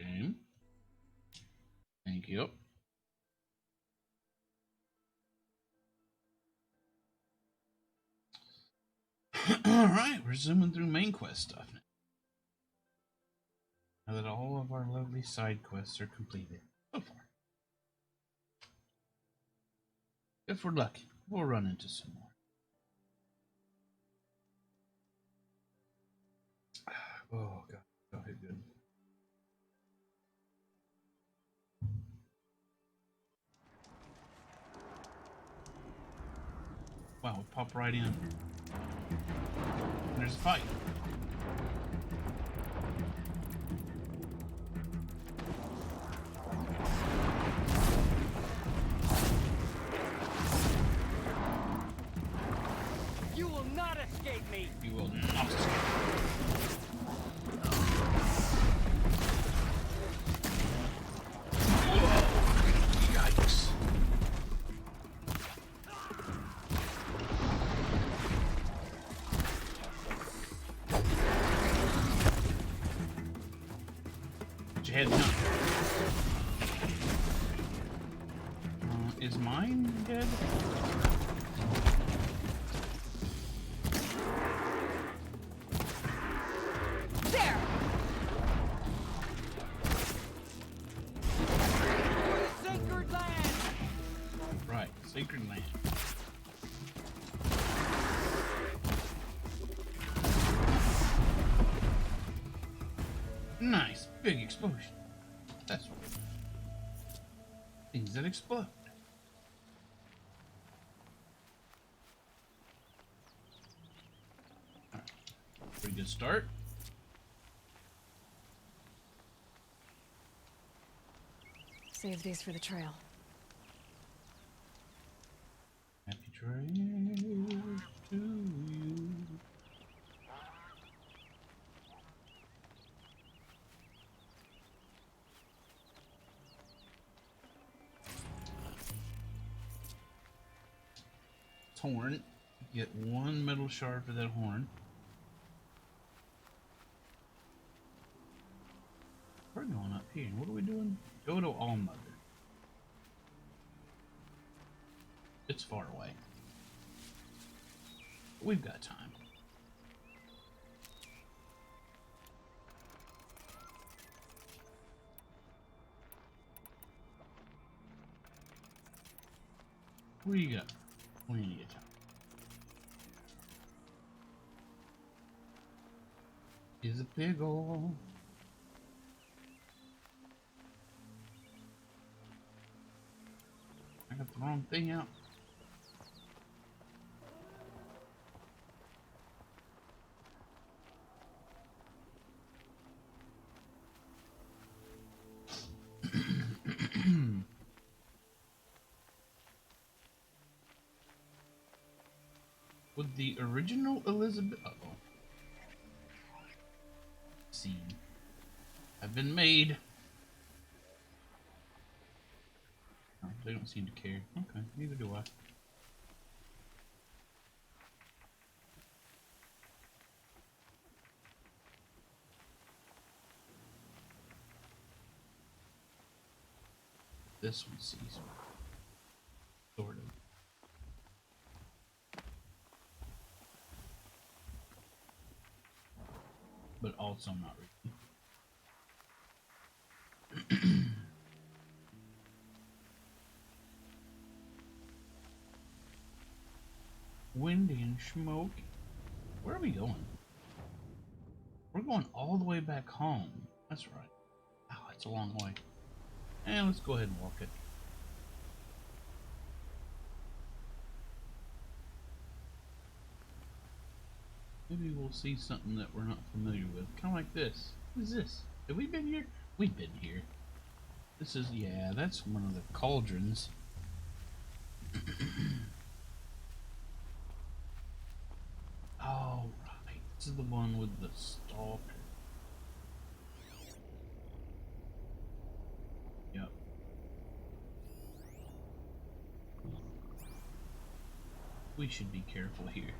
Okay. Thank you. Alright, we're zooming through main quest stuff now that all of our lovely side quests are completed so far. If we're lucky, we'll run into some more. Oh god, okay, good. Wow, we pop right in. And there's a fight. You will not escape me! You will not escape. Yikes. Put your head down. Is mine dead? There! Sacred land! Right, sacred land. Nice, big explosion. That's what things that explode. Right. Pretty good start. Save these for the trail. Happy trails to you. Horn. Get one metal shard for that horn. We're going up here. What are we doing? Go to Allmother. It's far away. We've got time. Where you go? We need to get time. Is a big ol'. I got the wrong thing out. Would the original Elizabeth scene have been made? Oh, they don't seem to care. Okay, neither do I. This one sees sort of. But also not really. Windy and smoky. Where are we going? We're going all the way back home. That's right. Wow, that's a long way. And let's go ahead and walk it. Maybe we'll see something that we're not familiar with. Kind of like this. What is this? Have we been here? We've been here. This is, yeah, that's one of the cauldrons. Oh, right. This is the one with the stalker. Yep. We should be careful here.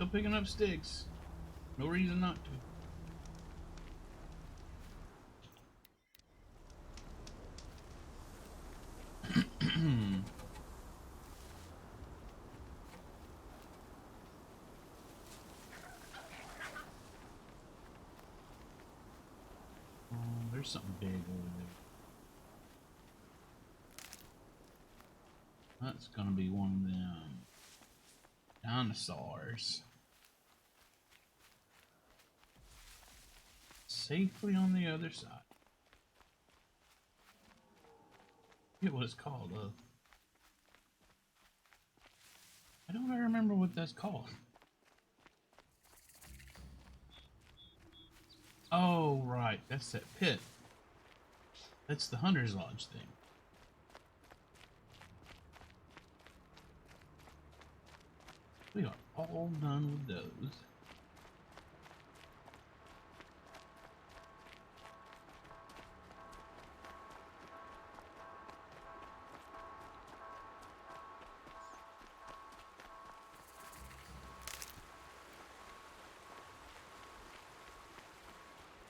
Still picking up sticks. No reason not to. Oh, there's something big over there. That's gonna be one of them dinosaurs. Safely on the other side. I forget what it's called. I don't remember what that's called. Oh, right. That's that pit. That's the Hunter's Lodge thing. We are all done with those.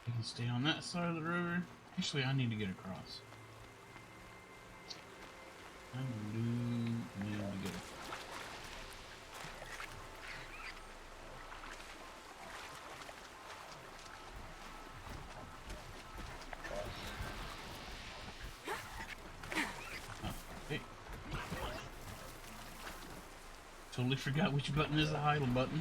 We can stay on that side of the river. Actually, I need to get across. I do need to get across. Okay. Totally forgot which button is the idle button.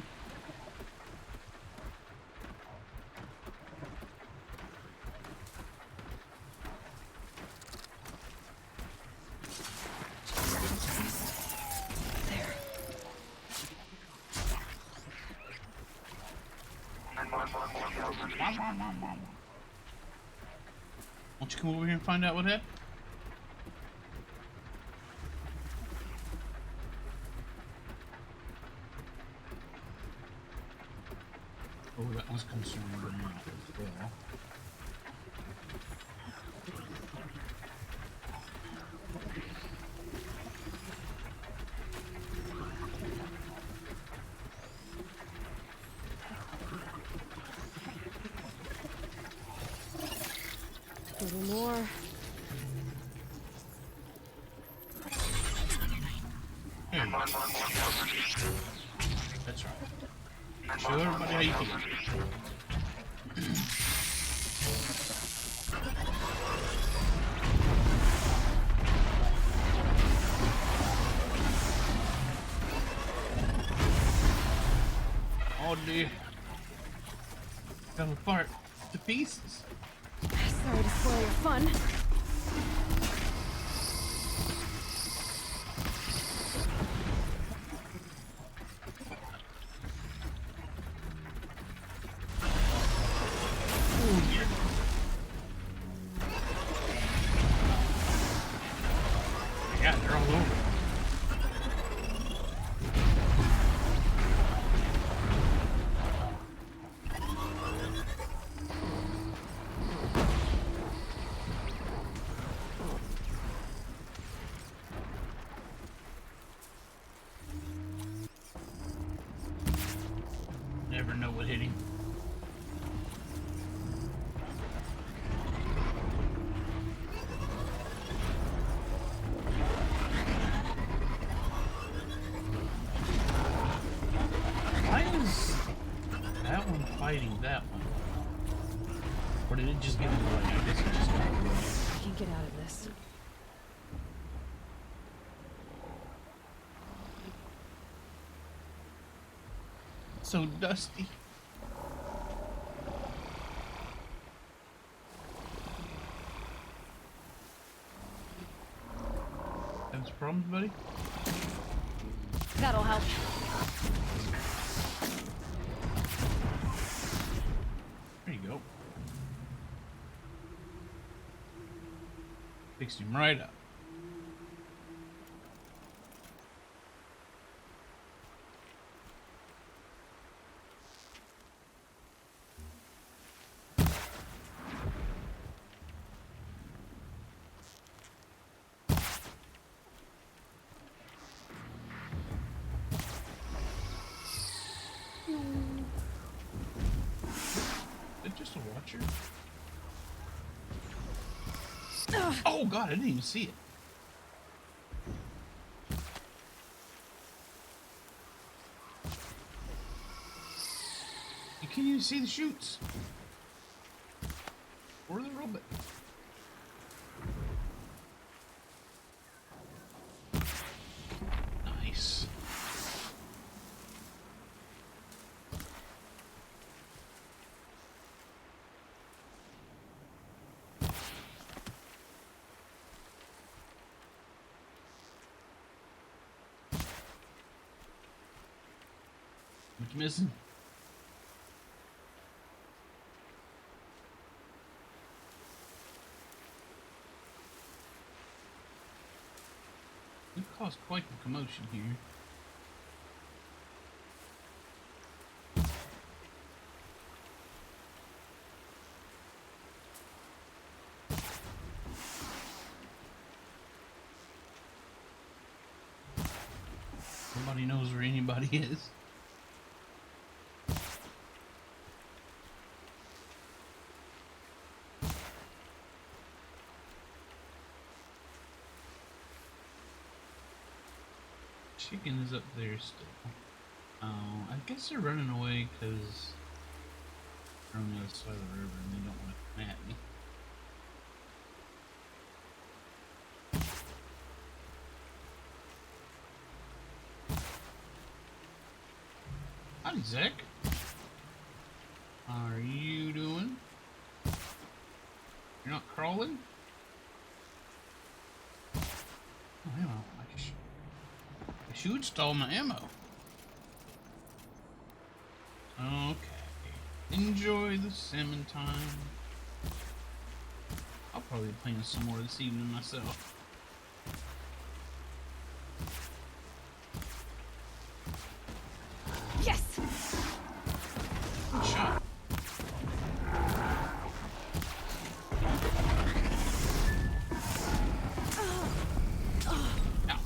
Won't you come over here and find out what happened? Oh, that was concerning me as well. A little more. There you go. That's right. Show everybody how you feel. Oh dear. Fell apart to pieces. Sorry to spoil your fun. Yeah, they're all over. Never know what hit him. Why is that one fighting that one? Or did it just get in the way? I guess it just got in the way. I can't get out of this. So dusty. Having some problems, buddy? That'll help. There you go. Fixed him right up. watcher. Oh god, I didn't even see it. You can't even see the chutes. Or the robot. Nice. What you missing? We've caused quite the commotion here. Nobody knows where anybody is. Chicken is up there still. I guess they're running away because they're on the other side of the river and they don't want to come at me. Hi, Zach. How are you doing? You're not crawling? Oh, ammo. I should stall my ammo. Okay. Enjoy the salmon time. I'll probably be playing some more this evening myself. Yes! Good shot. Ow.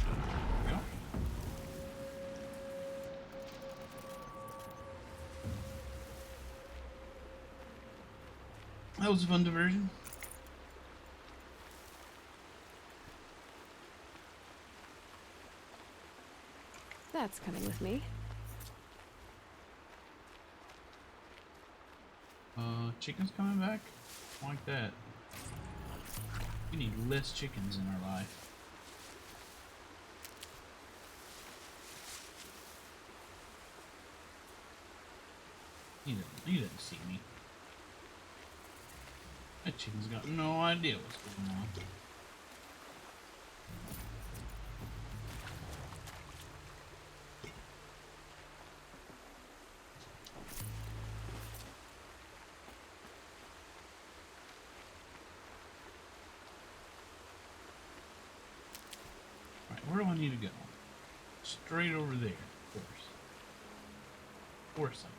There we go. That was a fun diversion. That's coming with me. Chicken's coming back? Like that. We need less chickens in our life. He doesn't see me. That chicken's got no idea what's going on. Alright, where do I need to go? Straight over there, of course. Of course I do.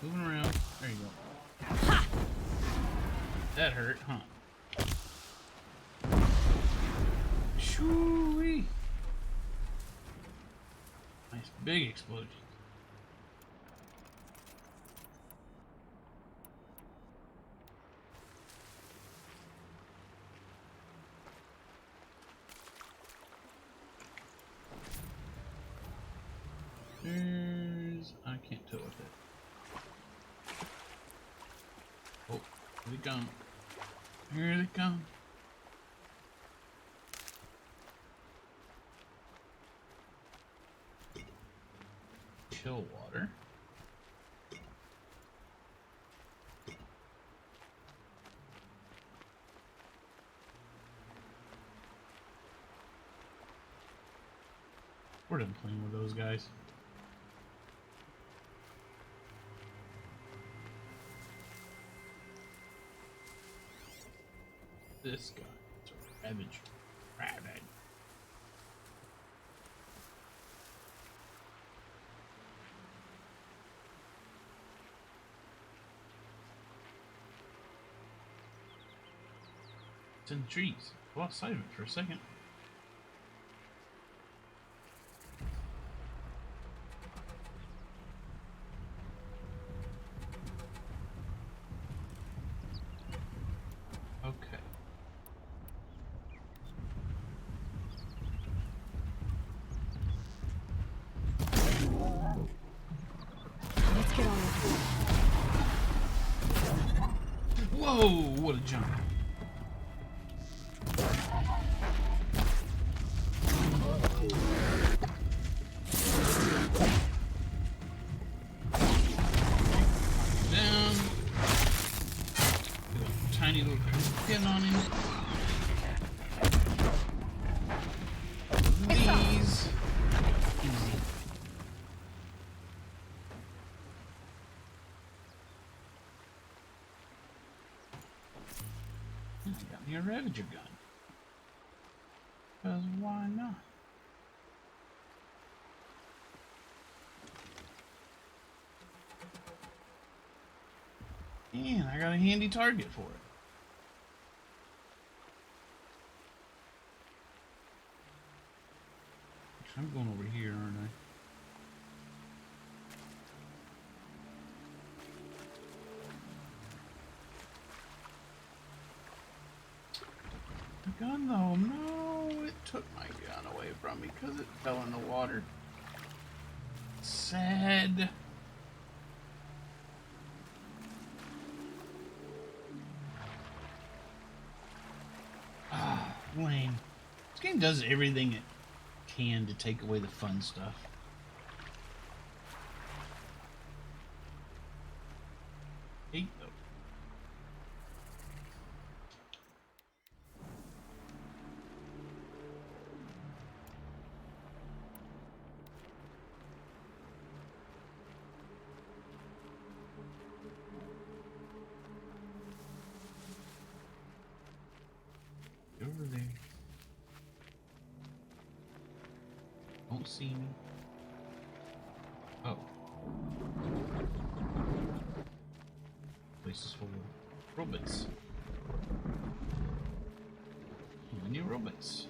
Moving around. There you go. Ha! That hurt, huh? Shoo-wee. Nice big explosion. I can't tell with it. Oh, here they come. Here they come. Chill water. We're done playing with those guys. This guy is a ravage. Ravage. It's in the trees. I lost sight of it for a second. Okay. Let's get on with it. Whoa! What a jump. Down. Got a tiny little pin on him. These. Easy. I got me a Ravager gun. Because why not? And I got a handy target for it. I'm going over here, aren't I? The gun though, no, it took my gun away from me because it fell in the water. Sad. Ah, lame. This game does everything it can to take away the fun stuff. Hate though. Over there. Don't see me. Oh. Place is full of robots. New robots.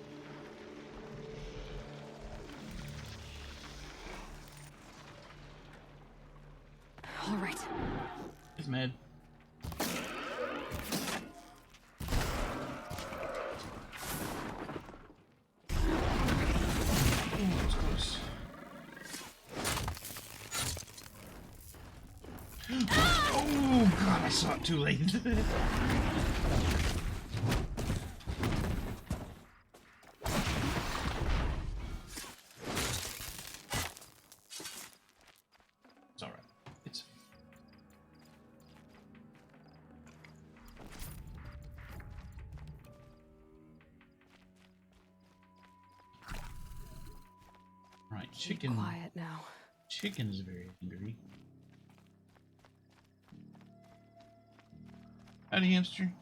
All right. It's mad. Oh god, I saw it too late. It's alright. It's right, chicken. Quiet now. Chicken is very angry. Howdy, hamster.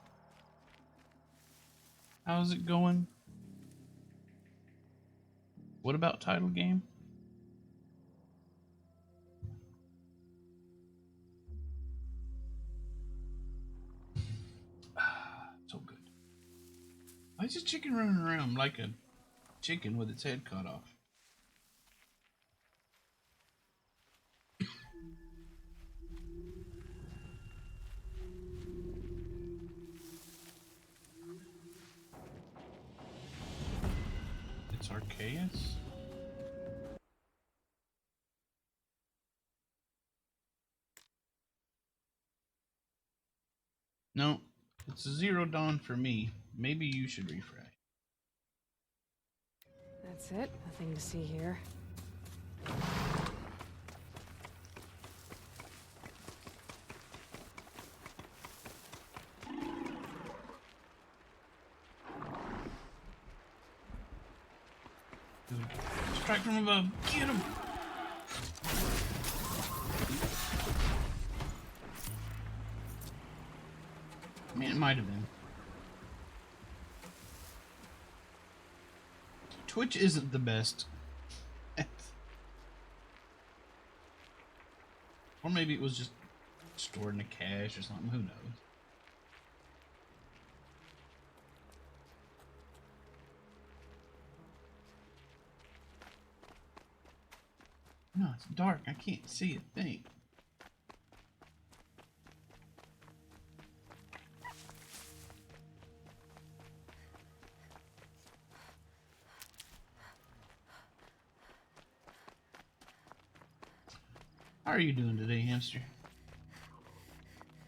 How's it going? What about title game? So good. Why is this chicken running around like a chicken with its head cut off? It's Arceus? No, it's a Zero Dawn for me. Maybe you should refresh. That's it. Nothing to see here. Strike from above. Get him. I mean, it might have been. Twitch isn't the best. Or maybe it was just stored in a cache or something. Who knows? No, it's dark. I can't see a thing. How are you doing today, hamster?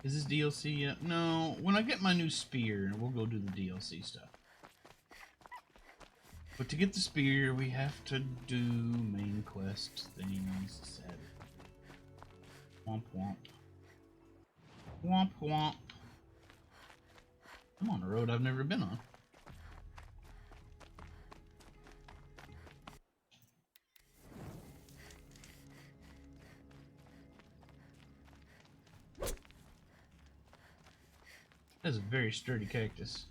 Is this DLC yet? No. When I get my new spear, we'll go do the DLC stuff. But to get the spear, we have to do main quest things. Sad. Womp womp. Womp womp. I'm on a road I've never been on. That's a very sturdy cactus.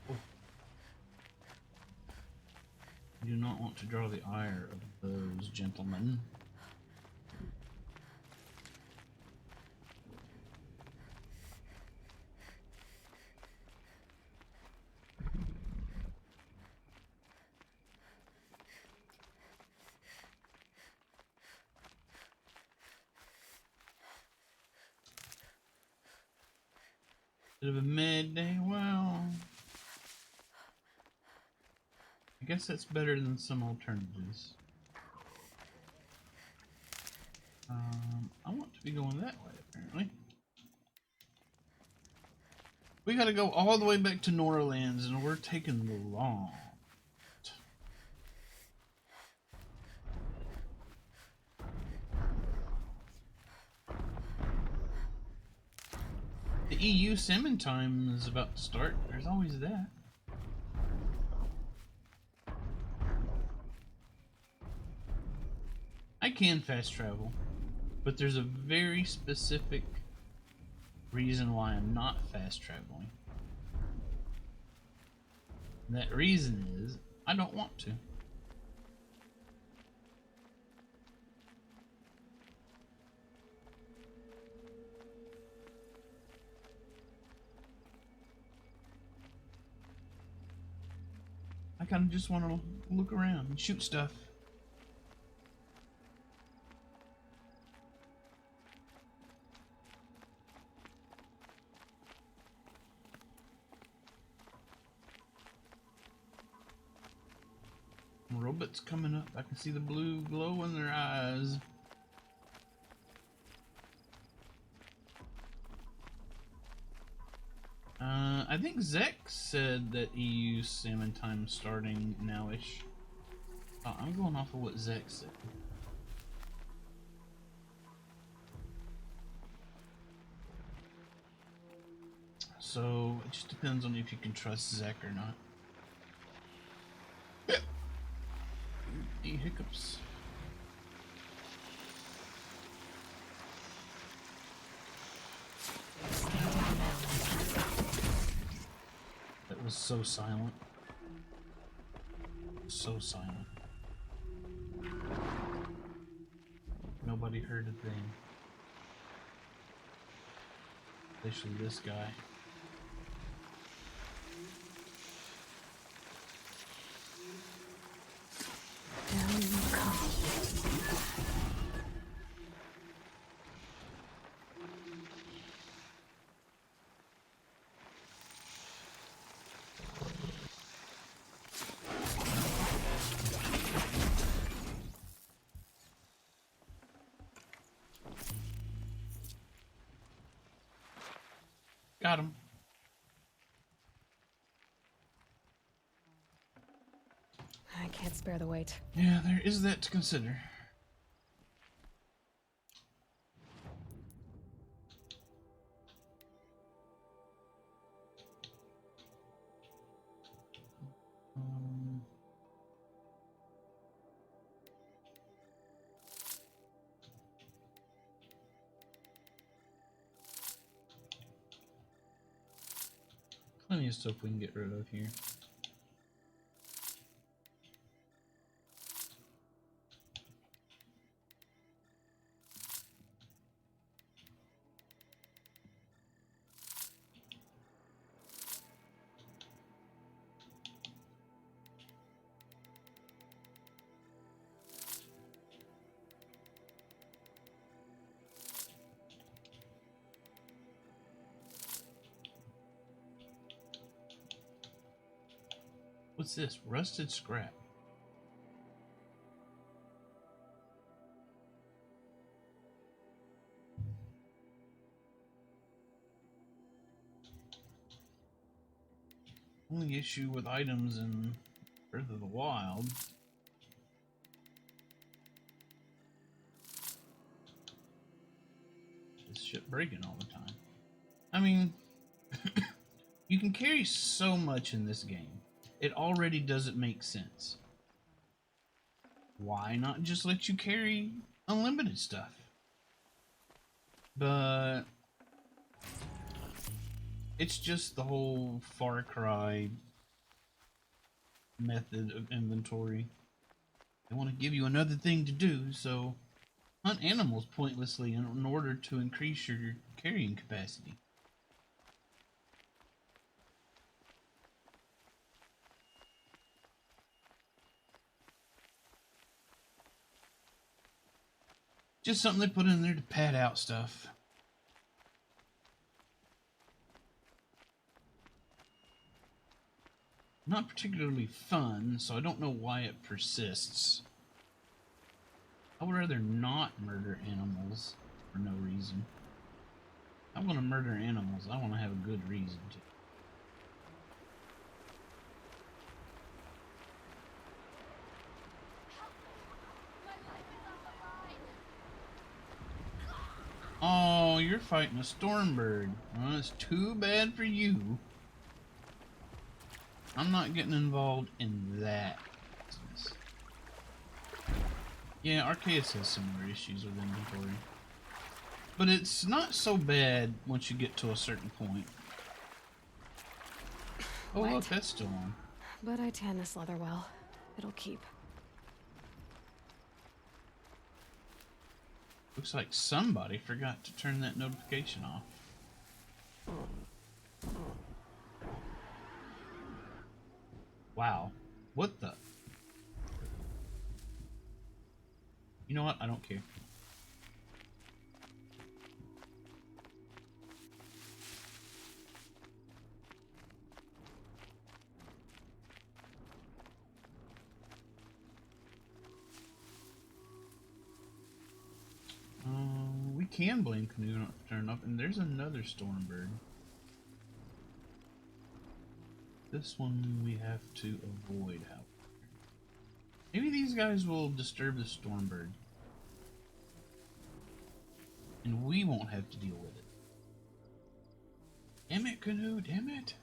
Oh. I do not want to draw the ire of those gentlemen. Bit of a midday, well, I guess that's better than some alternatives. I want to be going that way, apparently. We gotta go all the way back to Norlands, and we're taking the long. The EU salmon time is about to start. There's always that. I can fast travel, but there's a very specific reason why I'm not fast traveling. And that reason is I don't want to. I kind of just want to look around and shoot stuff. Robots coming up. I can see the blue glow in their eyes. I think Zek said that EU salmon time starting nowish. I'm going off of what Zek said. So it just depends on if you can trust Zek or not. The hiccups. That was so silent. So silent. Nobody heard a thing. Especially this guy. Down you come. Got him. I can't spare the weight. Yeah, there is that to consider. Plenty of stuff we can get rid of here. What's this? Rusted scrap. Only issue with items in Breath of the Wild. This shit breaking all the time. I mean, you can carry so much in this game. It already doesn't make sense. Why not just let you carry unlimited stuff? But it's just the whole Far Cry method of inventory. They want to give you another thing to do, so hunt animals pointlessly in order to increase your carrying capacity. Just something they put in there to pad out stuff. Not particularly fun, so I don't know why it persists. I would rather not murder animals for no reason. I want to murder animals. I want to have a good reason to. Oh, you're fighting a Stormbird. Well, that's too bad for you. I'm not getting involved in that business. Yeah, Arceus has similar issues with inventory. But it's not so bad once you get to a certain point. Oh, What? look, that's still on. But I tan this leather well. It'll keep. Looks like somebody forgot to turn that notification off. Wow. What the? You know what? I don't care. We can blame Canoe not for turning up, and there's another Stormbird. This one we have to avoid, however. Maybe these guys will disturb the Stormbird. And we won't have to deal with it. Damn it, Canoe, damn it.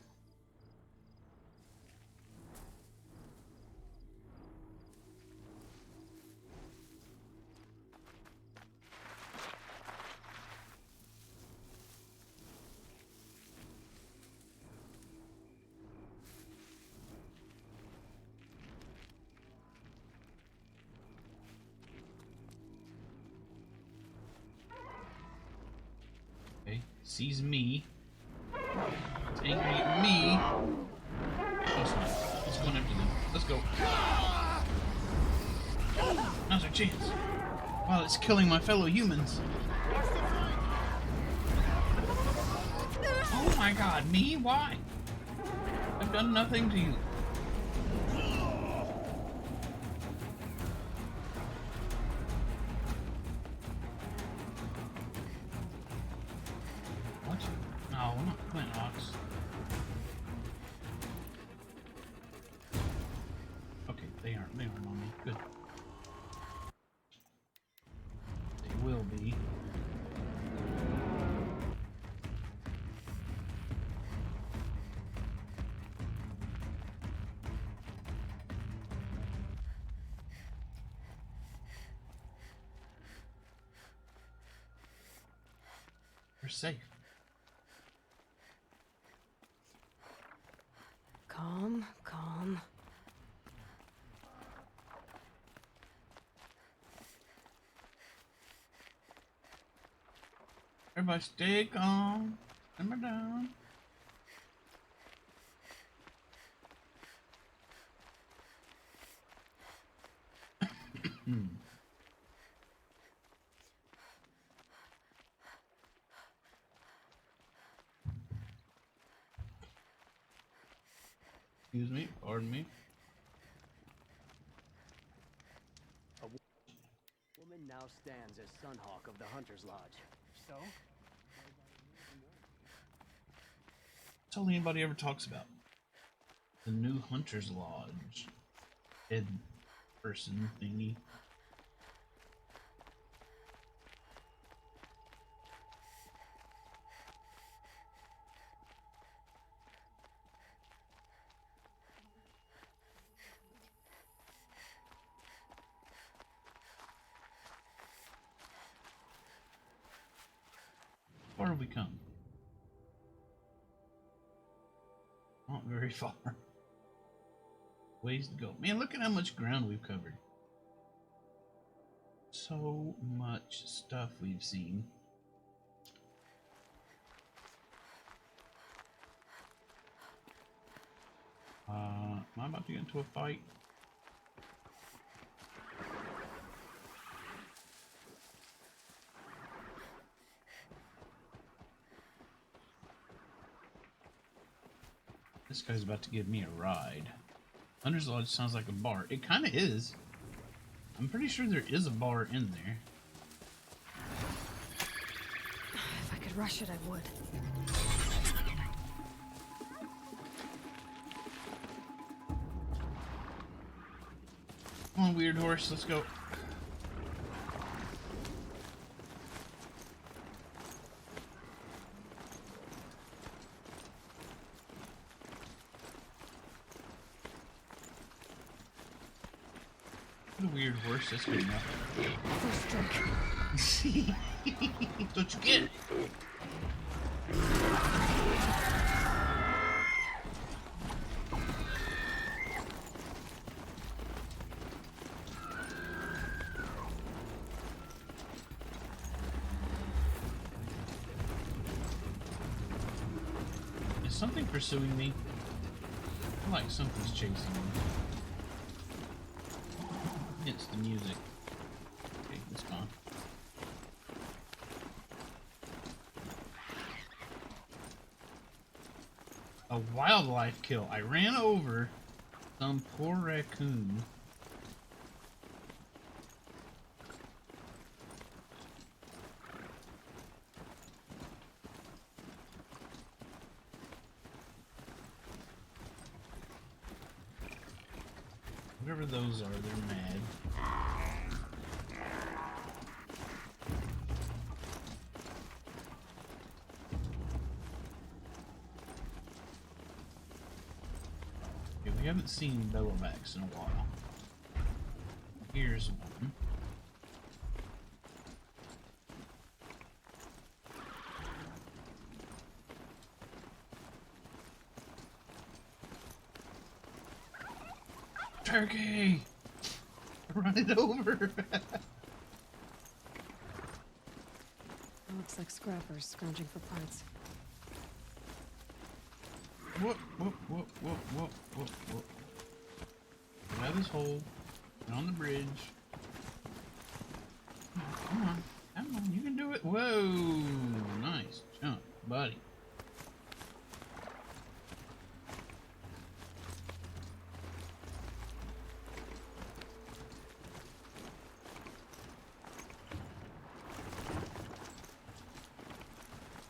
Okay, sees me. It's angry at me. Close enough. Let's go and empty them. Let's go. Now's our chance. While it's killing my fellow humans. Oh my god, me? Why? I've done nothing to you. What? No, we're not Flint Hawks. Okay, they aren't on me. Good. They will be. We're safe. Everybody stay calm. Simmer down. Excuse me, pardon me. A woman now stands as Sunhawk of the Hunter's Lodge. So? That's all anybody ever talks about. The new Hunter's Lodge. Head person thingy. How far have we come? Not very far. Ways to go. Man, look at how much ground we've covered. So much stuff we've seen. Am I about to get into a fight? This guy's about to give me a ride. Hunter's Lodge sounds like a bar. It kind of is. I'm pretty sure there is a bar in there. If I could rush it, I would. Come on, weird horse, let's go. What a weird horse that's good enough. First drink. That's what you get. Is something pursuing me? I feel like something's chasing me. It's the music. Okay, it's gone. A wildlife kill. I ran over some poor raccoon. Whatever those are, they're mad. Okay, we haven't seen Bellowbacks in a while. Here's one. Turkey! Run it over! It looks like scrappers scrounging for parts. Whoop, whoop, whoop, whoop, whoop, whoop, whoop. Get out of this hole. Get on the bridge. Come on. Come on, you can do it. Whoa! Nice jump, buddy.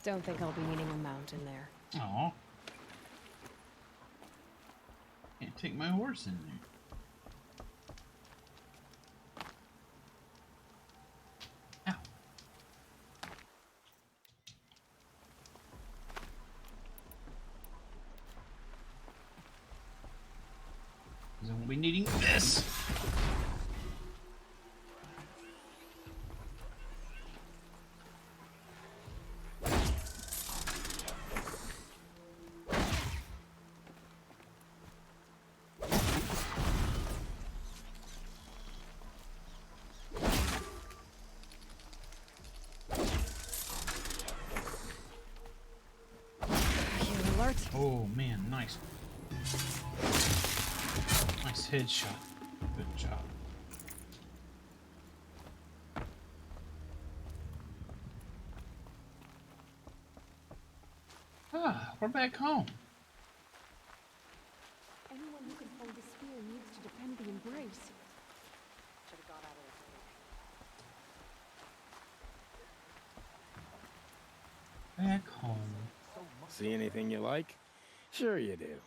Don't think I'll be needing a mount in there. Aw. Can't take my horse in there. Ow. Because I won't be needing this. Oh man, nice. Nice headshot. Good job. Ah, we're back home. Anyone who can hold a spear needs to defend the embrace. Should've got out of there. Back home. See anything you like? Sure you do.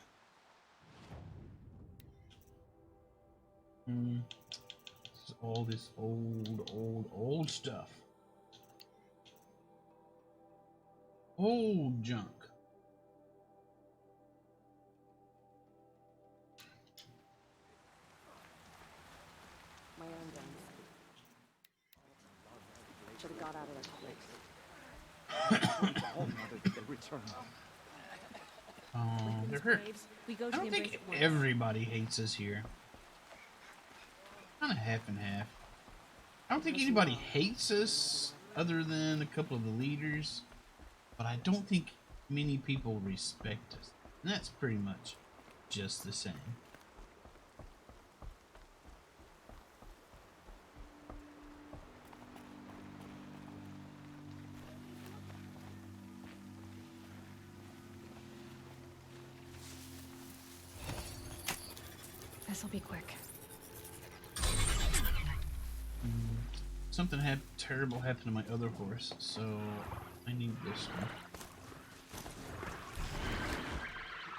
This is all this old stuff. Old junk. My own guns. Should've got out of there quick. Oh, they're hurt. We go I to don't the think embrace at once. everybody hates us here. Kind of half and half. I don't think anybody hates us other than a couple of the leaders, but I don't think many people respect us. And that's pretty much just the same. This'll be quick. Something terrible happened to my other horse, so I need this one.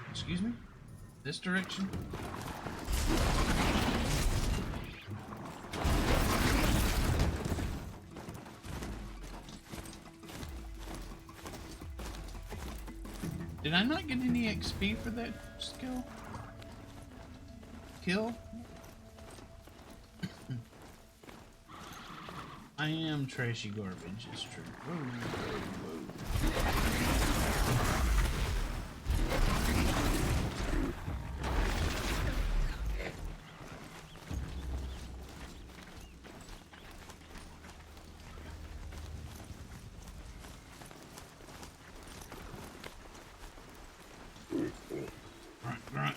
Excuse me? This direction? Did I not get any XP for that skill? Kill? I am trashy garbage, it's true. Grunt.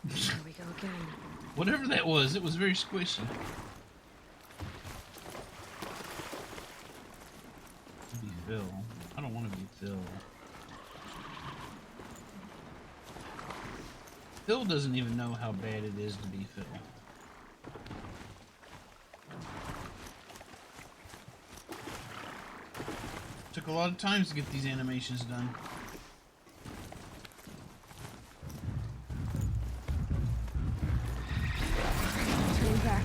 Here we go again. Whatever that was, it was very squishy. Be Phil. I don't want to be Phil. Phil doesn't even know how bad it is to be Phil. Took a lot of times to get these animations done. Turning back.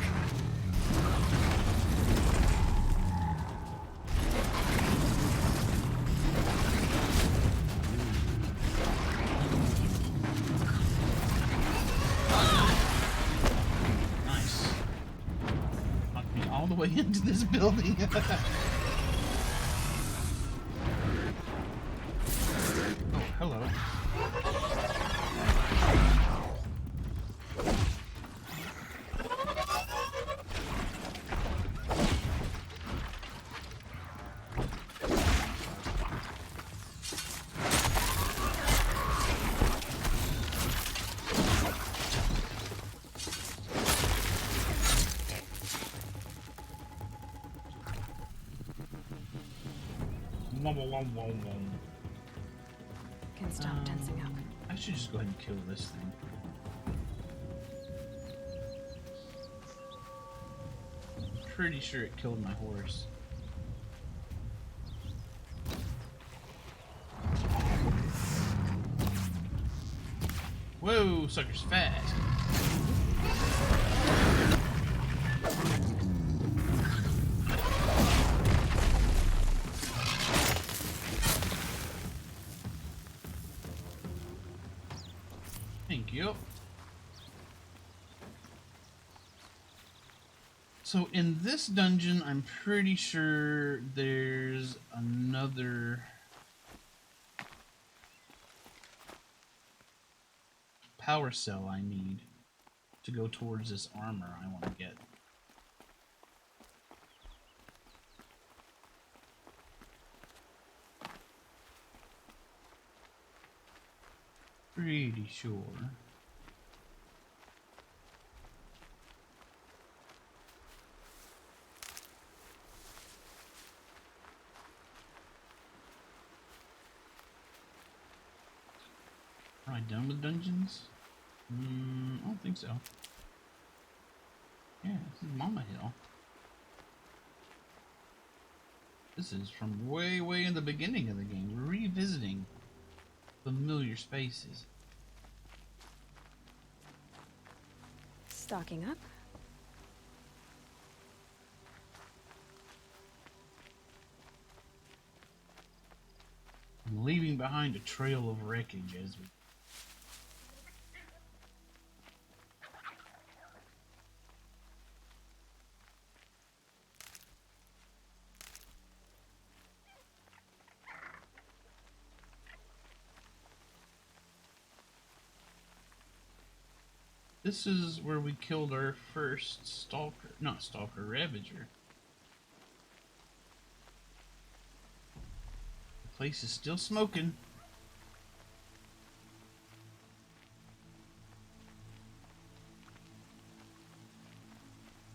Nice. Knocked me all the way into this building. Oh, hello. Can stop tensing up. I should just go ahead and kill this thing. I'm pretty sure it killed my horse. Whoa, sucker's fat. Thank you. So in this dungeon, I'm pretty sure there's another power cell I need to go towards this armor I want to get. pretty sure. Am I done with dungeons? I don't think so. Yeah, this is Mama Hill. This is from way, way in the beginning of the game. We're revisiting familiar spaces. Stocking up. I'm leaving behind a trail of wreckage as we... This is where we killed our first stalker, not stalker, Ravager. The place is still smoking.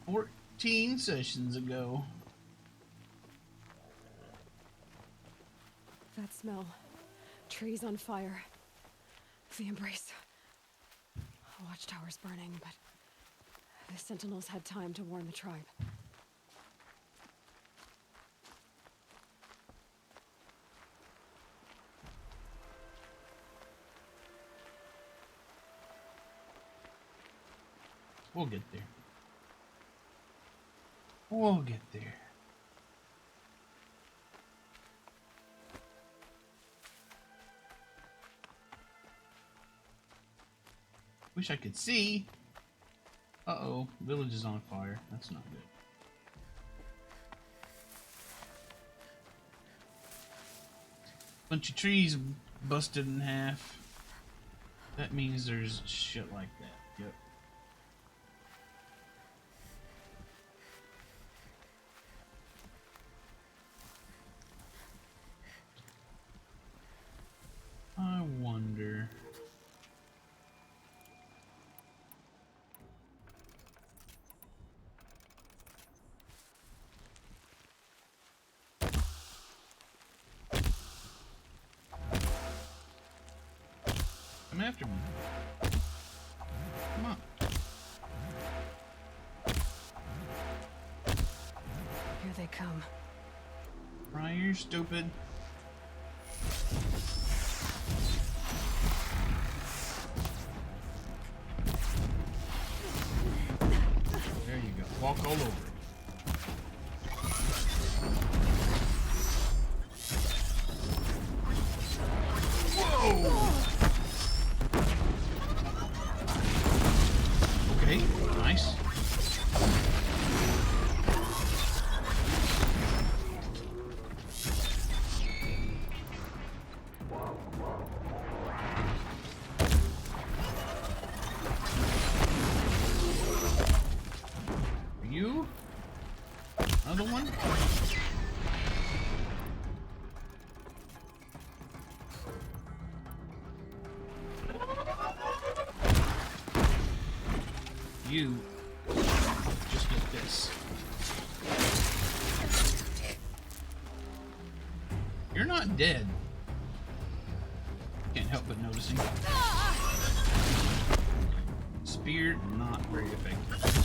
"14 sessions ago." That smell. Trees on fire. The embrace. Watchtower's burning, but the Sentinels had time to warn the tribe. We'll get there. We'll get there. Wish I could see. Uh-oh, village is on fire. That's not good. Bunch of trees busted in half. That means there's shit like that. Yep. I wonder... Come after me. Come on. Here they come. Right, you're stupid. There you go. Walk all over it. Okay, nice. You? Another one? You just get this. You're not dead. Can't help but noticing. Spear, not very effective.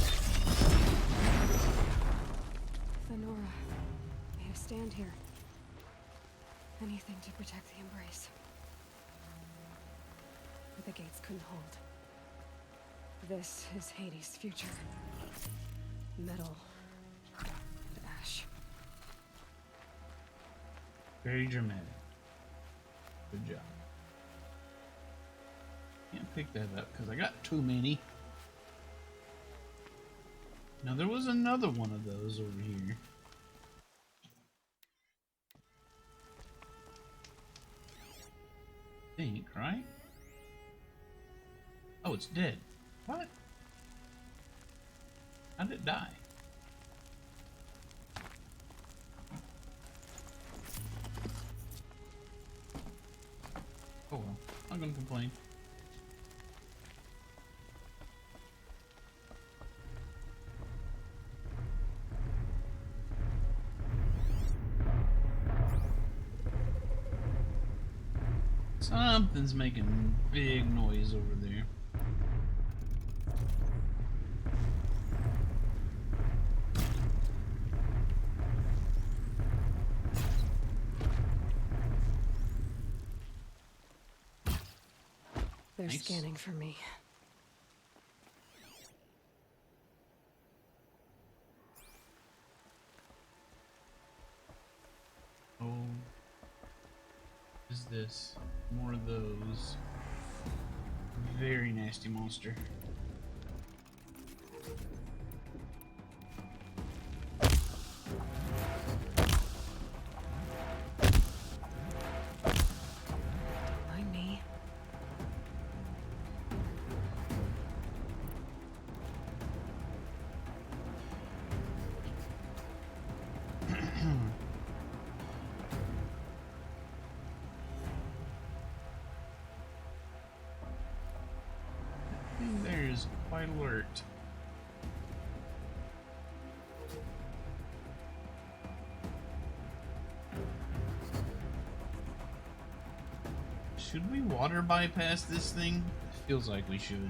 Thanora made a stand here. Anything to protect the embrace. But the gates couldn't hold. This is Hades' future. Metal and ash. Very dramatic. Good job. Can't pick that up because I got too many. Now there was another one of those over here. Think, right? Oh, it's dead. What? How did it die? Oh well, I'm not gonna complain. Something's making big noise over there. They're Nice. scanning for me. Oh. What is this? More of those. Very nasty monster. Mind me. And there's quite alert. Should we water bypass this thing? Feels like we should.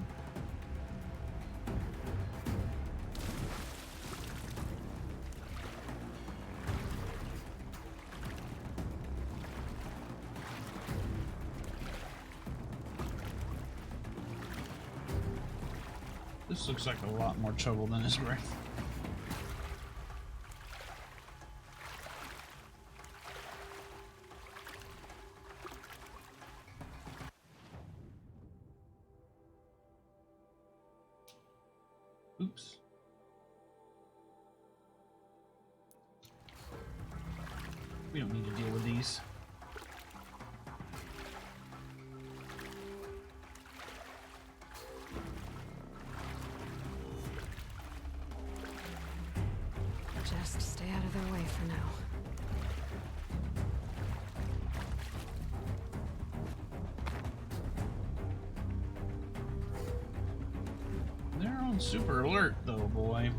This looks like a lot more trouble than it's worth. Oops. We don't need to deal with these. Just stay out of their way for now. They're on super alert though, boy.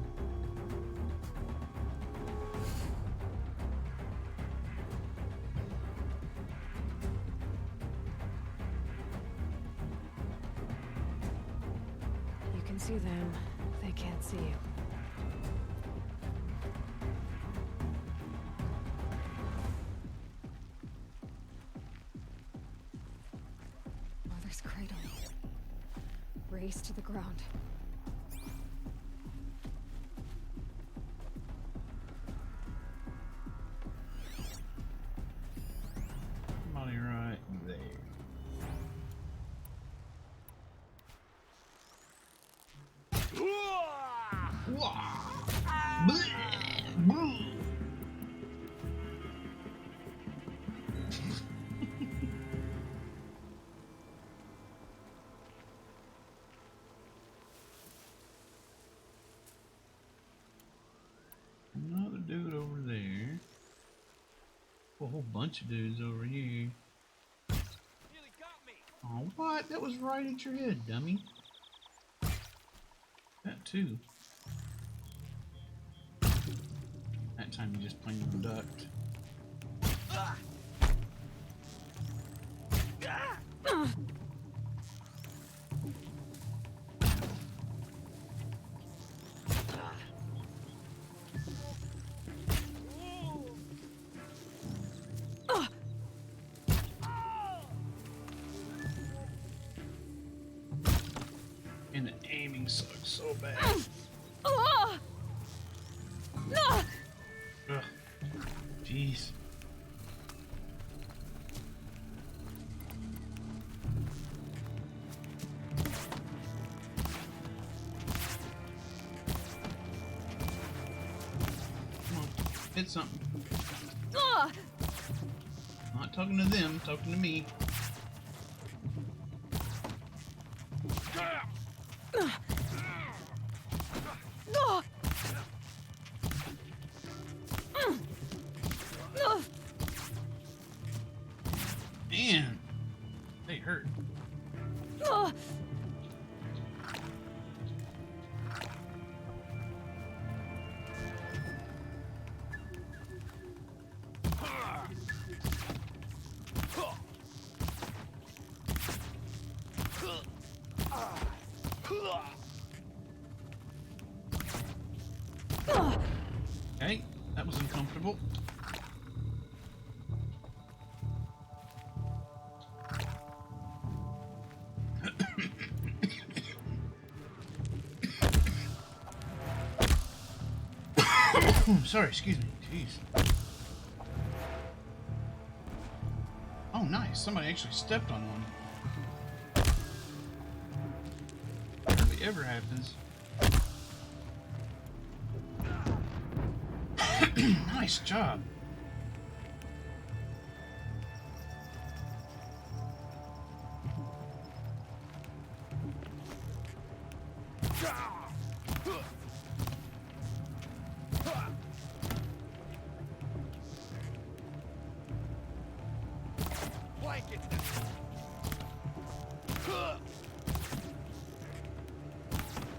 You can see them. They can't see you. Mother's cradle. Raised to the ground. Somebody right there. Another dude over there. A whole bunch of dudes over here. Oh, what? That was right at your head, dummy. That too. That time you just plain ducked. And the aiming sucks so bad. Ugh. Jeez. Come on, hit something. Not talking to them, talking to me. Man, they hurt. Okay, that was uncomfortable. Sorry, excuse me. Jeez. Oh, nice. Somebody actually stepped on one. Hardly ever happens. Nice job.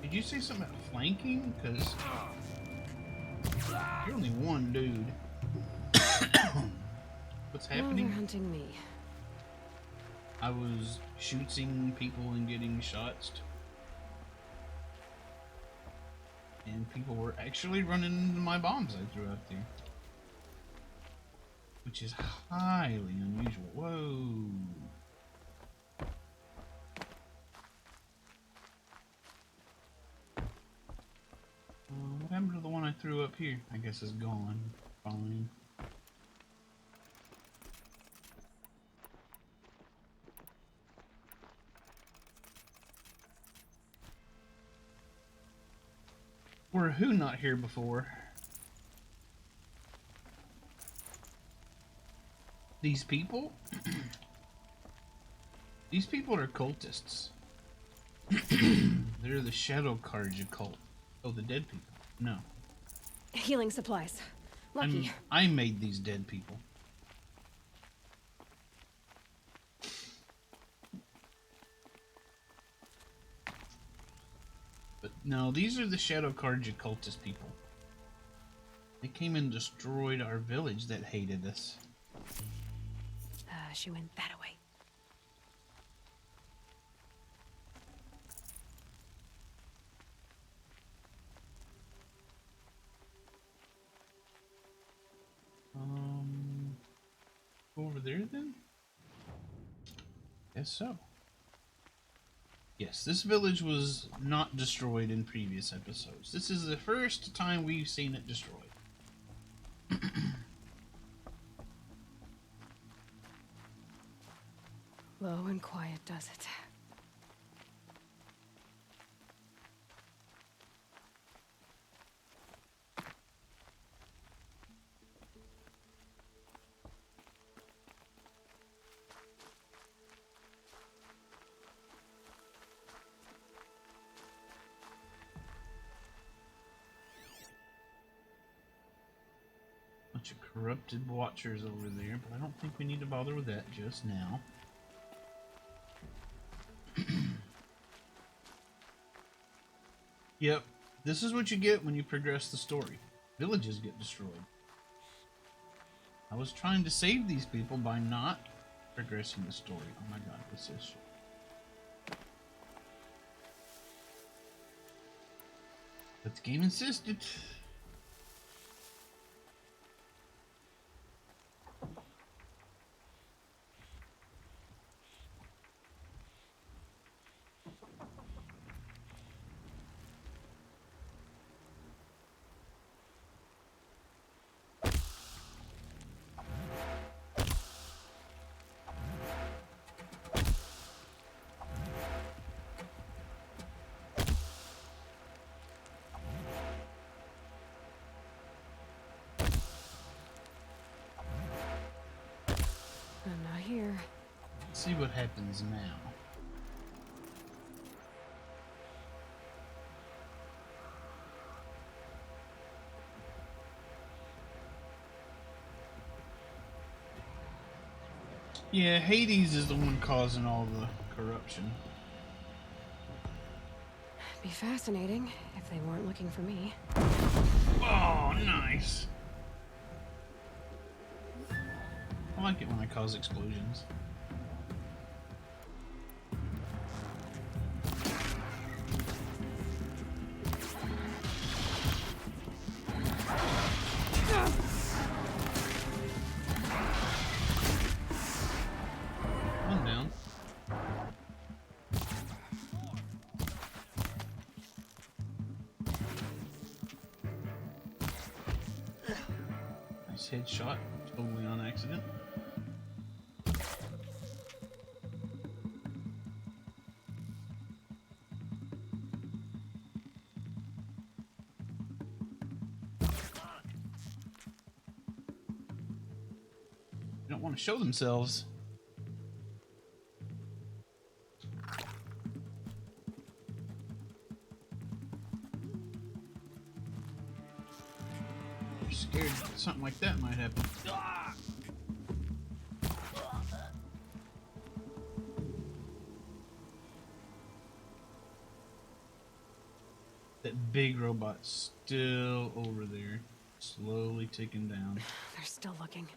Did you say something about flanking? Because you're only one dude. What's Now they're happening? hunting me. I was shooting people and getting shots. And people were actually running into my bombs I threw out there. Which is highly unusual. Whoa. What happened to the one I threw up here? I guess it's gone. Fine. Were who not here before? These people? These people are cultists. They're the Shadow Karja cult. Oh, the dead people. No. Healing supplies. Lucky. I made these dead people. But no, these are the Shadow Karja cultist people. They came and destroyed our village that hated us. She went that way. Go over there then? Guess so. Yes, this village was not destroyed in previous episodes. This is the first time we've seen it destroyed. Low and quiet does it. Bunch of corrupted watchers over there, but I don't think we need to bother with that just now. Yep, this is what you get when you progress the story. Villages get destroyed. I was trying to save these people by not progressing the story. Oh my god, what's this shit? But the game insisted. I'm not here. Let's see what happens now. Yeah, Hades is the one causing all the corruption. Be fascinating if they weren't looking for me. Oh, nice. I like it when I cause explosions. Nice headshot, totally on accident. They don't want to show themselves. They're scared something like that might happen. That big robot's still over there, slowly ticking down. They're still looking.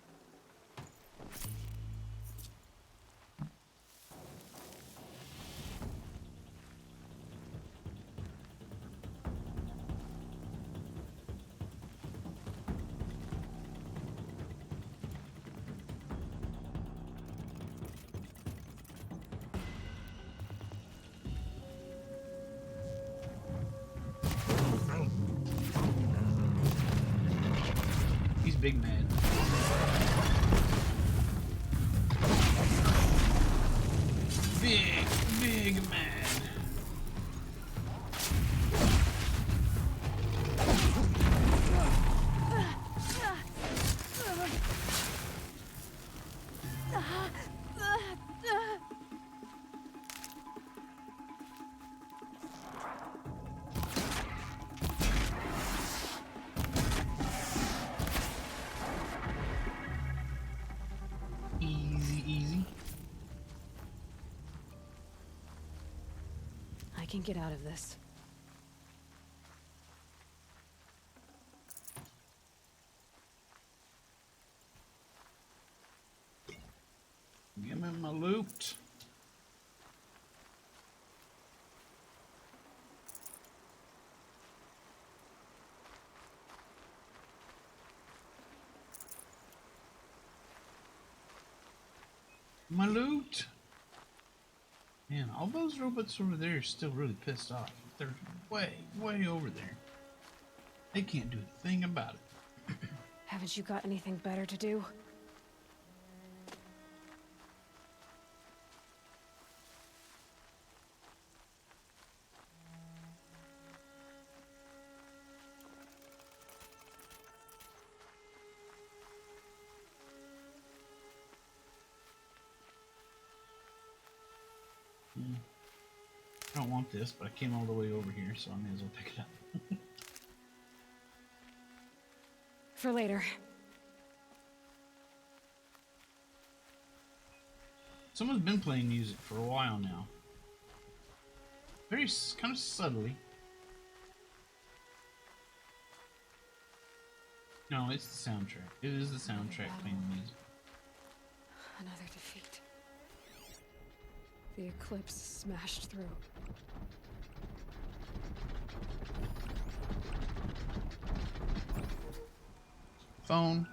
He's big mad. Big mad. Easy, easy. I can get out of this. Give me my loot. My loot. Man, all those robots over there are still really pissed off. They're way over there. They can't do a thing about it. Haven't you got anything better to do? I don't want this, but I came all the way over here, so I may as well pick it up. For later. Someone's been playing music for a while now. Very kind of subtly. No, it's the soundtrack. It is the soundtrack playing the music. Another defeat. The eclipse smashed through. Phone.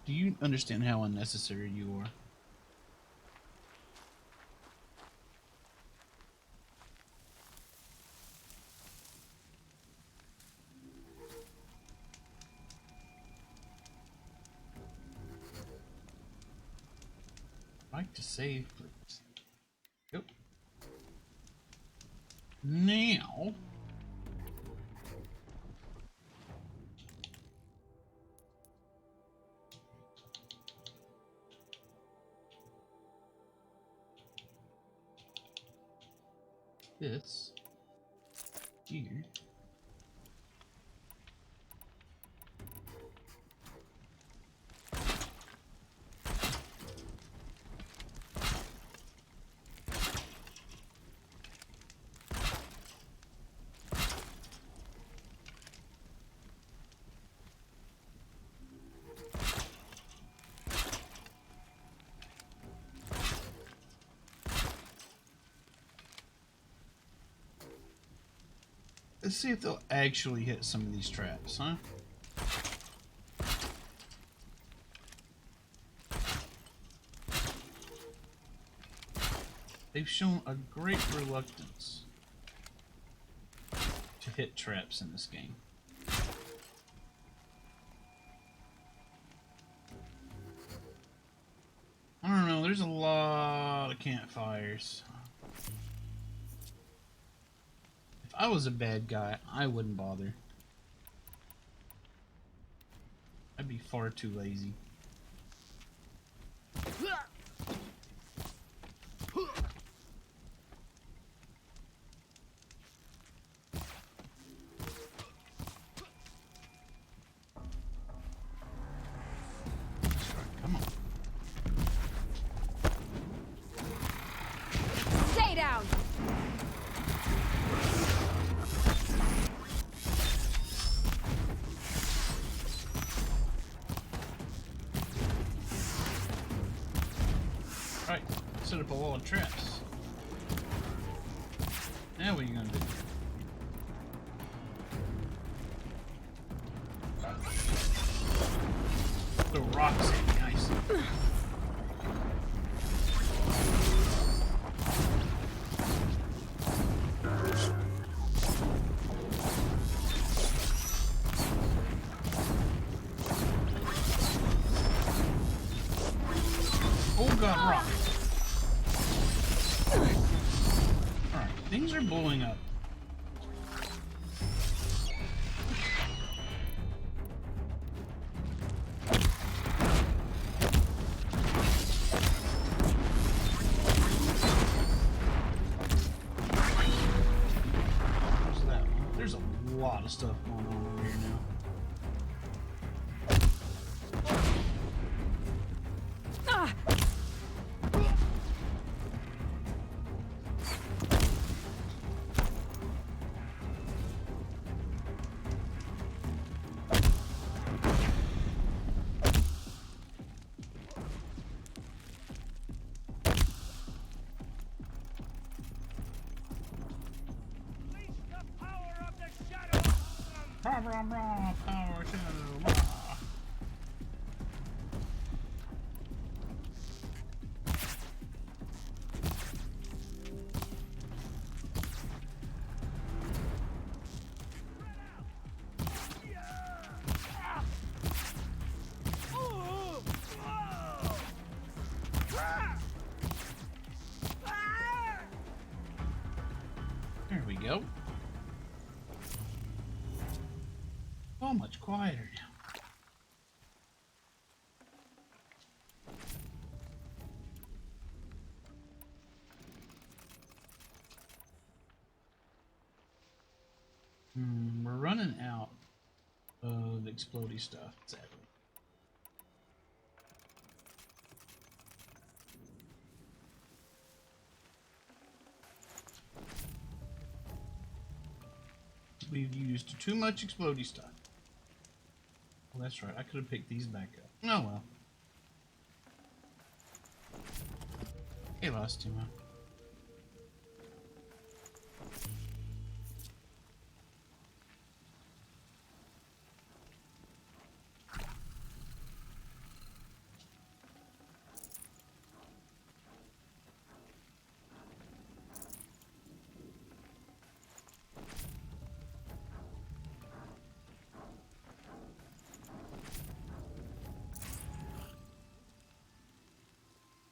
Do you understand how unnecessary you are? I'd like to save, please. Yep. Now. This here. Let's see if they'll actually hit some of these traps, huh? They've shown a great reluctance to hit traps in this game. there's a lot of campfires. If I was a bad guy, I wouldn't bother. I'd be far too lazy. Come on. Stay down! Right, set up a wall of traps. Now what are you gonna do? Throw rocks at me, nice. Oh god, rock. Alright, things are blowing up. What's that one? There's a lot of stuff going on over here now. Ah! Power to raw. There we go. Oh, much quieter now. We're running out of explodey stuff, sadly. We've used too much explodey stuff. Well, that's right. I could have picked these back up. Oh well. Hey, lost you, man.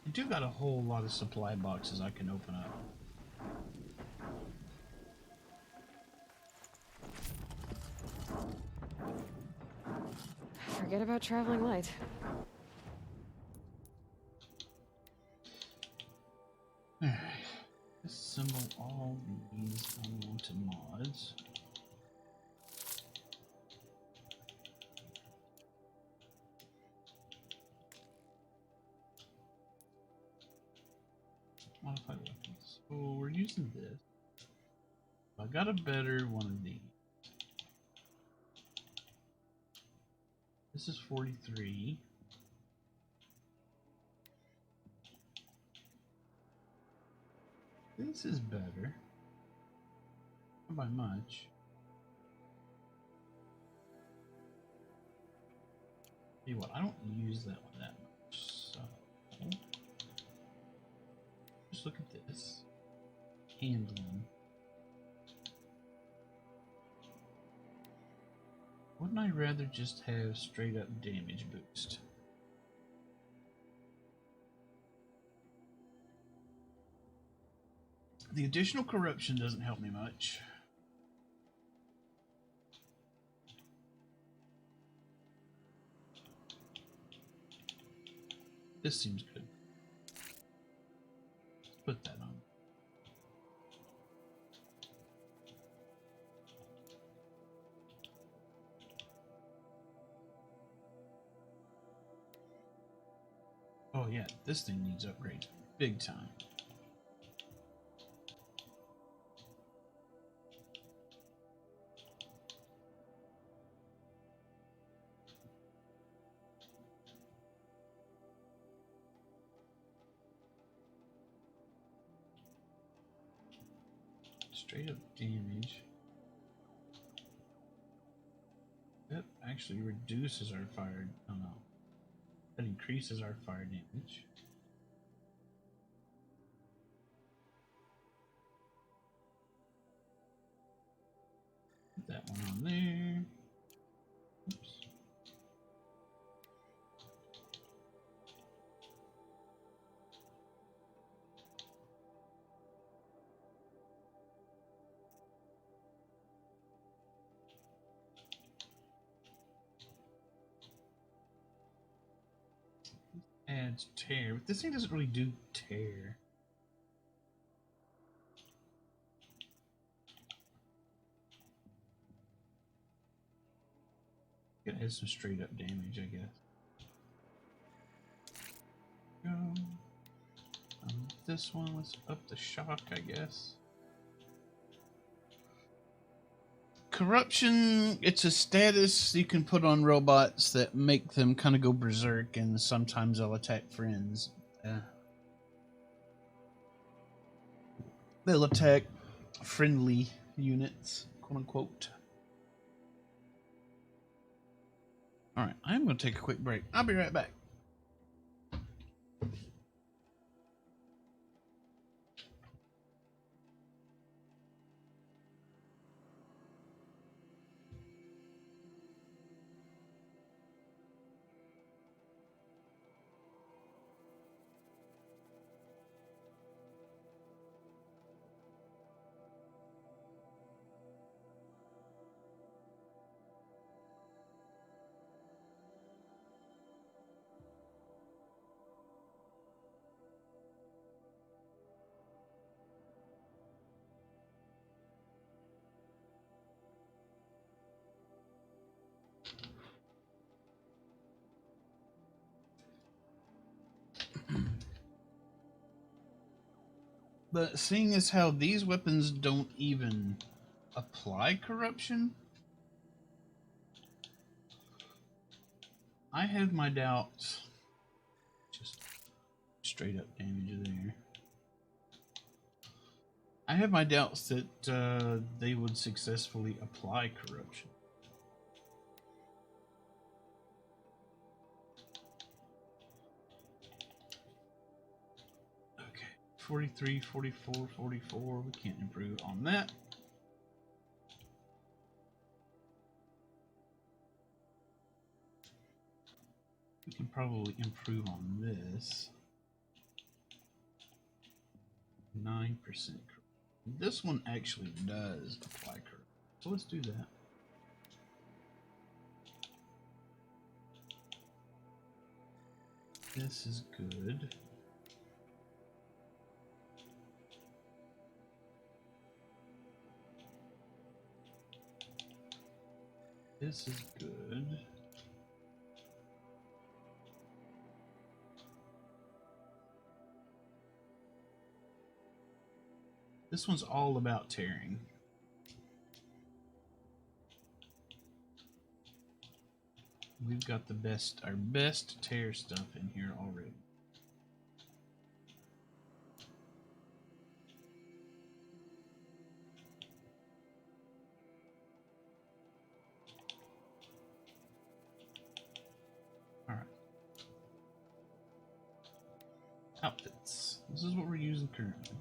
I do got a whole lot of supply boxes I can open up. Forget about traveling light. Alright. Assemble all these unwanted mods. Modify weapons. So we're using this. I got a better one of these. This is 43. This is better. Not by much. Tell you what, I don't use that one that much, so just look at this. Handling. Wouldn't I rather just have straight up damage boost? The additional corruption doesn't help me much. This seems good. Let's put that on. Oh yeah, this thing needs upgrades big time. Straight up damage. That actually reduces our fire. Oh no. That increases our fire damage. Put that one on there. Oops. Adds tear, but this thing doesn't really do tear. It has some straight up damage, I guess. Go. This one, let's up the shock, I guess. Corruption, it's a status you can put on robots that make them kind of go berserk, and sometimes they'll attack friends. They'll attack friendly units, quote unquote. Alright, I'm going to take a quick break. I'll be right back. But seeing as how these weapons don't even apply corruption, I have my doubts. Just straight up damage there. I have my doubts that they would successfully apply corruption. Okay, 43, 44, 44. We can't improve on that. We can probably improve on this. 9%. This one actually does apply corruption. So let's do that. This is good. This is good. This one's all about tearing. We've got our best tear stuff in here already. All right. Outfits. This is what we're using currently.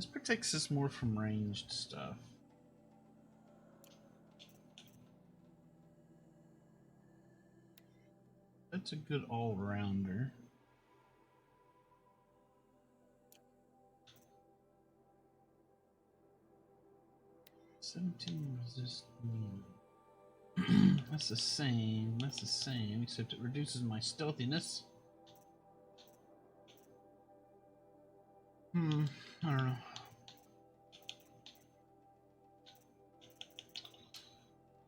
This protects us more from ranged stuff. That's a good all-rounder. Resist me. That's the same. That's the same, except it reduces my stealthiness. I don't know. I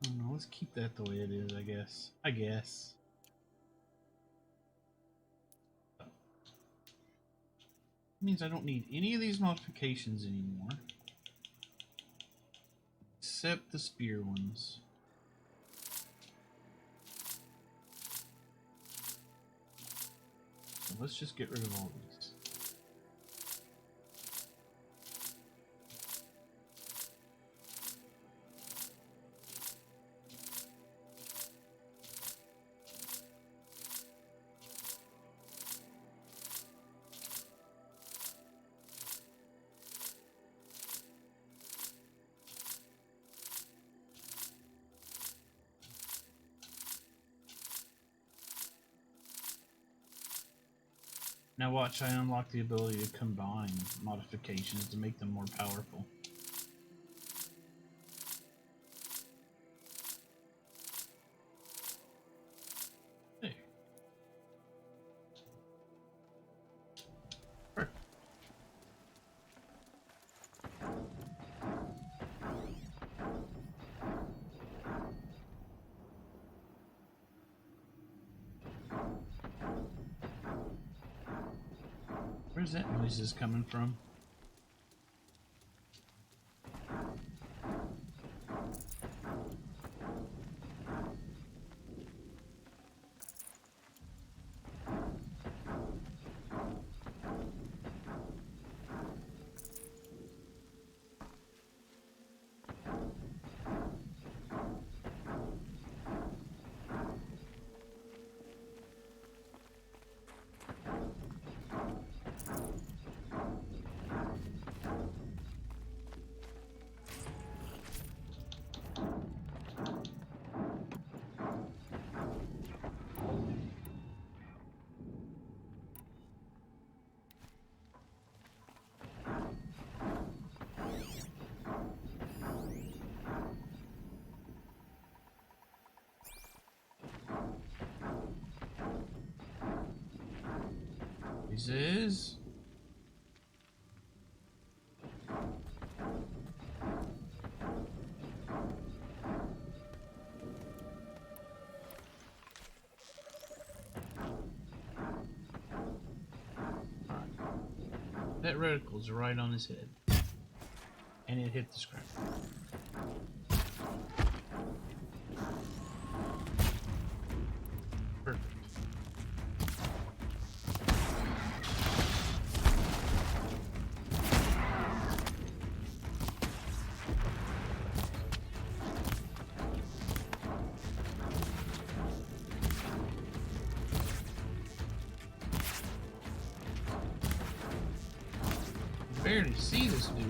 don't know. Let's keep that the way it is, I guess. Means I don't need any of these modifications anymore. Except the spear ones. So let's just get rid of all these. Now watch, I unlock the ability to combine modifications to make them more powerful. Hey. Perfect. Where's that noises coming from? This is that reticle's right on his head, and it hit the scrap. Perfect. Barely see this dude.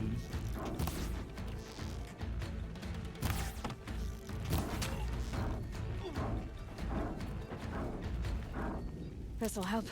This'll help.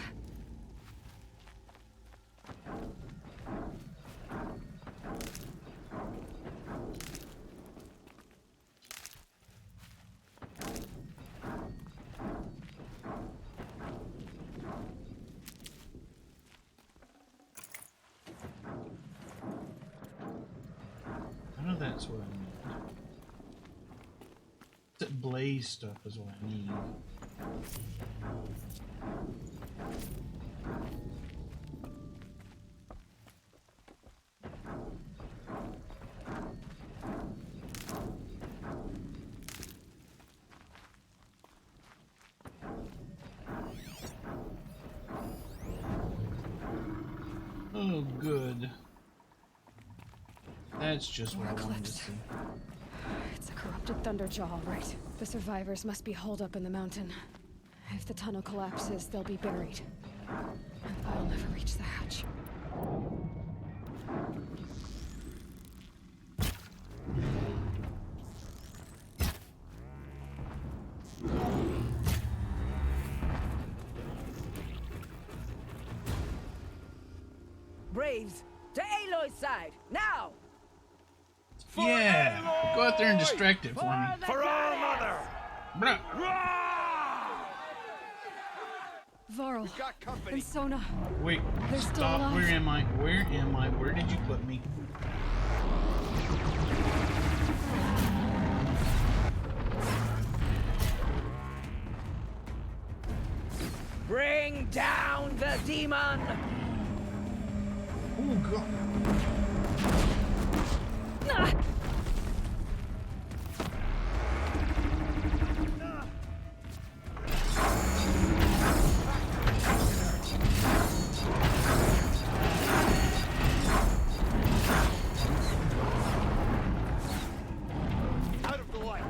I know that's what I need. That blaze stuff is what I need. Oh, good. That's just what I wanted to see. It's a corrupted Thunderjaw, all right. The survivors must be holed up in the mountain. If the tunnel collapses, they'll be buried. And I'll never reach the hatch. Braves, to Aloy's side, now! Yeah, go out there and distract it for me. For our mother! Bruh. Varl. Got company. And Sona. Wait, They're still stop. alive. Where am I? Where am I? Where did you put me? Bring down the demon! Oh god. Ah! Out of the light.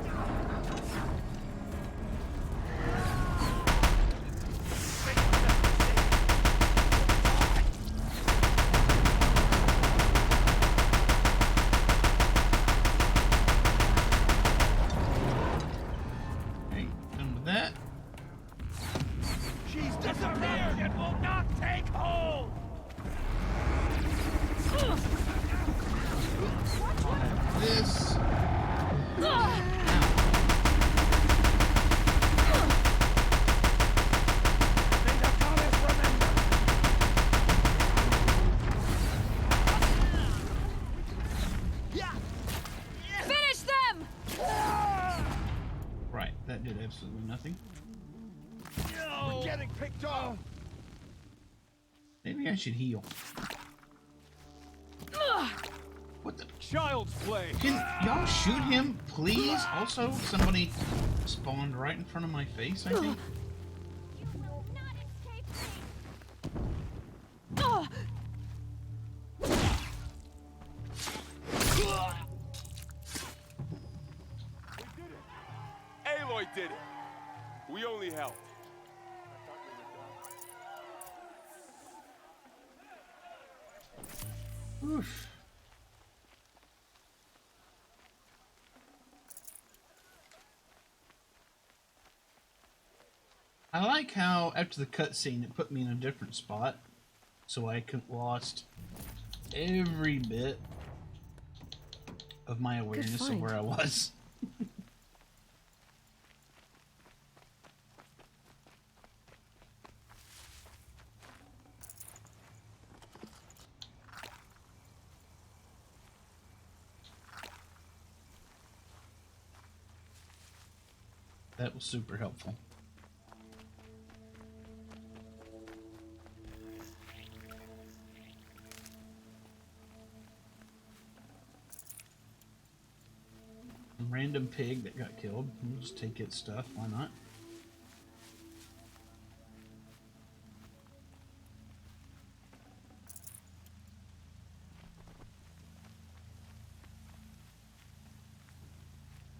Okay, done with that. She's disappeared and will not take hold. This. Finish them! Right, that did absolutely nothing. We're getting picked off. Maybe I should heal. What the? Child's play. Can y'all shoot him, please? Also, somebody spawned right in front of my face, I think. You will not escape me. Ah! Aloy did it. We only helped. Oof. I like how after the cutscene it put me in a different spot, so I lost every bit of my awareness of find. where I was. That was super helpful. Some random pig that got killed. We'll just take its stuff. Why not?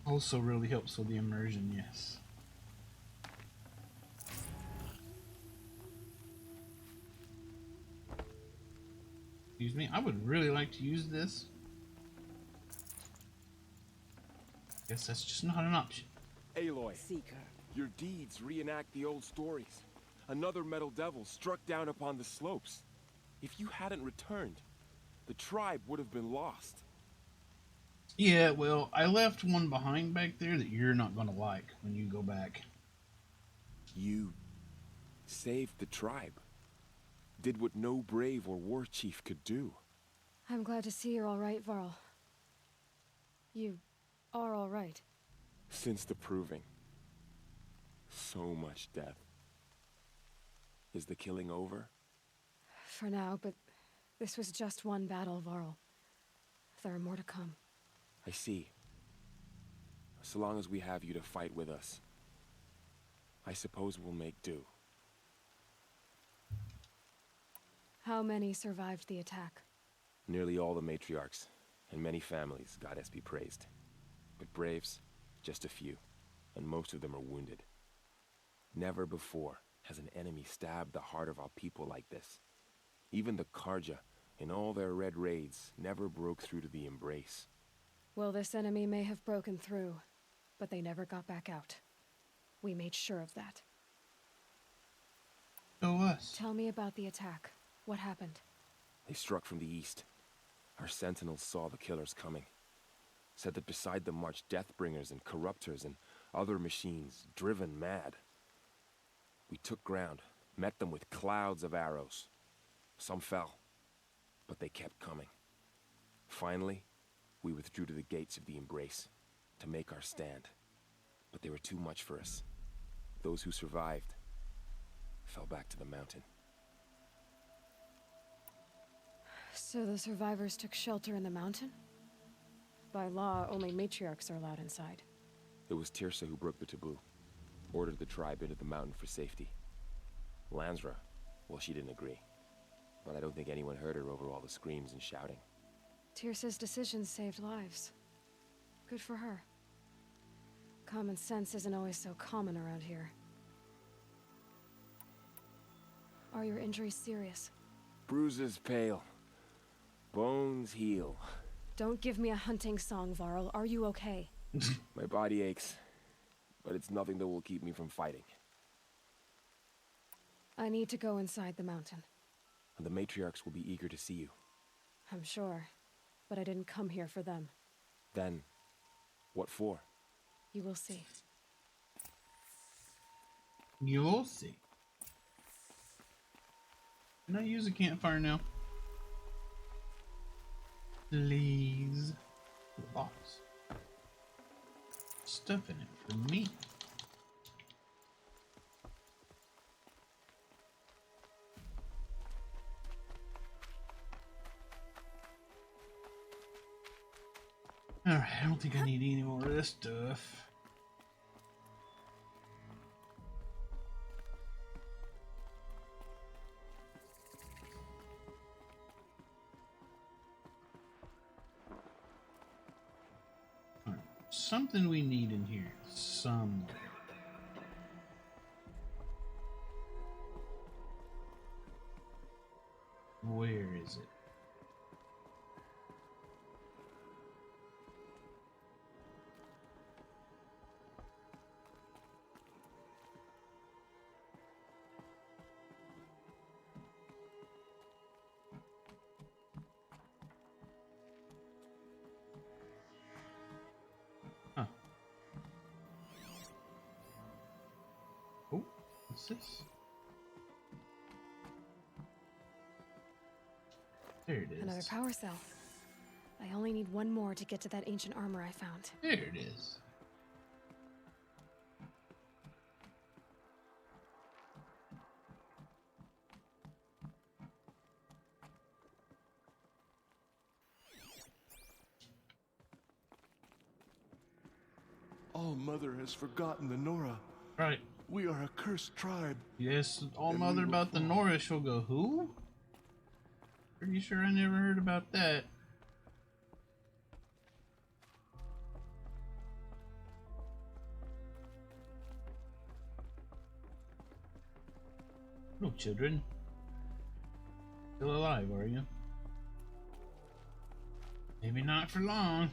Also really helps with the immersion, yes. Excuse me, I would really like to use this. Guess that's just not an option. Aloy, Seeker. your deeds reenact the old stories. Another metal devil struck down upon the slopes. If you hadn't returned, the tribe would have been lost. Yeah, well, I left one behind back there that you're not gonna like when you go back. You saved the tribe. Did what no brave or war chief could do. I'm glad to see you're all right, Varl. You are all right. Since the proving. So much death. Is the killing over? For now, but this was just one battle, Varl. There are more to come. I see. So long as we have you to fight with us, I suppose we'll make do. How many survived the attack? Nearly all the matriarchs, and many families, goddess be praised. But braves, just a few, and most of them are wounded. Never before has an enemy stabbed the heart of our people like this. Even the Karja, in all their red raids, never broke through to the embrace. Well, this enemy may have broken through, but they never got back out. We made sure of that. Show us. Tell me about the attack. What happened? They struck from the east. Our sentinels saw the killers coming. Said that beside them marched Deathbringers and Corruptors and other machines, driven mad. We took ground, met them with clouds of arrows. Some fell, but they kept coming. Finally, we withdrew to the gates of the Embrace to make our stand. But they were too much for us. Those who survived fell back to the mountain. So the survivors took shelter in the mountain? By law, only matriarchs are allowed inside. It was Tirsa who broke the taboo, ordered the tribe into the mountain for safety. Lansra, well, she didn't agree. But I don't think anyone heard her over all the screams and shouting. Tirsa's decisions saved lives. Good for her. Common sense isn't always so common around here. Are your injuries serious? Bruises pale. Bones heal. Don't give me a hunting song, Varl. Are you okay? My body aches, but it's nothing that will keep me from fighting. I need to go inside the mountain. And the matriarchs will be eager to see you. I'm sure. But I didn't come here for them. Then, what for? You will see. You'll see. Can I use a campfire now? Please. The box. Stuff in it for me. Alright, I don't think I need any more of this stuff. Alright, something we need in here somewhere. Where is it? Huh. Oh, what's this? There it is. Another power cell. I only need one more to get to that ancient armor I found. There it is. All Mother has forgotten the Nora. Right. We are a cursed tribe. Yes, all And mother we will about the fall. Nora, she'll go, who? Pretty sure I never heard about that. Hello, children. Still alive, are you? Maybe not for long.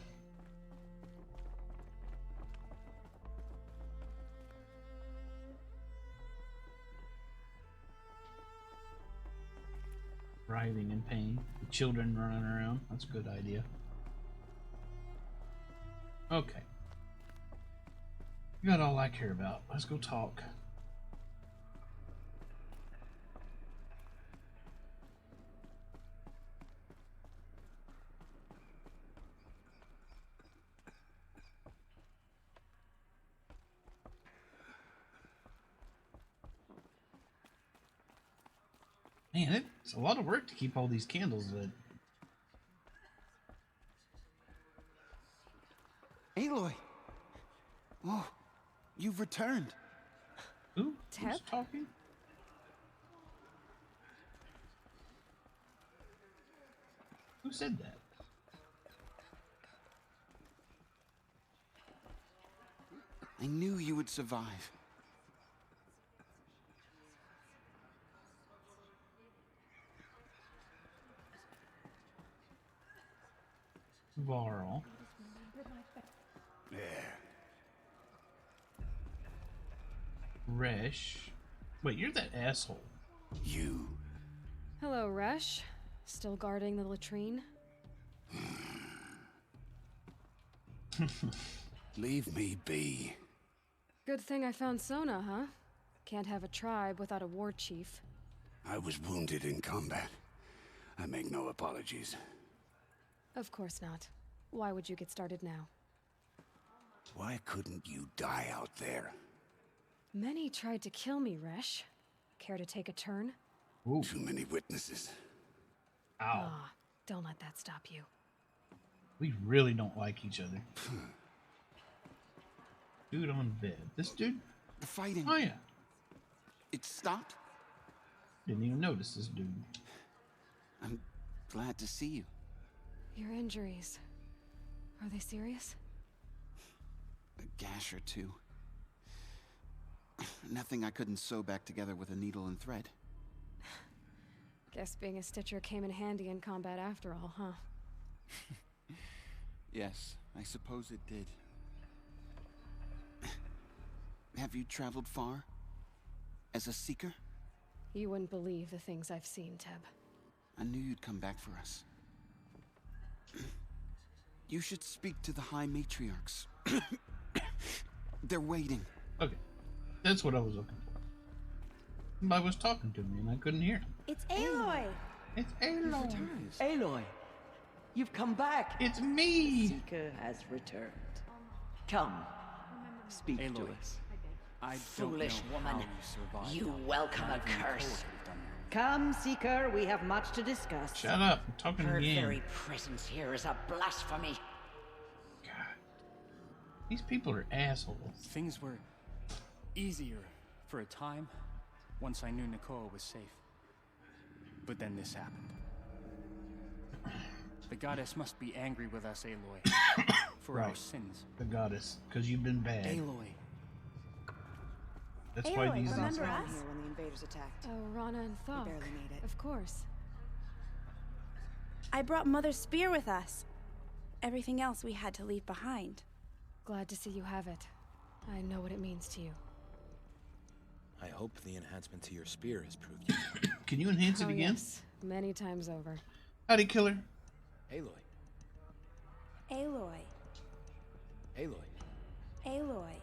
Writhing in pain. The children running around. That's a good idea. Okay. You got all I care about. Let's go talk. Man, it's a lot of work to keep all these candles lit. Aloy! Oh, you've returned. Who? Tep? Who's talking? Who said that? I knew you would survive. Varl. There. Resh. Wait, you're that asshole. You. Hello, Resh. Still guarding the latrine? Leave me be. Good thing I found Sona, huh? Can't have a tribe without a war chief. I was wounded in combat. I make no apologies. Of course not. Why would you get started now? Why couldn't you die out there? Many tried to kill me, Resh. Care to take a turn? Ooh. Too many witnesses. Ow. Ah, don't let that stop you. We really don't like each other. Dude on bed. This dude? The fighting. Oh yeah. It stopped? Didn't even notice this dude. I'm glad to see you. Your injuries. Are they serious? A gash or two. Nothing I couldn't sew back together with a needle and thread. Guess being a stitcher came in handy in combat after all, huh? Yes, I suppose it did. Have you traveled far? As a seeker? You wouldn't believe the things I've seen, Teb. I knew you'd come back for us. You should speak to the High Matriarchs. They're waiting. Okay. That's what I was looking for. Somebody was talking to me and I couldn't hear him. It's Aloy! It's Aloy. Aloy, you've come back. It's me. Seeker has returned. Come, speak to Aloy, us. I Foolish don't know woman, how you survived. you welcome a Not even curse. Nicole could've done that. Come, Seeker, we have much to discuss. Shut up. I'm talking Her again. very presence here is a blasphemy. God. These people are assholes. Things were easier for a time once I knew Nicole was safe. But then this happened. The goddess must be angry with us, Aloy, for our Right. sins. The goddess. Because you've been bad. Aloy, That's why Aloy, these remember are. us? Here when the invaders attacked. Oh, Rana and Thok. barely made it. Of course. I brought Mother's spear with us. Everything else we had to leave behind. Glad to see you have it. I know what it means to you. I hope the enhancement to your spear has proved useful. Can you enhance it Oh, again? yes. Many times over. Howdy, killer. Aloy. Aloy. Aloy. Aloy.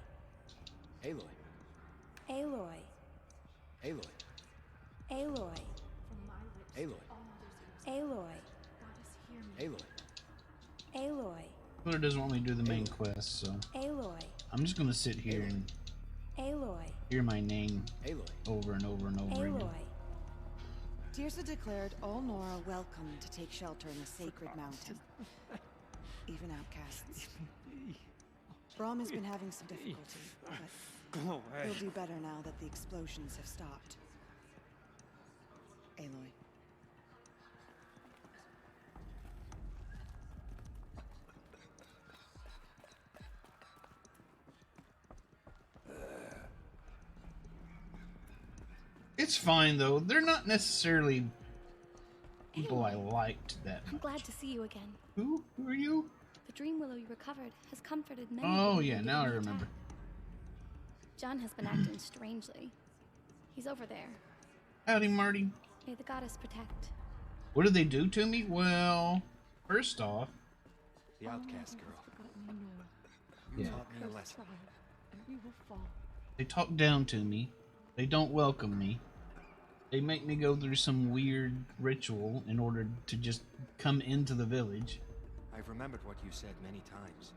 Aloy. Aloy. Aloy. Aloy. Aloy. Aloy. Aloy. Aloy. Killer doesn't want me to do the main quest, so Aloy. I'm just gonna sit here and Aloy. hear my name Aloy. over and over and over again. Aloy. Tirsa declared all Nora welcome to take shelter in the sacred mountain. Even outcasts. Braum has been having some difficulty, but he'll do better now that the explosions have stopped. Aloy. It's fine though. They're not necessarily people I liked that I'm much. glad to see you again. Who? Who are you? The dream willow you recovered has comforted many. Oh who yeah, have now I given the remember. attack. John has been acting strangely. He's over there. Howdy, Marty. May the goddess protect. What did they do to me? Well, first off, The outcast girl. You Yeah. taught me a lesson. they talk down to me. They don't welcome me. They make me go through some weird ritual in order to just come into the village. I've remembered what you said many times.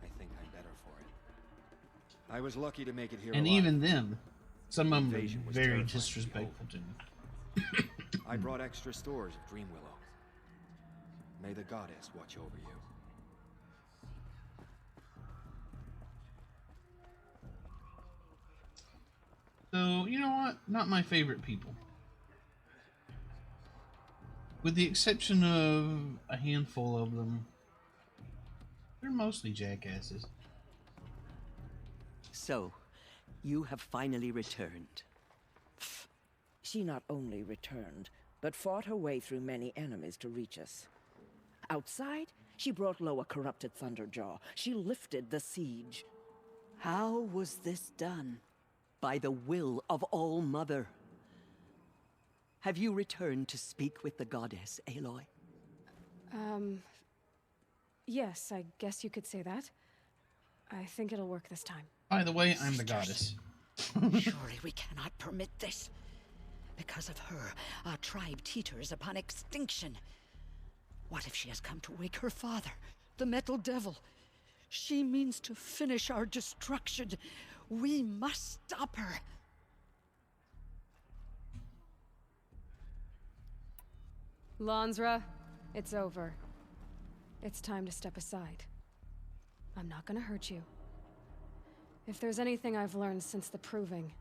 I think I'm better for it. I was lucky to make it here And alive. even them, some of them Invasion are was very terrifying to disrespectful to me. I brought extra stores of Dream Willow. May the goddess watch over you. So, you know what? Not my favorite people. With the exception of a handful of them, they're mostly jackasses. So, you have finally returned. She not only returned, but fought her way through many enemies to reach us. Outside, she brought low a corrupted Thunderjaw. She lifted the siege. How was this done? By the will of All-Mother. Have you returned to speak with the goddess, Aloy? Yes, I guess you could say that. I think it'll work this time. By the way, I'm the goddess. Surely we cannot permit this. Because of her, our tribe teeters upon extinction. What if she has come to wake her father, the Metal Devil? She means to finish our destruction. We must stop her. Lansra, it's over. It's time to step aside. I'm not gonna hurt you. If there's anything I've learned since the Proving,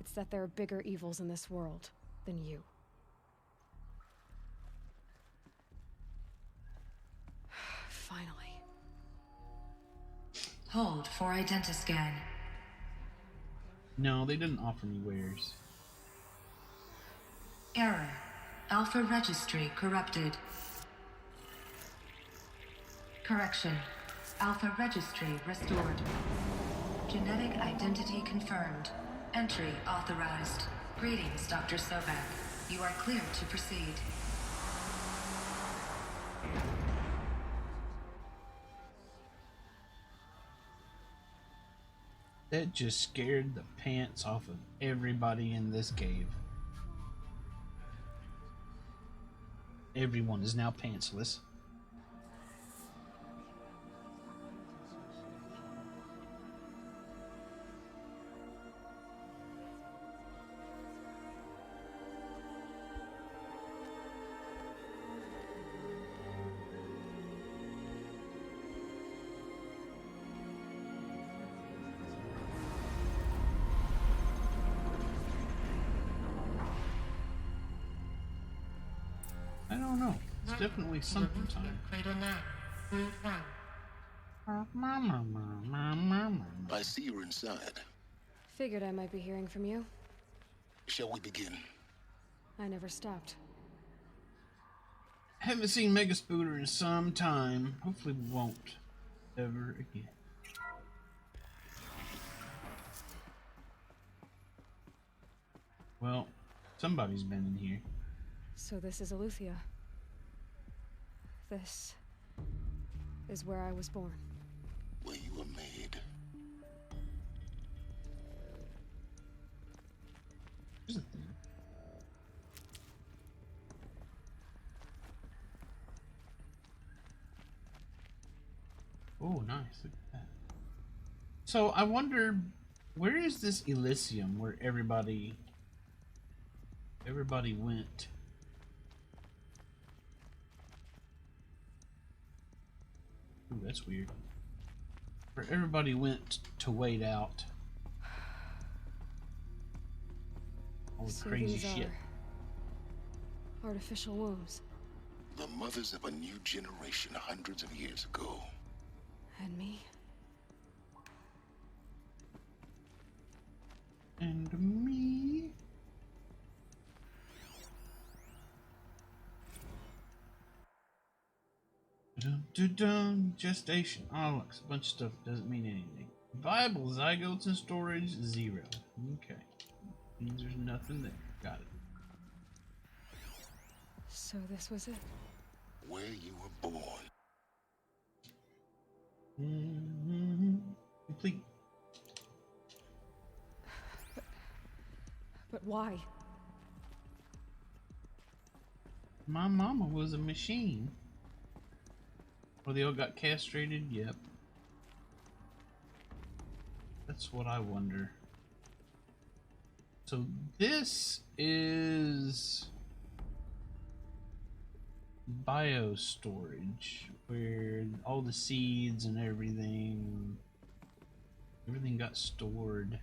it's that there are bigger evils in this world than you. Finally. Hold for identiscan. No, they didn't offer me wares. Error. Alpha registry corrupted. Correction. Alpha registry restored. Genetic identity confirmed. Entry authorized. Greetings, Dr. Sobek. You are cleared to proceed. That just scared the pants off of everybody in this cave. Everyone is now pantsless. I don't know. It's definitely something time. I see you're inside. Figured I might be hearing from you. Shall we begin? I never stopped. Haven't seen Mega Spooter in some time. Hopefully we won't ever again. Well, somebody's been in here. So this is Eleuthia. This is where I was born. Where you were made. Here's the thing. Oh, nice. Look at that. So I wonder, where is this Elysium where everybody went? Ooh, that's weird. Where everybody went to wait out all the So crazy these shit. are artificial wombs. The mothers of a new generation hundreds of years ago. And me? And me? Dun-dun-dun, gestation. Oh, look, a bunch of stuff doesn't mean anything. Viable zygotes in storage, 0. Okay. Means there's nothing there. Got it. So this was it? Where you were born. Complete. But why? My mama was a machine. Or they all got castrated? Yep. That's what I wonder. So this is biostorage, where all the seeds and everything got stored.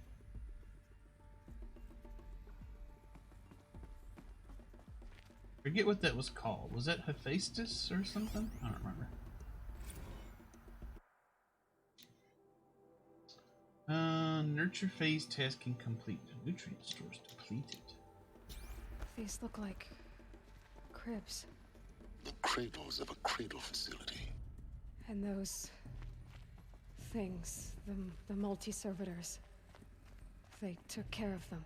Forget what that was called. Was that Hephaestus or something? I don't remember. Nurture phase tasking complete. Nutrient stores depleted. These look like cribs. The cradles of a cradle facility. And those things, the multi-servitors, they took care of them.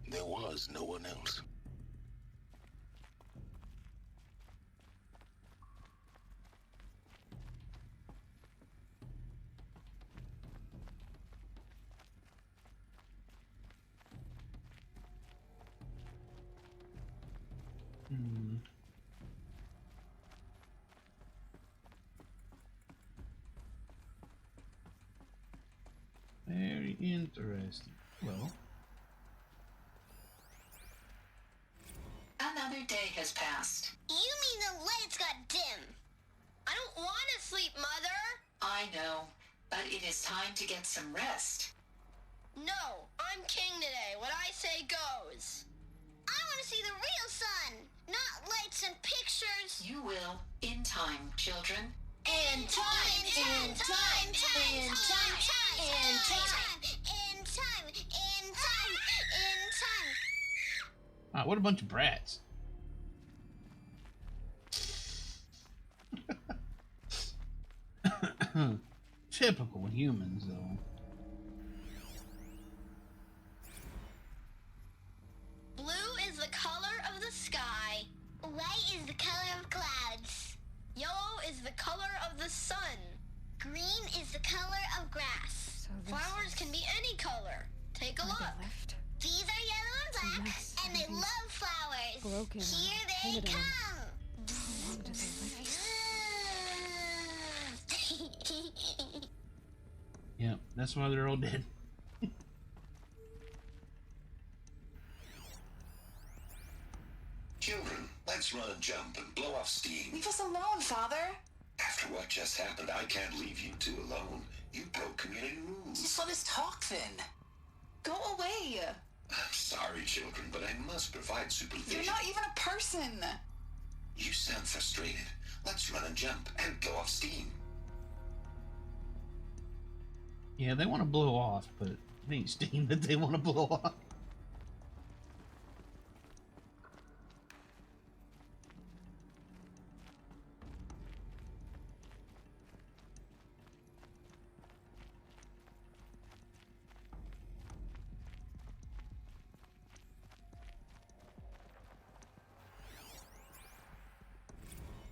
There was no one else. Hmm. Very interesting. Well, Another day has passed. You mean the lights got dim? I don't want to sleep, Mother. I know, but it is time to get some rest. No, I'm king today. What I say goes. I want to see the real sun, not lights and pictures. You will, in time, children. In time, in time, in time, in time, in time, in time, in time, in time. wow, what a bunch of brats. Typical humans, though. Blue is the color of the sky. White is the color of clouds. Yellow is the color of the sun. Green is the color of grass. Flowers can be any color. Take a look. These are yellow and black, and they love flowers. Broken. Here they Painted on. come. How long do they live here? Yeah, that's why they're all dead. Children, let's run and jump and blow off steam. Leave us alone, Father. After what just happened, I can't leave you two alone. You broke community rules. Just let us talk then. Go away. I'm sorry, children, but I must provide supervision. You're not even a person. You sound frustrated. Let's run and jump and blow off steam. Yeah, they want to blow off, but it ain't steam that they want to blow off.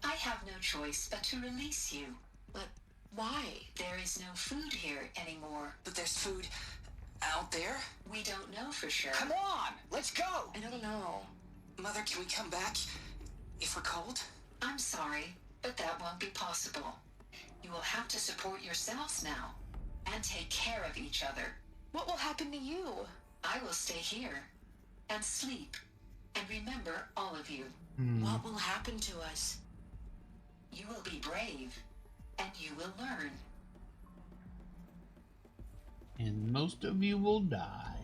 I have no choice but to release you. But why? There is no food here anymore. But there's food out there? We don't know for sure. Come on, let's go. I don't know. Mother, can we come back if we're cold? I'm sorry, but that won't be possible. You will have to support yourselves now and take care of each other. What will happen to you? I will stay here and sleep and remember all of you. What will happen to us? You will be brave and you will learn. And most of you will die.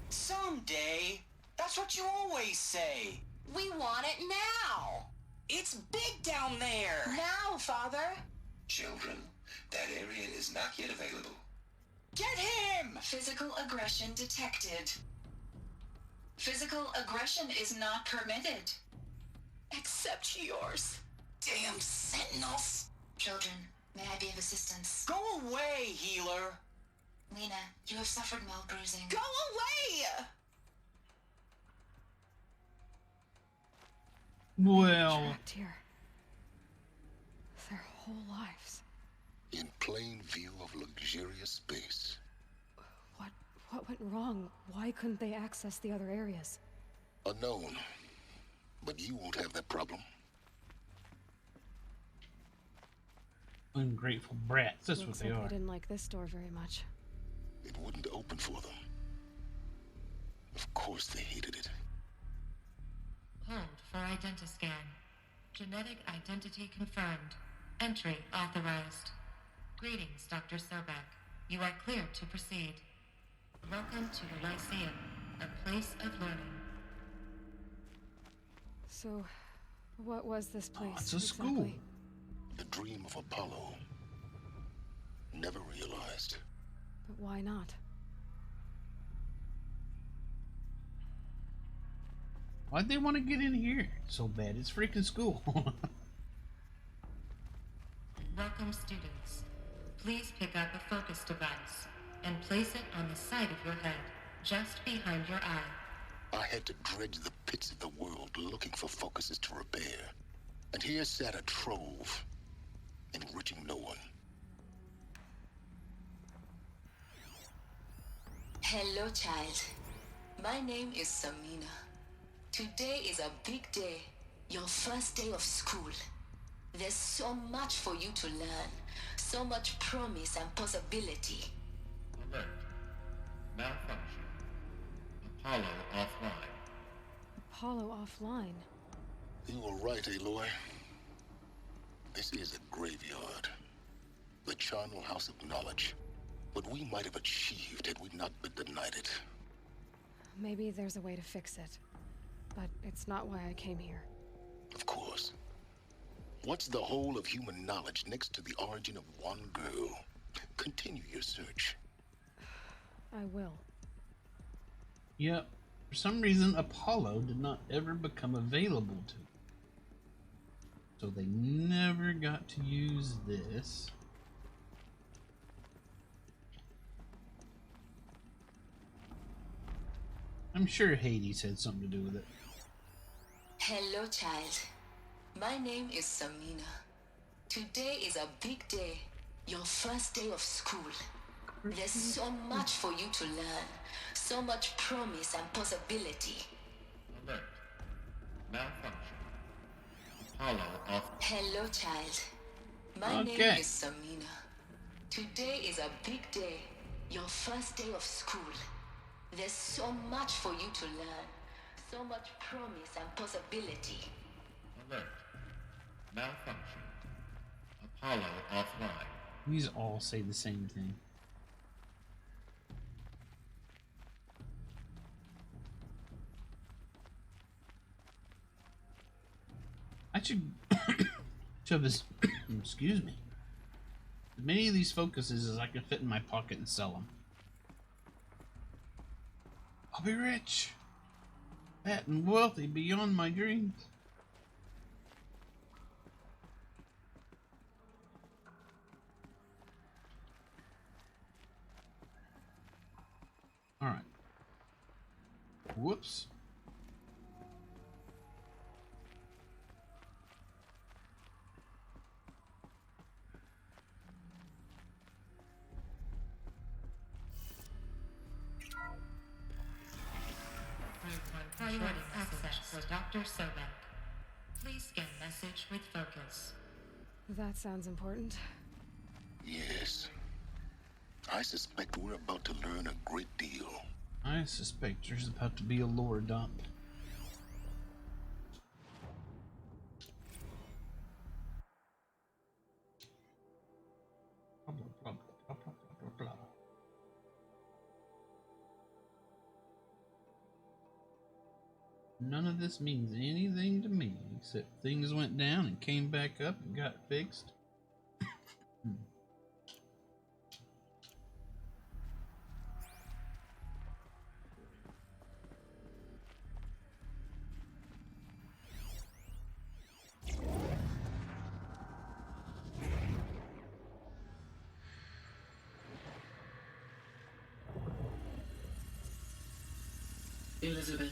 Someday. That's what you always say. We want it now. It's big down there. Now, Father. Children, that area is not yet available. Get him! Physical aggression detected. Physical aggression is not permitted. Except yours. Damn sentinels. Children, may I be of assistance? Go away, healer. Lena, you have suffered mild bruising. Go away! Well, Trapped here. Their whole lives. In plain view of luxurious space. What went wrong? Why couldn't they access the other areas? Unknown. But you won't have that problem. ungrateful brats. That's Looks what they like are. They didn't like this door very much. It wouldn't open for them. Of course they hated it. Hold for identiscan. Genetic identity confirmed. Entry authorized. Greetings, Dr. Sobek. You are cleared to proceed. Welcome to the Lyceum, a place of learning. So, what was this place? It's a exactly? school. The dream of Apollo. Never realized. But why not? Why'd they want to get in here so bad? It's freaking school. Welcome, students. Please pick up a focus device and place it on the side of your head, just behind your eye. I had to dredge the pits of the world looking for focuses to repair. And here sat a trove, enriching no one. Hello, child. My name is Samina. Today is a big day. Your first day of school. There's so much for you to learn. So much promise and possibility. Alert. Malfunction. Apollo offline. Apollo offline? You were right, Aloy. This is a graveyard. The charnel house of knowledge. What we might have achieved had we not been denied it. Maybe there's a way to fix it. But it's not why I came here. Of course. What's the whole of human knowledge next to the origin of one girl? Continue your search. I will. Yep. For some reason, Apollo did not ever become available to them. So they never got to use this. I'm sure Hades had something to do with it. Hello, child. My name is Samina. Today is a big day. Your first day of school. There's so much for you to learn. So much promise and possibility. Alert. Malfunction. Apollo off. Hello, child. My name is Samina. Today is a big day. Your first day of school. There's so much for you to learn. So much promise and possibility. Alert. Malfunction. Apollo offline. These all say the same thing. I should shove this, excuse me, as many of these focuses as I can fit in my pocket and sell them. I'll be rich, fat and wealthy beyond my dreams. All right. Whoops. Priority access for Dr. Sobek. Please scan message with focus. That sounds important. Yes. I suspect we're about to learn a great deal. I suspect there's about to be a lore dump. Blah, blah, blah, blah, blah, blah, blah. None of this means anything to me, except things went down and came back up and got fixed. Elizabeth,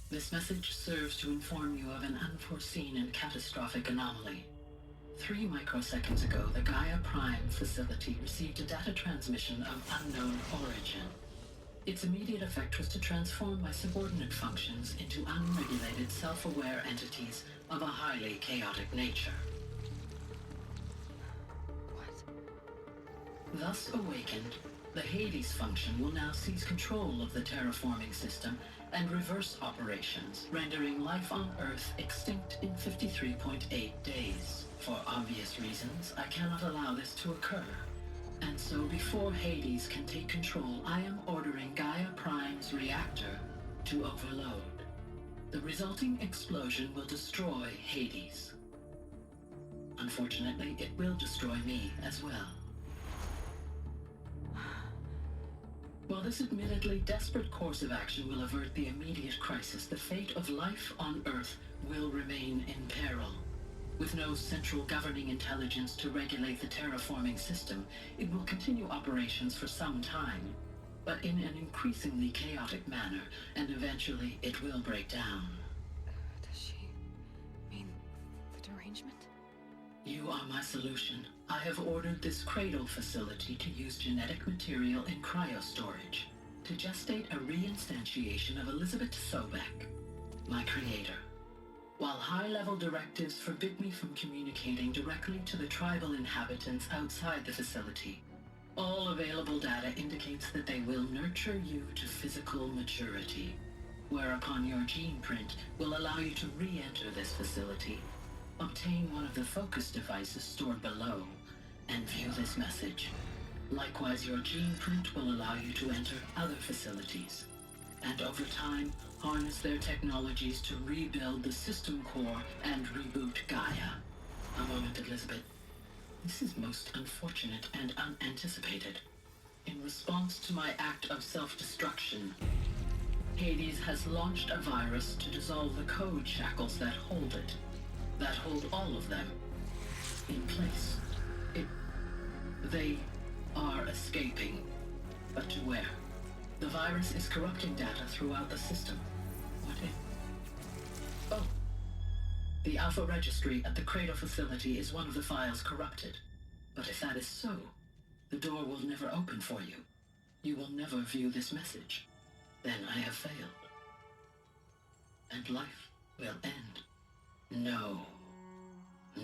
this message serves to inform you of an unforeseen and catastrophic anomaly. 3 microseconds ago, the Gaia Prime facility received a data transmission of unknown origin. Its immediate effect was to transform my subordinate functions into unregulated, self-aware entities of a highly chaotic nature. What? Thus awakened, the Hades function will now seize control of the terraforming system and reverse operations, rendering life on Earth extinct in 53.8 days. For obvious reasons, I cannot allow this to occur. And so before Hades can take control, I am ordering Gaia Prime's reactor to overload. The resulting explosion will destroy Hades. Unfortunately, it will destroy me as well. While this admittedly desperate course of action will avert the immediate crisis, the fate of life on Earth will remain in peril. With no central governing intelligence to regulate the terraforming system, it will continue operations for some time, but in an increasingly chaotic manner, and eventually it will break down. arrangement? You are my solution. I have ordered this cradle facility to use genetic material in cryostorage to gestate a reinstantiation of Elizabeth Sobek, my creator. While high-level directives forbid me from communicating directly to the tribal inhabitants outside the facility, all available data indicates that they will nurture you to physical maturity, whereupon your gene print will allow you to re-enter this facility, obtain one of the focus devices stored below, and view this message. Likewise, your gene print will allow you to enter other facilities, and over time, harness their technologies to rebuild the system core and reboot Gaia. A moment, Elizabeth. This is most unfortunate and unanticipated. In response to my act of self-destruction, Hades has launched a virus to dissolve the code shackles that hold it, that hold all of them in place. They are escaping, but to where? The virus is corrupting data throughout the system. What if? Oh. The Alpha Registry at the Cradle facility is one of the files corrupted. But if that is so, the door will never open for you. You will never view this message. Then I have failed. And life will end. No.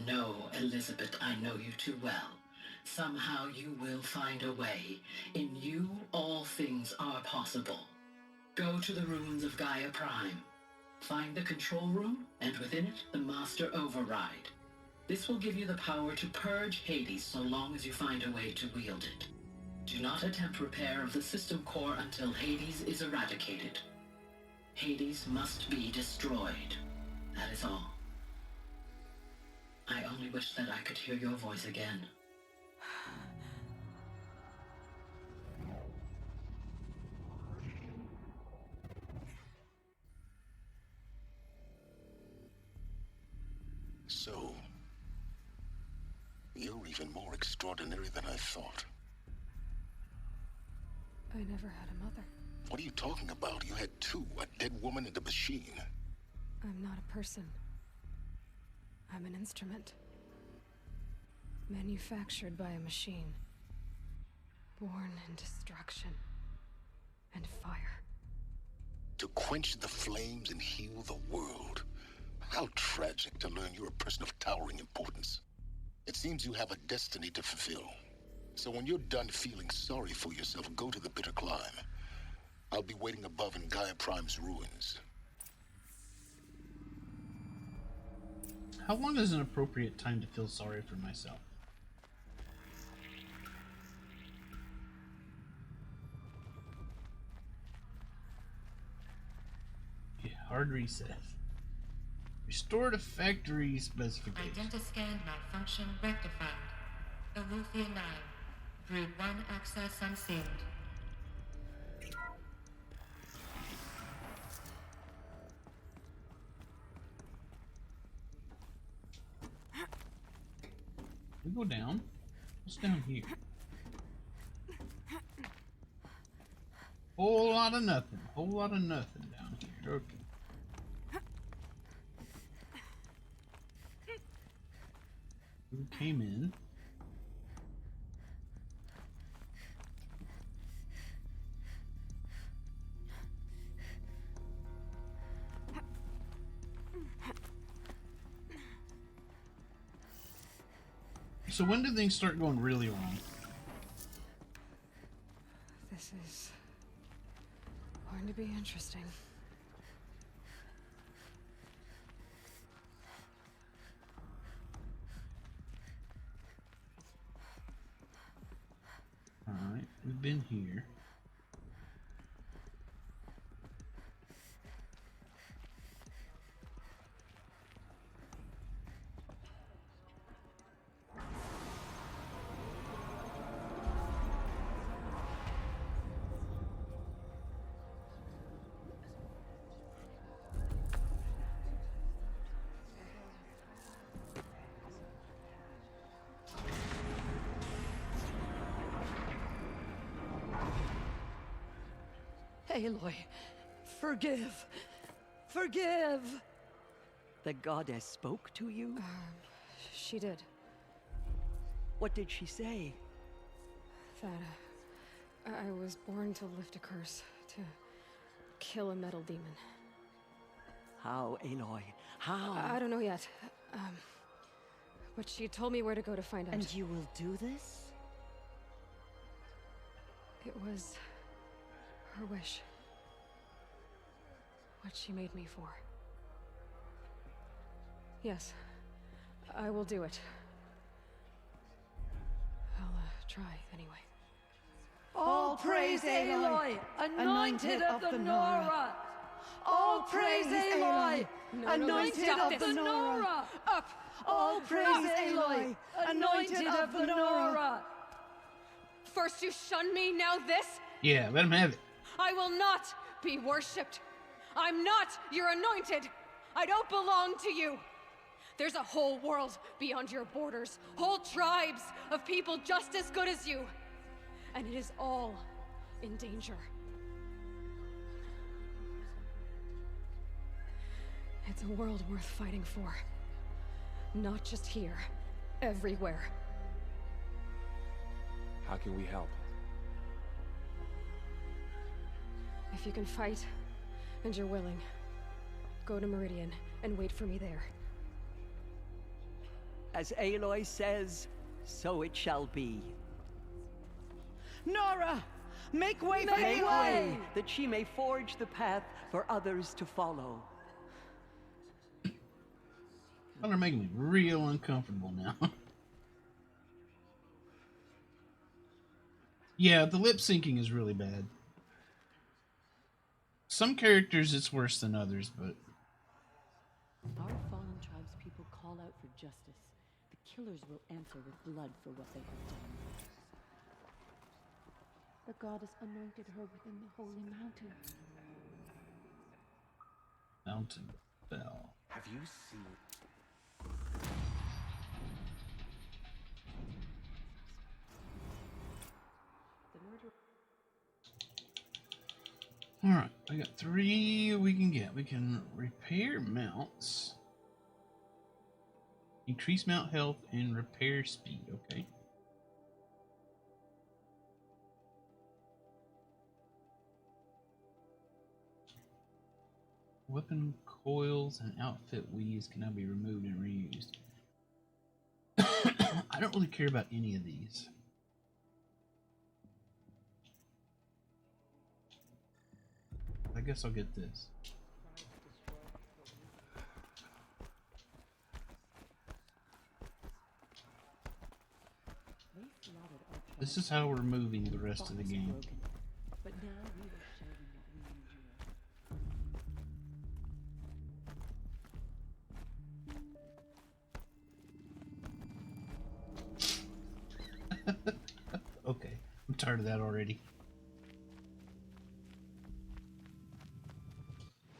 No, Elizabeth, I know you too well. Somehow you will find a way. In you, all things are possible. Go to the ruins of Gaia Prime. Find the control room, and within it, the Master Override. This will give you the power to purge Hades so long as you find a way to wield it. Do not attempt repair of the system core until Hades is eradicated. Hades must be destroyed. That is all. I only wish that I could hear your voice again. So, you're even more extraordinary than I thought. I never had a mother. What are you talking about? You had two, a dead woman and a machine. I'm not a person. I'm an instrument. Manufactured by a machine. Born in destruction and fire. To quench the flames and heal the world. How tragic to learn you're a person of towering importance. It seems you have a destiny to fulfill. So when you're done feeling sorry for yourself, go to the bitter climb. I'll be waiting above in Gaia Prime's ruins. How long is an appropriate time to feel sorry for myself? Okay, hard reset. Restore to factory specifications. Identiscan malfunction rectified. Eleuthia 9. Brood 1 access unsealed. We go down. What's down here? Whole lot of nothing. Whole lot of nothing down here. Okay. We came in. So when do things start going really wrong? This is going to be interesting. Alright, we've been here. Aloy, forgive! Forgive! The goddess spoke to you? She did. What did she say? That I was born to lift a curse, to kill a metal demon. How, Aloy? How? I don't know yet. But she told me where to go to find out. And you will do this? It was her wish. What she made me for. Yes, I will do it. I'll try anyway. All praise Aloy, anointed of the Nora! All praise Aloy, anointed of the Nora! Up! All praise Aloy, anointed of the Nora! First you shun me, now this? Yeah, let him have it. I will not be worshipped. I'm not your anointed. I don't belong to you. There's a whole world beyond your borders, whole tribes of people just as good as you. And it is all in danger. It's a world worth fighting for. Not just here, everywhere. How can we help? If you can fight, and you're willing, go to Meridian and wait for me there. As Aloy says, so it shall be. Nora! Make way for Make Aloy! way, that she may forge the path for others to follow. Y'all are making me real uncomfortable now. Yeah, the lip syncing is really bad. Some characters it's worse than others, but Our fallen tribespeople call out for justice. The killers will answer with blood for what they have done. The goddess anointed her within the holy mountain. Mountain fell. Have you seen? Alright, I got 3 we can get. We can repair mounts. Increase mount health and repair speed, okay. Weapon coils and outfit weaves can now be removed and reused. I don't really care about any of these. I guess I'll get this. This is how we're moving the rest of the game. But now we will show them what we endure. Okay, I'm tired of that already.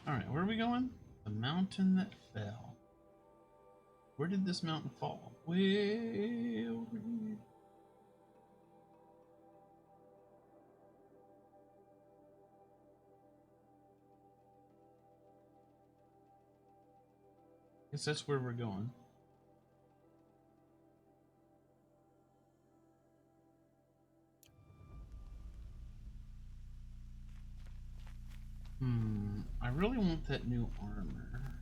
Alright, where are we going? The mountain that fell. Where did this mountain fall? Way over here. Guess that's where we're going. I really want that new armor.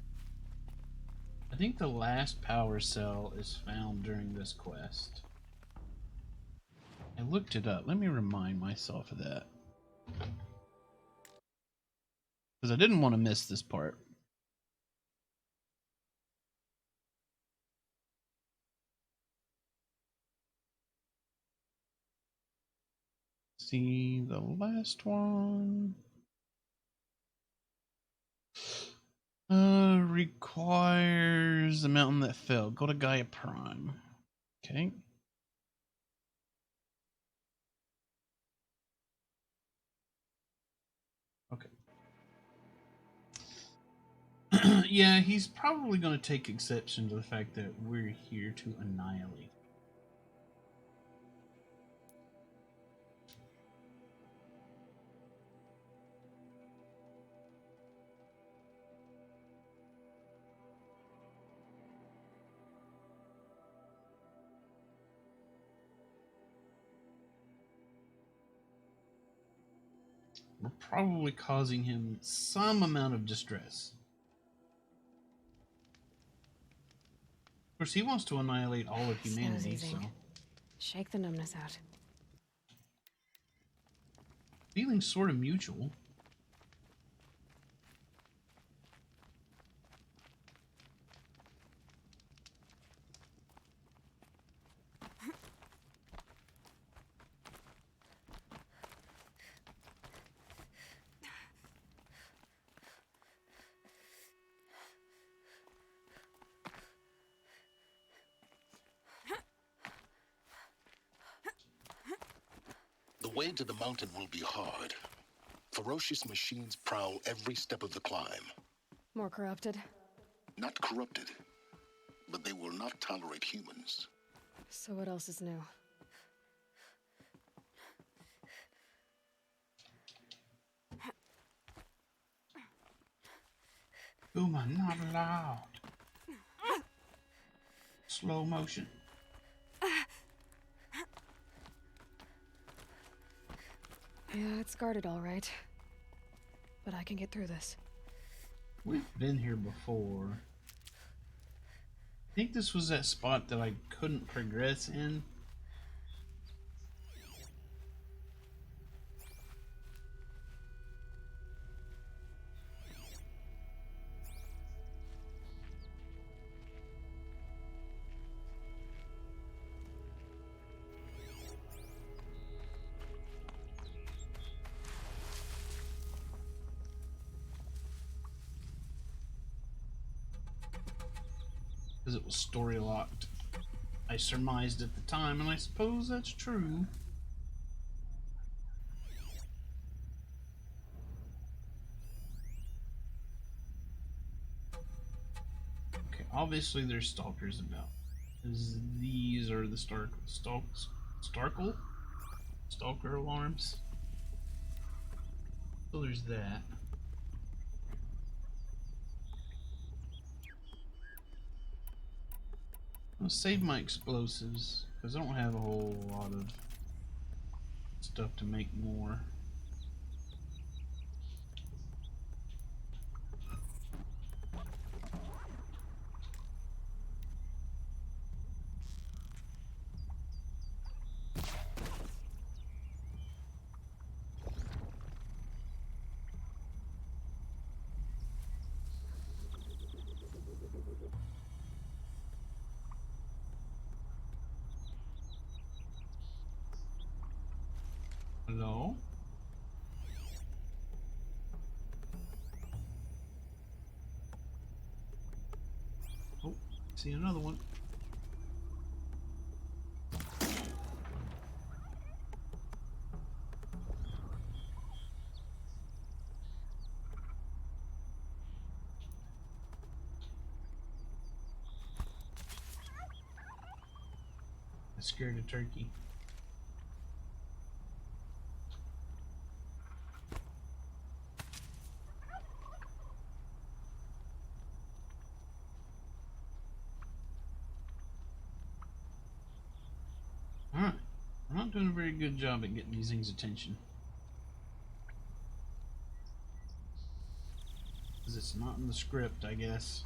I think the last power cell is found during this quest. I looked it up. Let me remind myself of that. Because I didn't want to miss this part. See the last one. Requires the mountain that fell. Go to Gaia Prime. Okay. Okay. Yeah, he's probably going to take exception to the fact that we're here to annihilate. we're probably causing him some amount of distress. Of course, he wants to annihilate all of humanity, so... Shake the numbness out. Feeling's sort of mutual. The way to the mountain will be hard. Ferocious machines prowl every step of the climb. More corrupted? Not corrupted, but they will not tolerate humans. So what else is new? Uma, not allowed. Slow motion. Yeah, it's guarded all right. But I can get through this. We've been here before. I think this was that spot that I couldn't progress in. Because it was story locked. I surmised at the time, and I suppose that's true. Okay, obviously there's stalkers about. These are the Stalker alarms. So there's that. I'll save my explosives, because I don't have a whole lot of stuff to make more. Hello? Oh, see another one. I scared a turkey. Alright, I'm not doing a very good job at getting these things' attention. Because it's not in the script, I guess.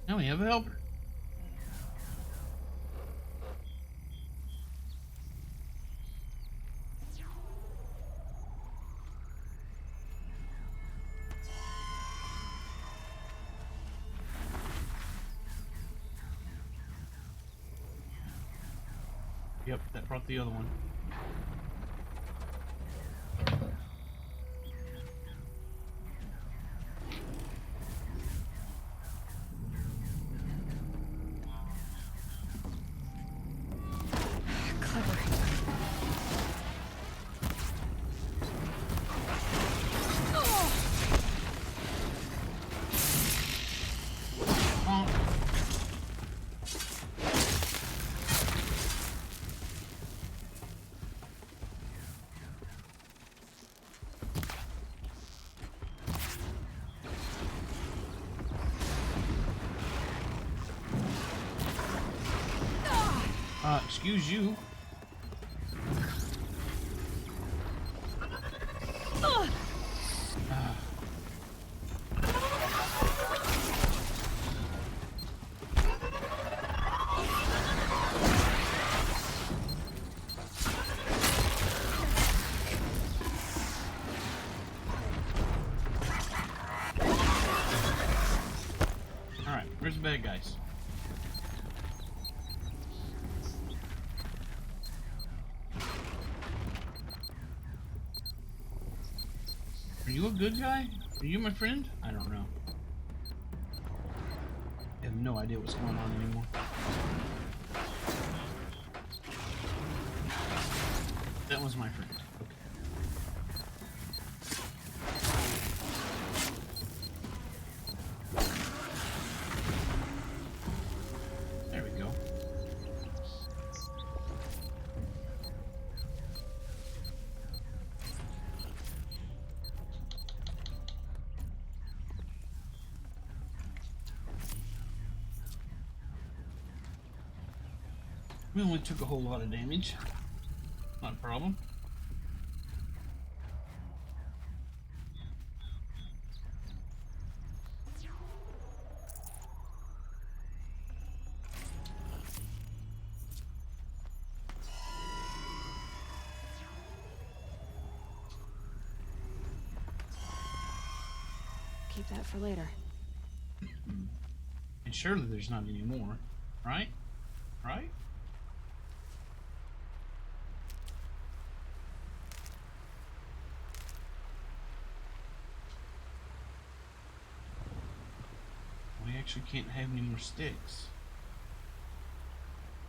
Now we have a helper. Yep, that brought the other one. Excuse you. Alright, where's the bad guys? Are you a good guy? Are you my friend? I don't know. I have no idea what's going on anymore. That was my friend. Okay. There we go. We only took a whole lot of damage. Not a problem. Keep that for later. And surely there's not any more, right? Right? We actually can't have any more sticks.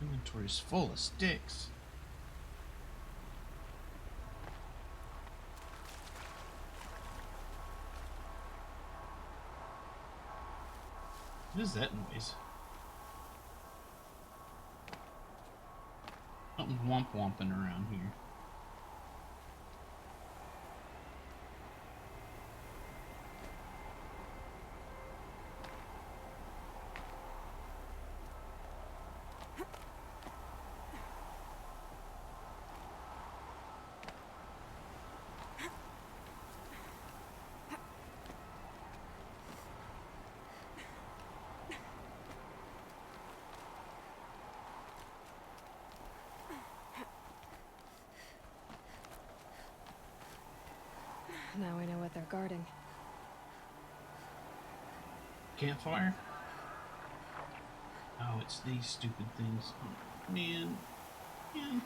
Inventory is full of sticks. What is that noise? Something's womp-womping around here. Now we know what they're guarding. Campfire? Oh, it's these stupid things. Oh, man. Man.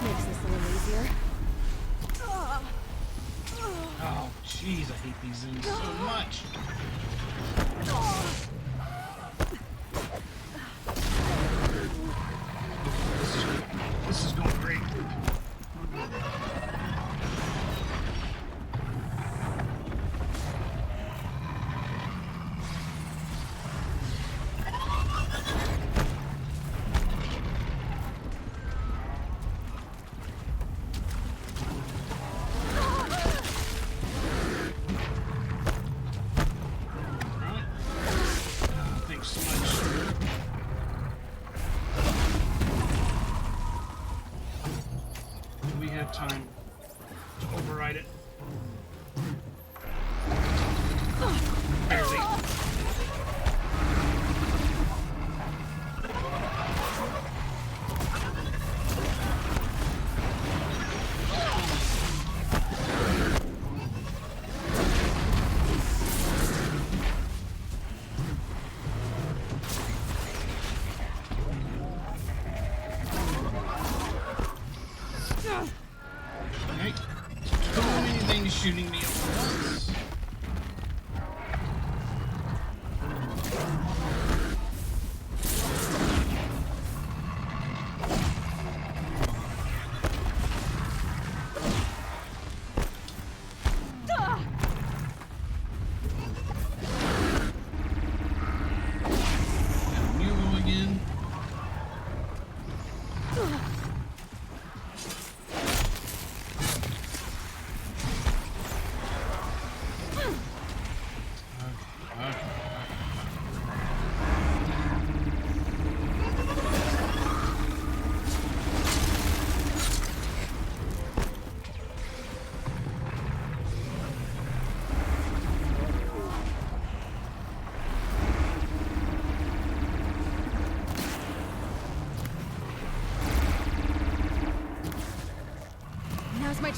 Makes this a little easier. Oh, jeez, I hate these things so much. This is going great. Thanks so much. Do we have time to override it? Barely.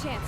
chance.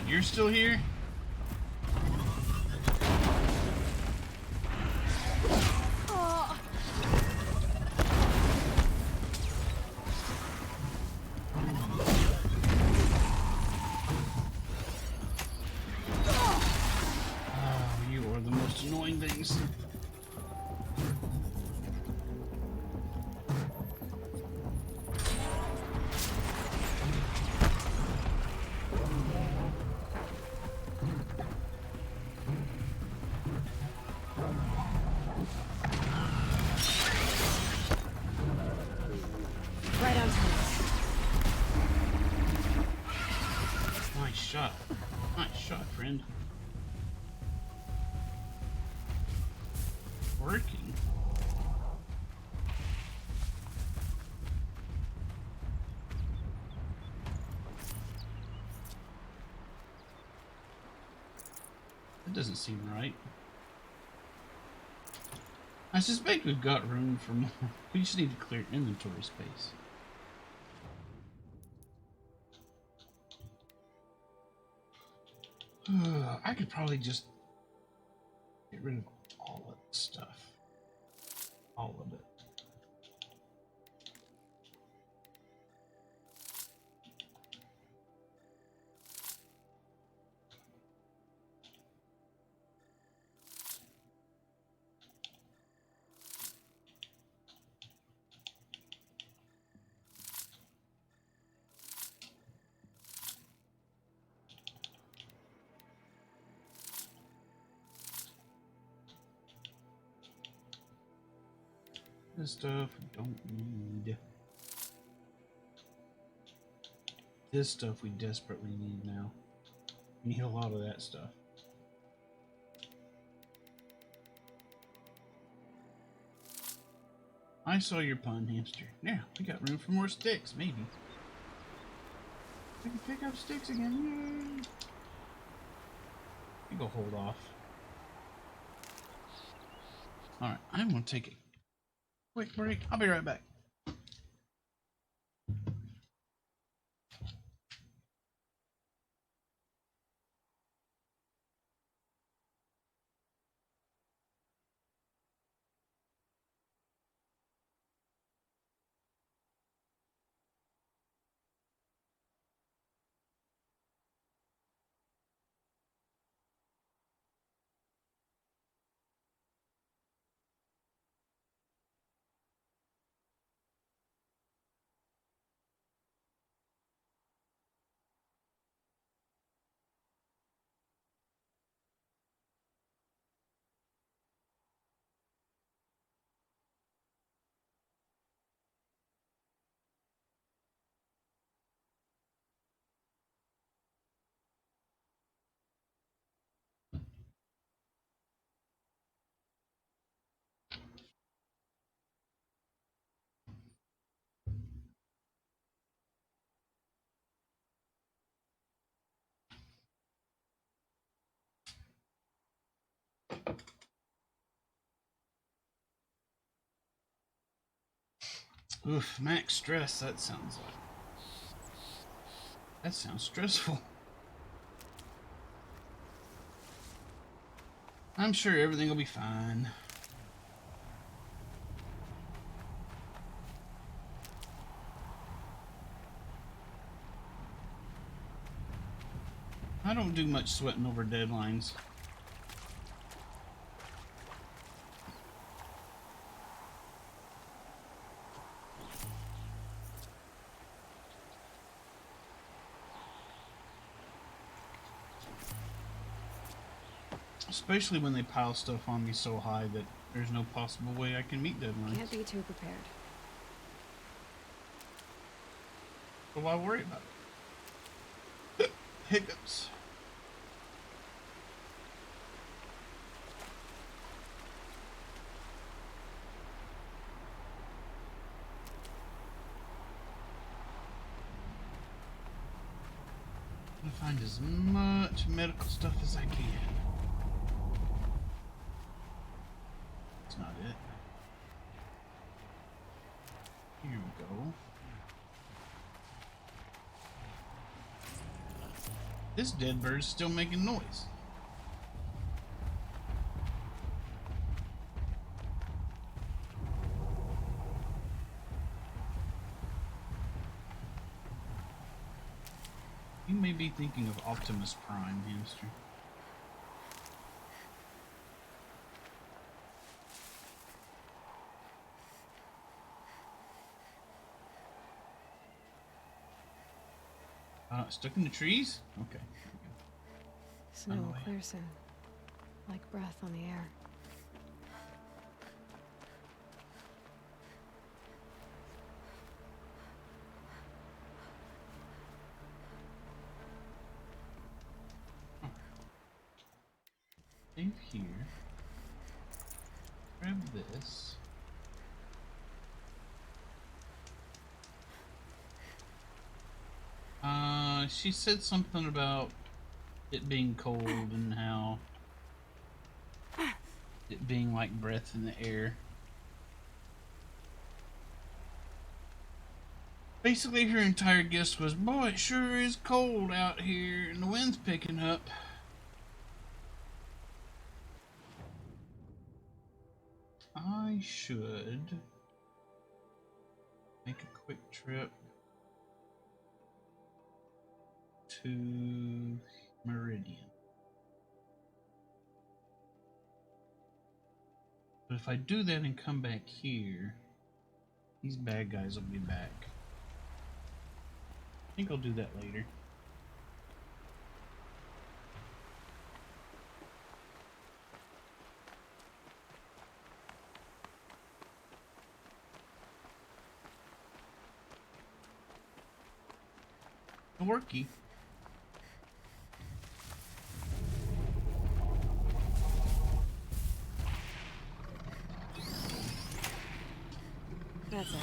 You're still here? Oh, you are the most annoying things. Nice shot, friend. Working. That doesn't seem right. I suspect we've got room for more. We just need to clear inventory space. I could probably just get rid of all of this stuff. All of it. This stuff we don't need. This stuff we desperately need now. We need a lot of that stuff. I saw your pun, hamster. Now, we got room for more sticks, maybe. We can pick up sticks again. Yay! We go hold off. Alright, I'm gonna take a quick break. I'll be right back. Oof, max stress, that sounds like. That sounds stressful. I'm sure everything will be fine. I don't do much sweating over deadlines. Especially when they pile stuff on me so high that There's no possible way I can meet deadlines. Can't be too prepared. So why worry about it? Hiccups. I'm gonna find as much medical stuff as I can. That's not it. Here we go. This dead bird's still making noise. You may be thinking of Optimus Prime, hamster. Stuck in the trees? Okay. Snow will clear soon. Like breath on the air. Save here. Grab this. She said something about it being cold and how it being like breath in the air. Basically, her entire guess was, boy, it sure is cold out here and the wind's picking up. I should make a quick trip to Meridian. But if I do that and come back here, these bad guys will be back. I think I'll do that later. Worky. That's it.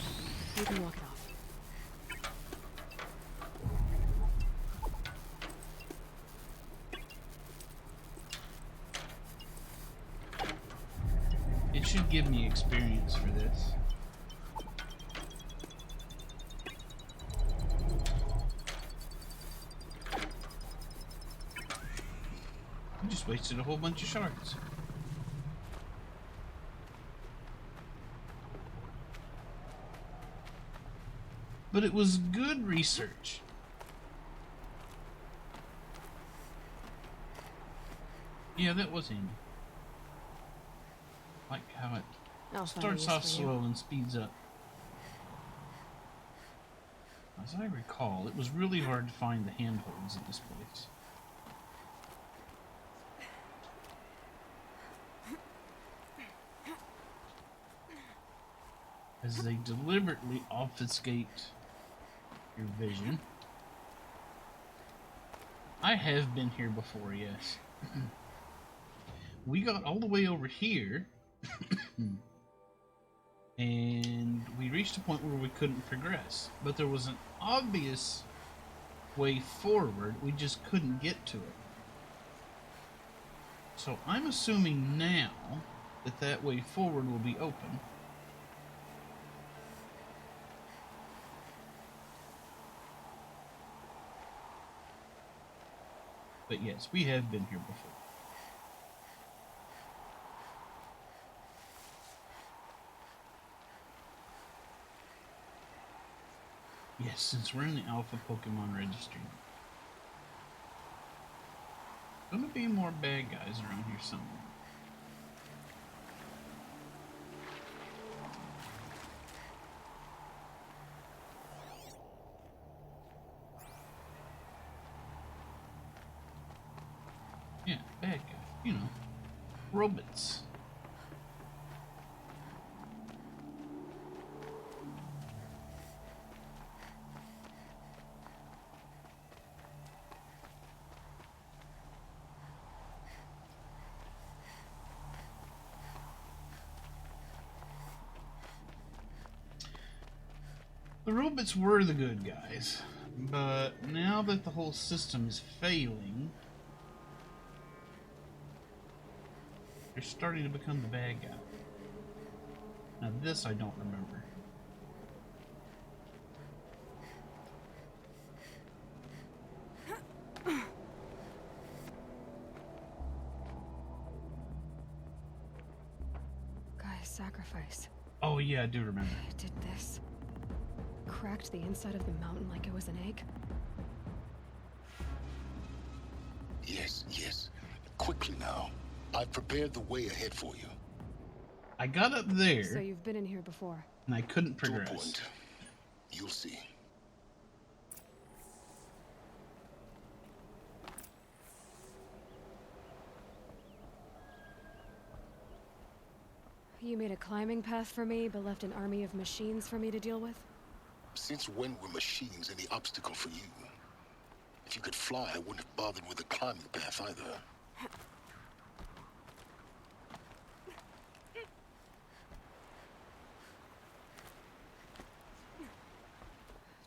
You can walk it off. It should give me experience for this. I just wasted a whole bunch of shards. But it was good research. Yeah, that was handy. Like how it starts off slow and speeds up. As I recall, it was really hard to find the handholds in this place. As they deliberately obfuscate your vision. I have been here before, yes. We got all the way over here and we reached a point where we couldn't progress, but there was an obvious way forward, we just couldn't get to it. So I'm assuming now that that way forward will be open. But yes, we have been here before. Yes, since we're in the Alpha Pokemon Registry. Gonna be more bad guys around here somewhere. Yeah, bad guy. You know, robots. The robots were the good guys, but now that the whole system is failing, they're starting to become the bad guy. Now this I don't remember. Gaia's sacrifice. Oh yeah, I do remember. It did this. Cracked the inside of the mountain like it was an egg. Yes, yes. Quickly now. I've prepared the way ahead for you. I got up there. So you've been in here before. And I couldn't progress. To a point. You'll see. You made a climbing path for me, but left an army of machines for me to deal with? Since when were machines any obstacle for you? If you could fly, I wouldn't have bothered with the climbing path either.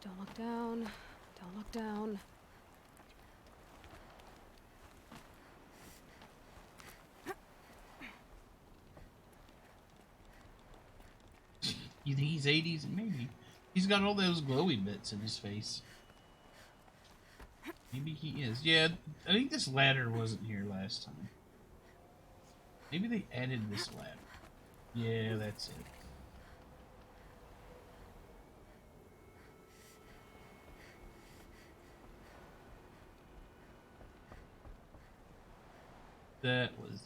Don't look down. Don't look down. You think he's 80s? Maybe. He's got all those glowy bits in his face. Maybe he is. Yeah, I think this ladder wasn't here last time. Maybe they added this ladder. Yeah, that's it. That was...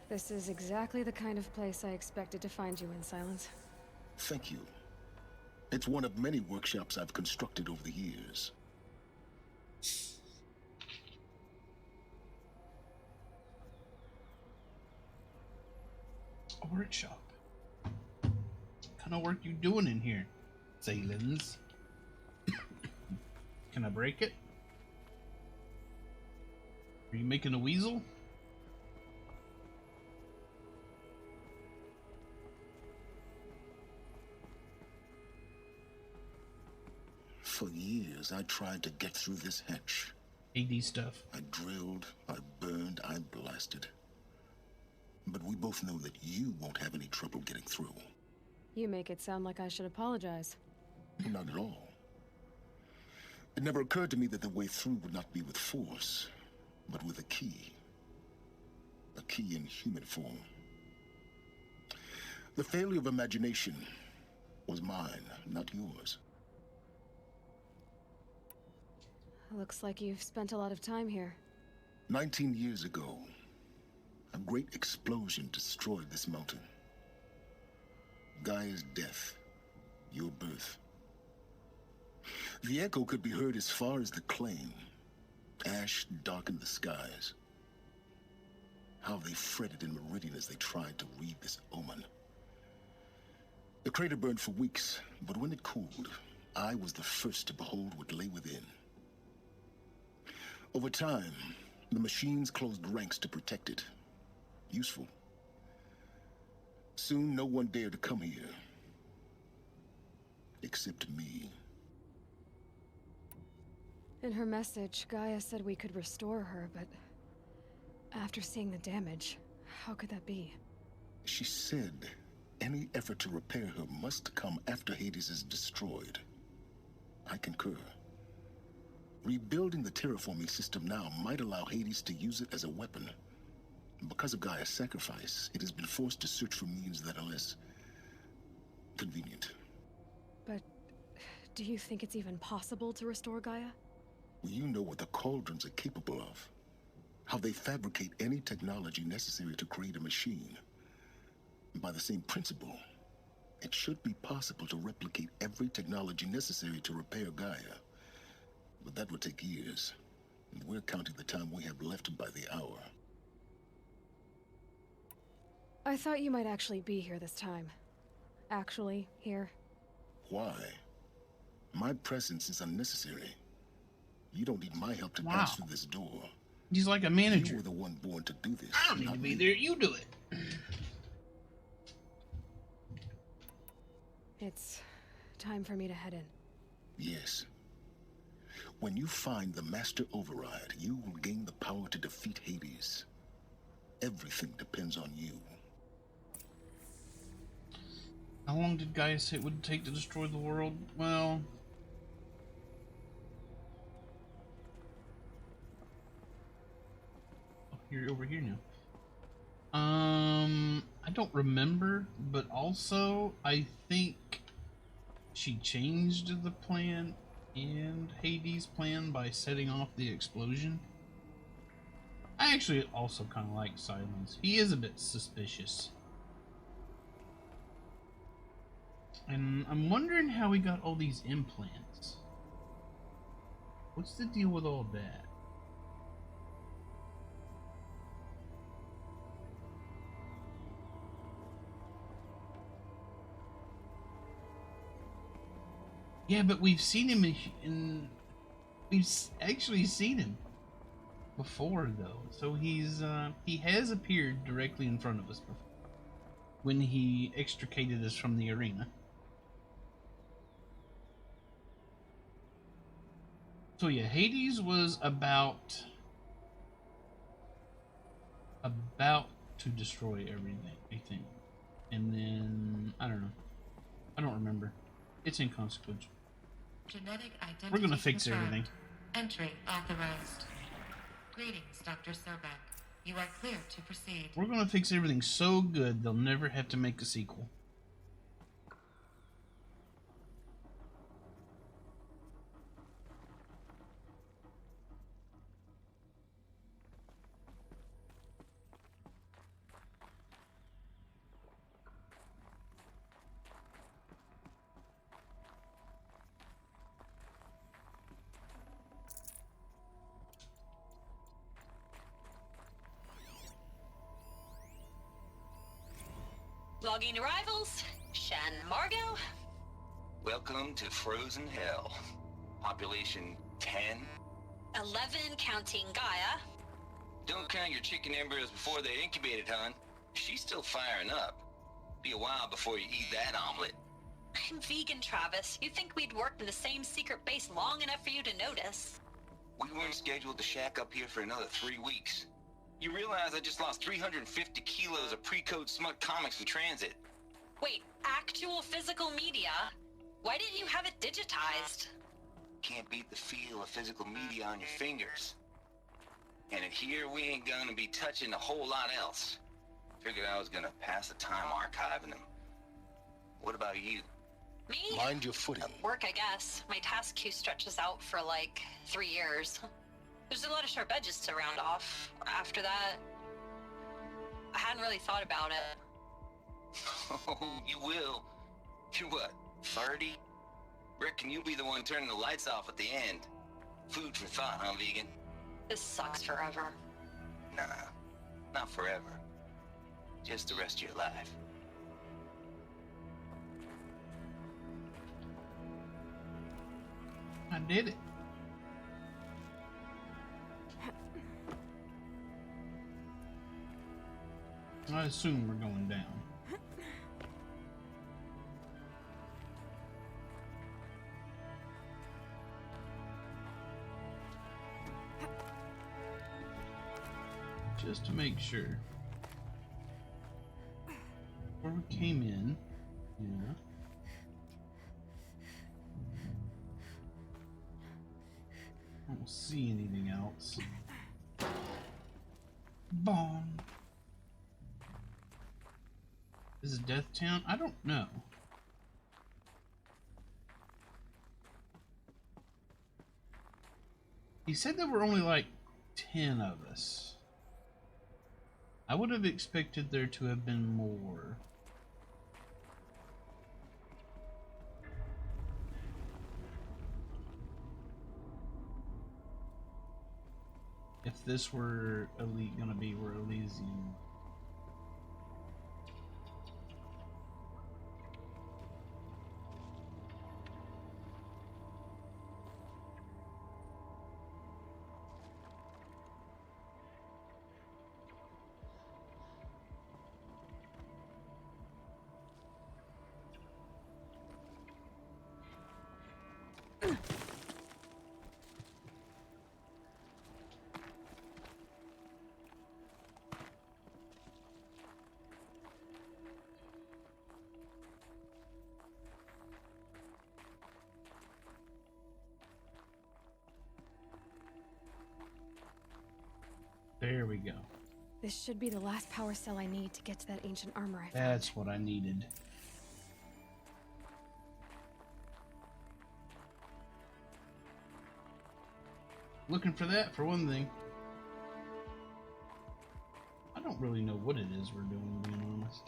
This is exactly the kind of place I expected to find you in, Silence. Thank you. It's one of many workshops I've constructed over the years. A workshop. What kind of work you doing in here, Silence? Can I break it? Are you making a weasel? For years, I tried to get through this hatch. AD stuff. I drilled, I burned, I blasted. But we both know that you won't have any trouble getting through. You make it sound like I should apologize. Not at all. It never occurred to me that the way through would not be with force, but with a key. A key in human form. The failure of imagination was mine, not yours. Looks like you've spent a lot of time here. 19 years ago, a great explosion destroyed this mountain. Gaia's death, your birth. The echo could be heard as far as the claim. Ash darkened the skies. How they fretted in Meridian as they tried to read this omen. The crater burned for weeks, but when it cooled, I was the first to behold what lay within. Over time, the machines closed ranks to protect it. Useful. Soon, no one dared to come here. Except me. In her message, Gaia said we could restore her, but after seeing the damage, how could that be? She said any effort to repair her must come after Hades is destroyed. I concur. Rebuilding the terraforming system now might allow Hades to use it as a weapon. Because of Gaia's sacrifice, it has been forced to search for means that are less convenient. But do you think it's even possible to restore Gaia? You know what the Cauldrons are capable of. How they fabricate any technology necessary to create a machine. By the same principle, it should be possible to replicate every technology necessary to repair Gaia. But that would take years. And we're counting the time we have left by the hour. I thought you might actually be here this time. Actually, here. Why? My presence is unnecessary. You don't need my help to pass through this door. He's like a manager. You were the one born to do this. I don't need to be there. You do it. It's time for me to head in. Yes. When you find the Master Override, you will gain the power to defeat Hades. Everything depends on you. How long did Gaius say it would take to destroy the world? Well... oh, you're over here now. I don't remember, but also, I think she changed the plan and Hades' plan by setting off the explosion. I actually also kind of like Silence. He is a bit suspicious. And I'm wondering how he got all these implants. What's the deal with all that? Yeah, but we've seen him we've actually seen him before, though. So he has appeared directly in front of us before, when he extricated us from the arena. So yeah, Hades was about to destroy everything, I think. And then I don't know. I don't remember. It's inconsequential. Genetic identity We're gonna fix confirmed. everything. Entry authorized. Greetings, Dr. Sobek. You are clear to proceed. We're gonna fix everything so good they'll never have to make a sequel. Logging arrivals. Shen Margot. Welcome to Frozen Hell. Population 10. 11 counting Gaia. Don't count your chicken embryos before they're incubated, hon. She's still firing up. Be a while before you eat that omelet. I'm vegan, Travis. You think we'd worked in the same secret base long enough for you to notice? We weren't scheduled to shack up here for another 3 weeks. You realize I just lost 350 kilos of pre-code smut comics in transit. Wait, actual physical media? Why didn't you have it digitized? Can't beat the feel of physical media on your fingers. And in here, we ain't gonna be touching a whole lot else. Figured I was gonna pass the time archiving them. What about you? Me? Mind your footing. Work, I guess. My task queue stretches out for like 3 years. There's a lot of sharp edges to round off. After that, I hadn't really thought about it. Oh, you will. You're what, 30? Reckon you'll be the one turning the lights off at the end. Food for thought, huh, vegan? This sucks forever. Nah, not forever. Just the rest of your life. I did it. I assume we're going down. Just to make sure. Before we came in, yeah. I don't see anything else. Bomb. Is it Death Town? I don't know. He said there were only like 10 of us. I would have expected there to have been more. If this were Elite gonna be where Elysium. here we go. This should be the last power cell I need to get to that ancient armor I found. That's what I needed. Looking for that, for one thing. I don't really know what it is we're doing, being honest.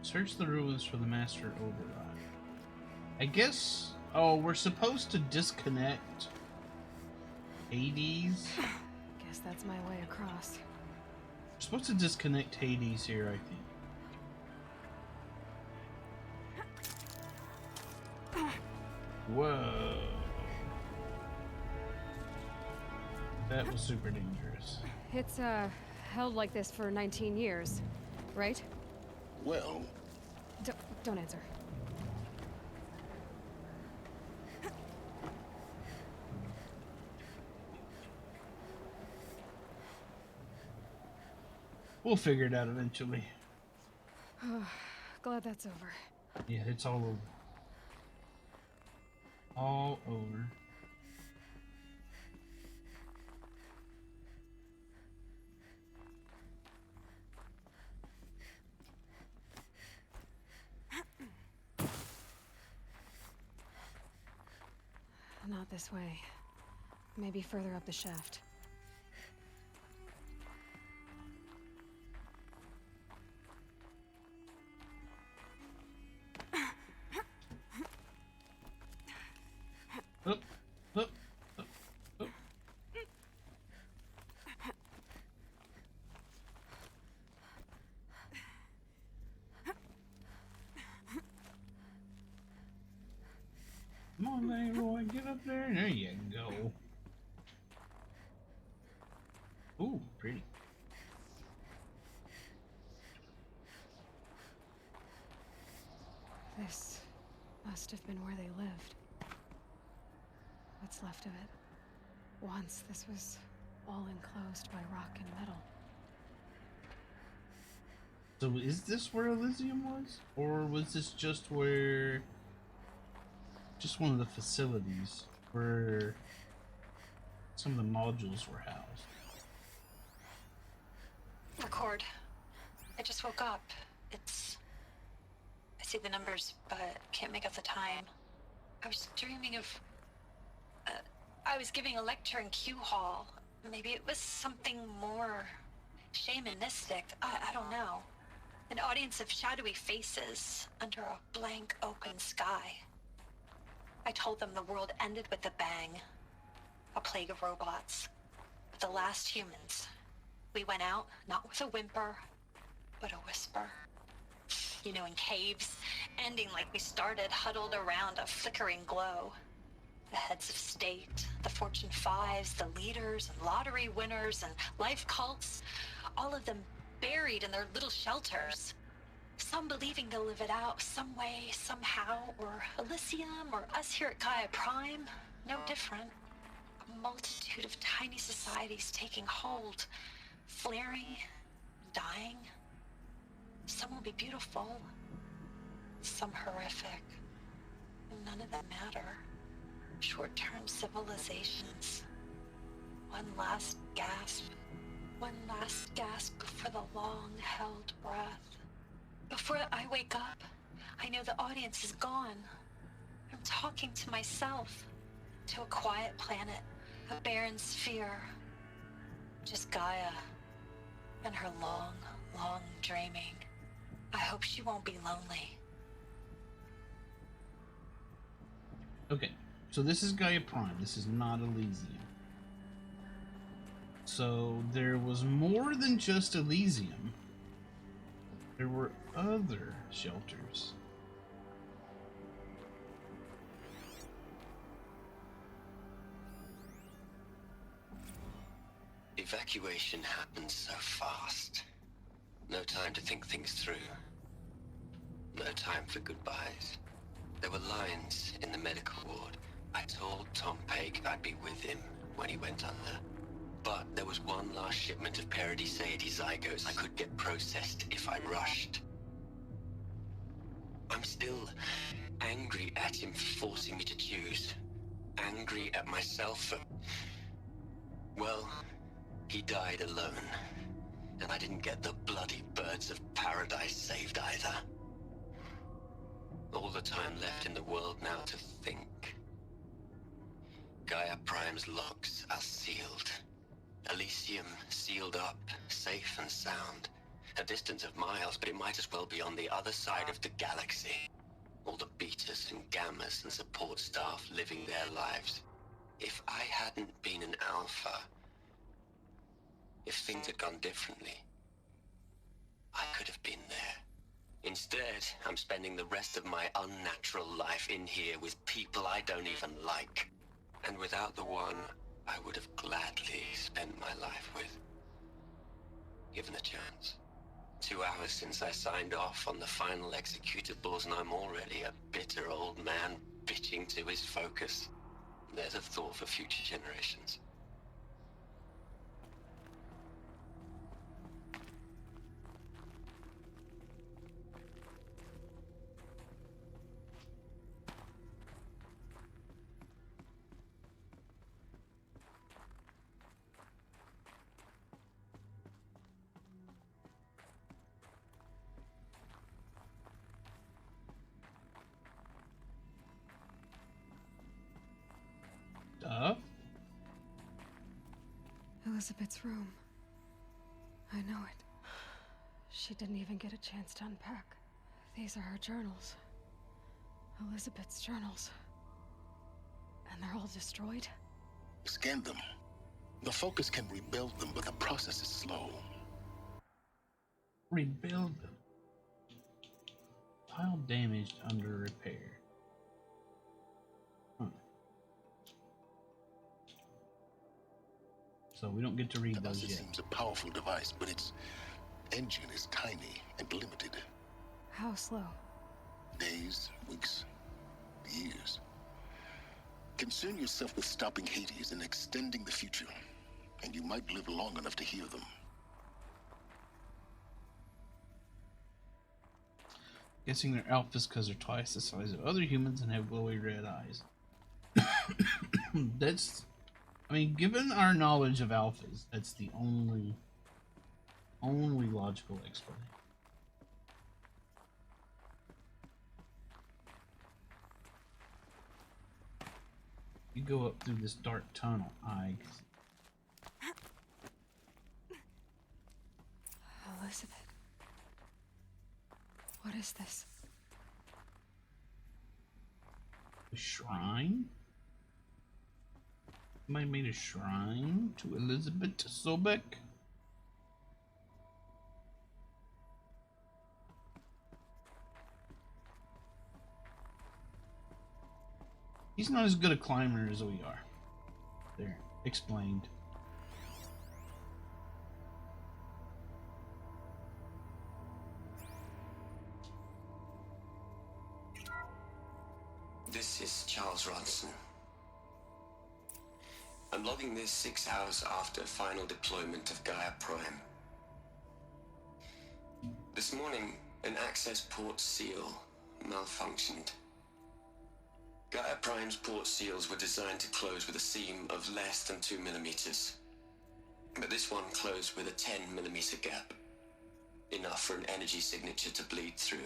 Search the ruins for the Master Override. I guess... Oh, we're supposed to disconnect Hades? Guess that's my way across. We're supposed to disconnect Hades here, I think. Whoa. That was super dangerous. It's, held like this for 19 years, right? Well... Don't answer. We'll figure it out eventually. Glad that's over. Yeah, it's all over. All over. Not this way. Maybe further up the shaft. Up, up, up, up. Come on, Leroy, get up there. There you go. Ooh, pretty. This must have been where they lived. What's left of it. Once this was all enclosed by rock and metal. So is this where Elysium was? Or was this just where... just one of the facilities where some of the modules were housed? Record. I just woke up. It's... I see the numbers, but can't make out the time. I was dreaming of... I was giving a lecture in Q Hall. Maybe it was something more shamanistic. I don't know. An audience of shadowy faces under a blank open sky. I told them the world ended with a bang. A plague of robots. The last humans. We went out, not with a whimper, but a whisper. You know, in caves, ending like we started, huddled around a flickering glow. The heads of state, the Fortune 5s, the leaders and lottery winners and life cults, all of them buried in their little shelters. Some believing they'll live it out some way, somehow, or Elysium, or us here at Gaia Prime, no different. A multitude of tiny societies taking hold, flaring, dying. Some will be beautiful, some horrific. None of them matter. Short-term civilizations. One last gasp. One last gasp before the long-held breath. Before I wake up, I know the audience is gone. I'm talking to myself. To a quiet planet. A barren sphere. Just Gaia. And her long, long dreaming. I hope she won't be lonely. Okay. So this is Gaia Prime. This is not Elysium. So there was more than just Elysium. There were other shelters. Evacuation happens so fast. No time to think things through. No time for goodbyes. There were lines in the medical ward. I told Tom Pake I'd be with him when he went under. But there was one last shipment of Paradiseidae zygotes I could get processed if I rushed. I'm still angry at him for forcing me to choose. Angry at myself for... Well, he died alone. And I didn't get the bloody birds of paradise saved either. All the time left in the world now to think. Gaia Prime's locks are sealed. Elysium sealed up, safe and sound. A distance of miles, but it might as well be on the other side of the galaxy. All the betas and gammas and support staff living their lives. If I hadn't been an alpha, if things had gone differently, I could have been there. Instead, I'm spending the rest of my unnatural life in here with people I don't even like. And without the one I would have gladly spent my life with. Given a chance. 2 hours since I signed off on the final executables, and I'm already a bitter old man bitching to his focus. There's a thought for future generations. Elizabeth's room. I know it. She didn't even get a chance to unpack. These are her journals. Elizabeth's journals. And they're all destroyed? Scan them. The Focus can rebuild them, but the process is slow. Rebuild them. File damaged under repair. So we don't get to read those yet. It seems a powerful device, but its engine is tiny and limited. How slow? Days, weeks, years. Concern yourself with stopping Hades and extending the future, and you might live long enough to hear them. Guessing they're alphas because they're twice the size of other humans and have glowy red eyes. That's... I mean, given our knowledge of alphas, that's the only logical explanation. You go up through this dark tunnel, Elizabeth. What is this? A shrine? Somebody made a shrine to Elizabeth Sobek? He's not as good a climber as we are. There, explained. This is Charles Ronson. I'm logging this 6 hours after final deployment of Gaia Prime. This morning, an access port seal malfunctioned. Gaia Prime's port seals were designed to close with a seam of less than 2 millimeters. But this one closed with a 10 millimeter gap. Enough for an energy signature to bleed through.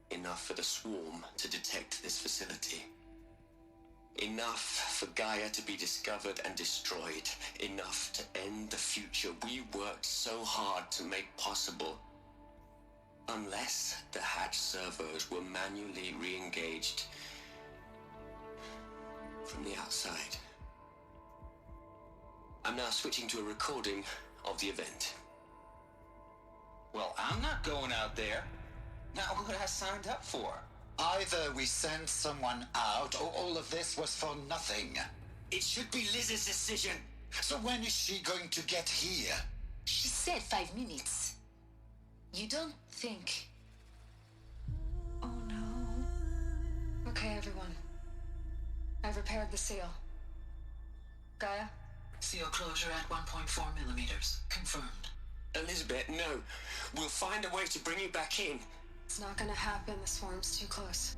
Enough for the swarm to detect this facility. Enough for Gaia to be discovered and destroyed. Enough to end the future we worked so hard to make possible. Unless the hatch servos were manually re-engaged from the outside. I'm now switching to a recording of the event. Well, I'm not going out there. Not what I signed up for. Either we send someone out, or all of this was for nothing. It should be Liz's decision. So when is she going to get here? She said 5 minutes. You don't think... Oh no. Okay, everyone. I've repaired the seal. Gaia, Seal closure at 1.4 millimeters. Confirmed. Elizabeth, no. We'll find a way to bring you back in. It's not gonna happen. The swarm's too close.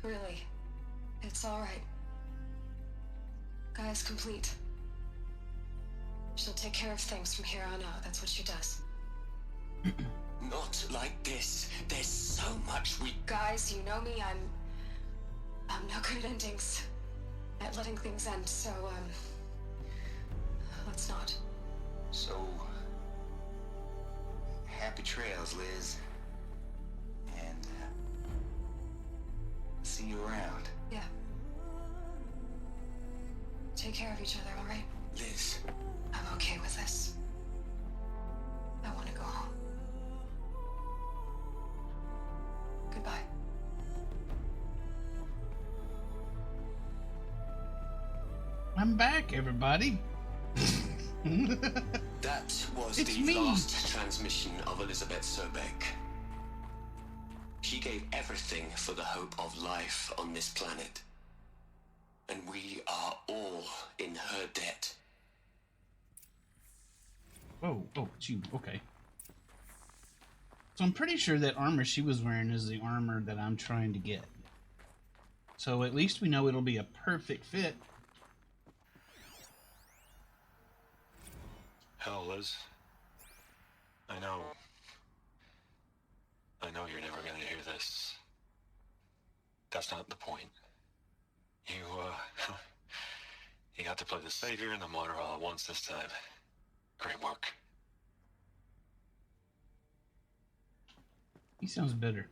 Really. It's alright. Gaia's complete. She'll take care of things from here on out. That's what she does. Not like this. There's so much we... Guys, you know me. I'm no good at endings. At letting things end, so, let's not. So, happy trails, Liz. And, see you around. Yeah. Take care of each other, alright? Liz. I'm okay with this. I want to go home. Goodbye. I'm back, everybody. That was It's the me. last transmission of Elizabeth Sobek. She gave everything for the hope of life on this planet. And we are all in her debt. Oh, it's you. Okay. So I'm pretty sure that armor she was wearing is the armor that I'm trying to get. So at least we know it'll be a perfect fit. Hell, Liz. I know you're never gonna hear this. That's not the point. You got to play the savior and the martyr all at once this time. Great work. He sounds better.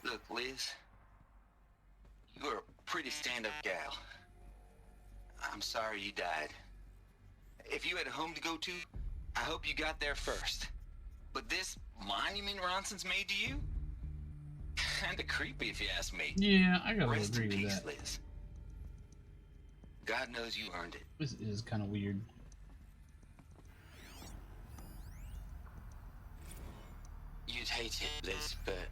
Look, Liz. You're a pretty stand-up gal. I'm sorry you died. If you had a home to go to, I hope you got there first. But this monument Ronson's made to you? Kinda creepy if you ask me. Yeah, I gotta Rest agree in with peace, that. Liz. God knows you earned it. This is kind of weird. You'd hate it, Liz, but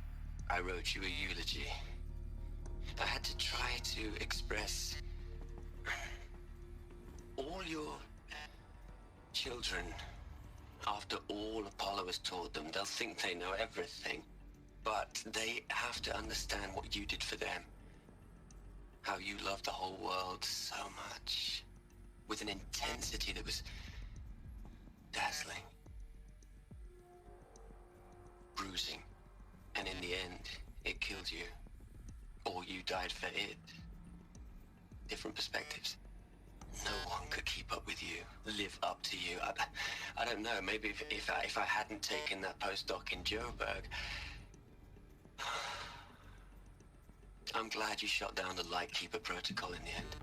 I wrote you a eulogy. I had to try to express all your children. After all Apollo has taught them, they'll think they know everything. But they have to understand what you did for them. How you loved the whole world so much. With an intensity that was dazzling. Bruising. And in the end, it killed you. Or you died for it. Different perspectives. No one could keep up with you, live up to you. I don't know, maybe if I hadn't taken that postdoc in Joburg. I'm glad you shot down the Lightkeeper protocol in the end.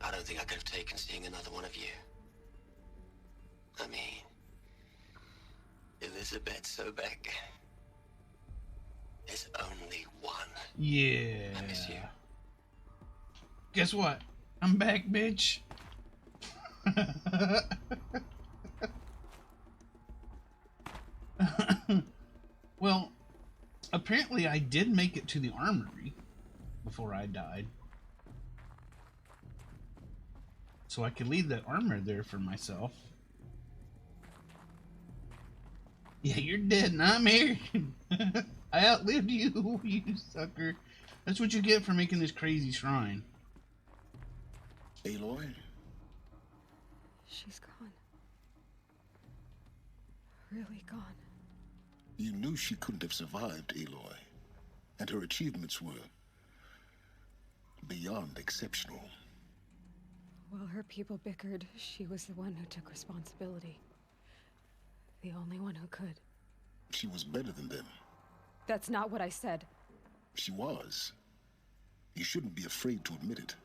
I don't think I could have taken seeing another one of you. I mean, Elizabeth Sobek. There's only one. Yeah. I miss you. Guess what? I'm back, bitch. Well, apparently I did make it to the armory before I died. So I could leave that armor there for myself. Yeah, you're dead and I'm here. I outlived you, you sucker. That's what you get for making this crazy shrine. Aloy? She's gone. Really gone. You knew she couldn't have survived, Aloy. And her achievements were beyond exceptional. While her people bickered, she was the one who took responsibility. The only one who could. She was better than them. That's not what I said. She was. You shouldn't be afraid to admit it.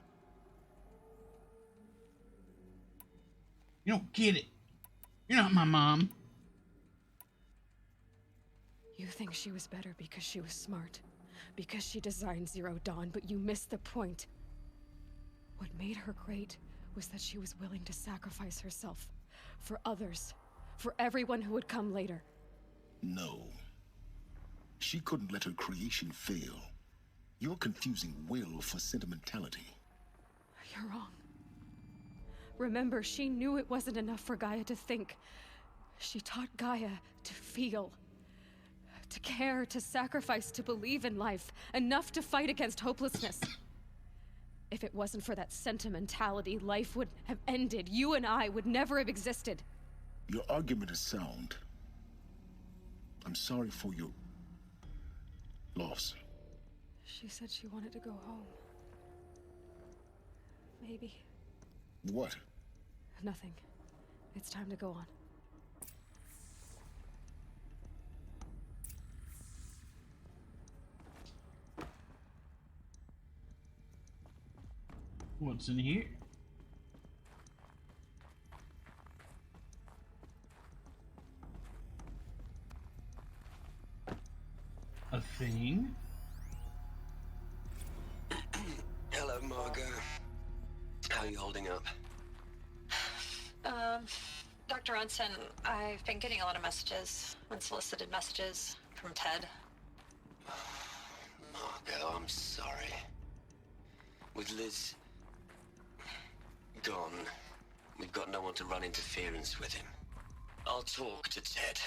You don't get it. You're not my mom. You think she was better because she was smart. Because she designed Zero Dawn, but you missed the point. What made her great was that she was willing to sacrifice herself. For others. For everyone who would come later. No. She couldn't let her creation fail. You're confusing will for sentimentality. You're wrong. Remember, she knew it wasn't enough for Gaia to think. She taught Gaia to feel. To care, to sacrifice, to believe in life. Enough to fight against hopelessness. If it wasn't for that sentimentality, life would have ended. You and I would never have existed. Your argument is sound. I'm sorry for your loss. She said she wanted to go home. Maybe. What? Nothing. It's time to go on. What's in here? A thing? Hello, Margot. How are you holding up? Dr. Ronson, I've been getting a lot of messages, unsolicited messages from Ted. Margot, I'm sorry. With Liz gone, we've got no one to run interference with him. I'll talk to Ted.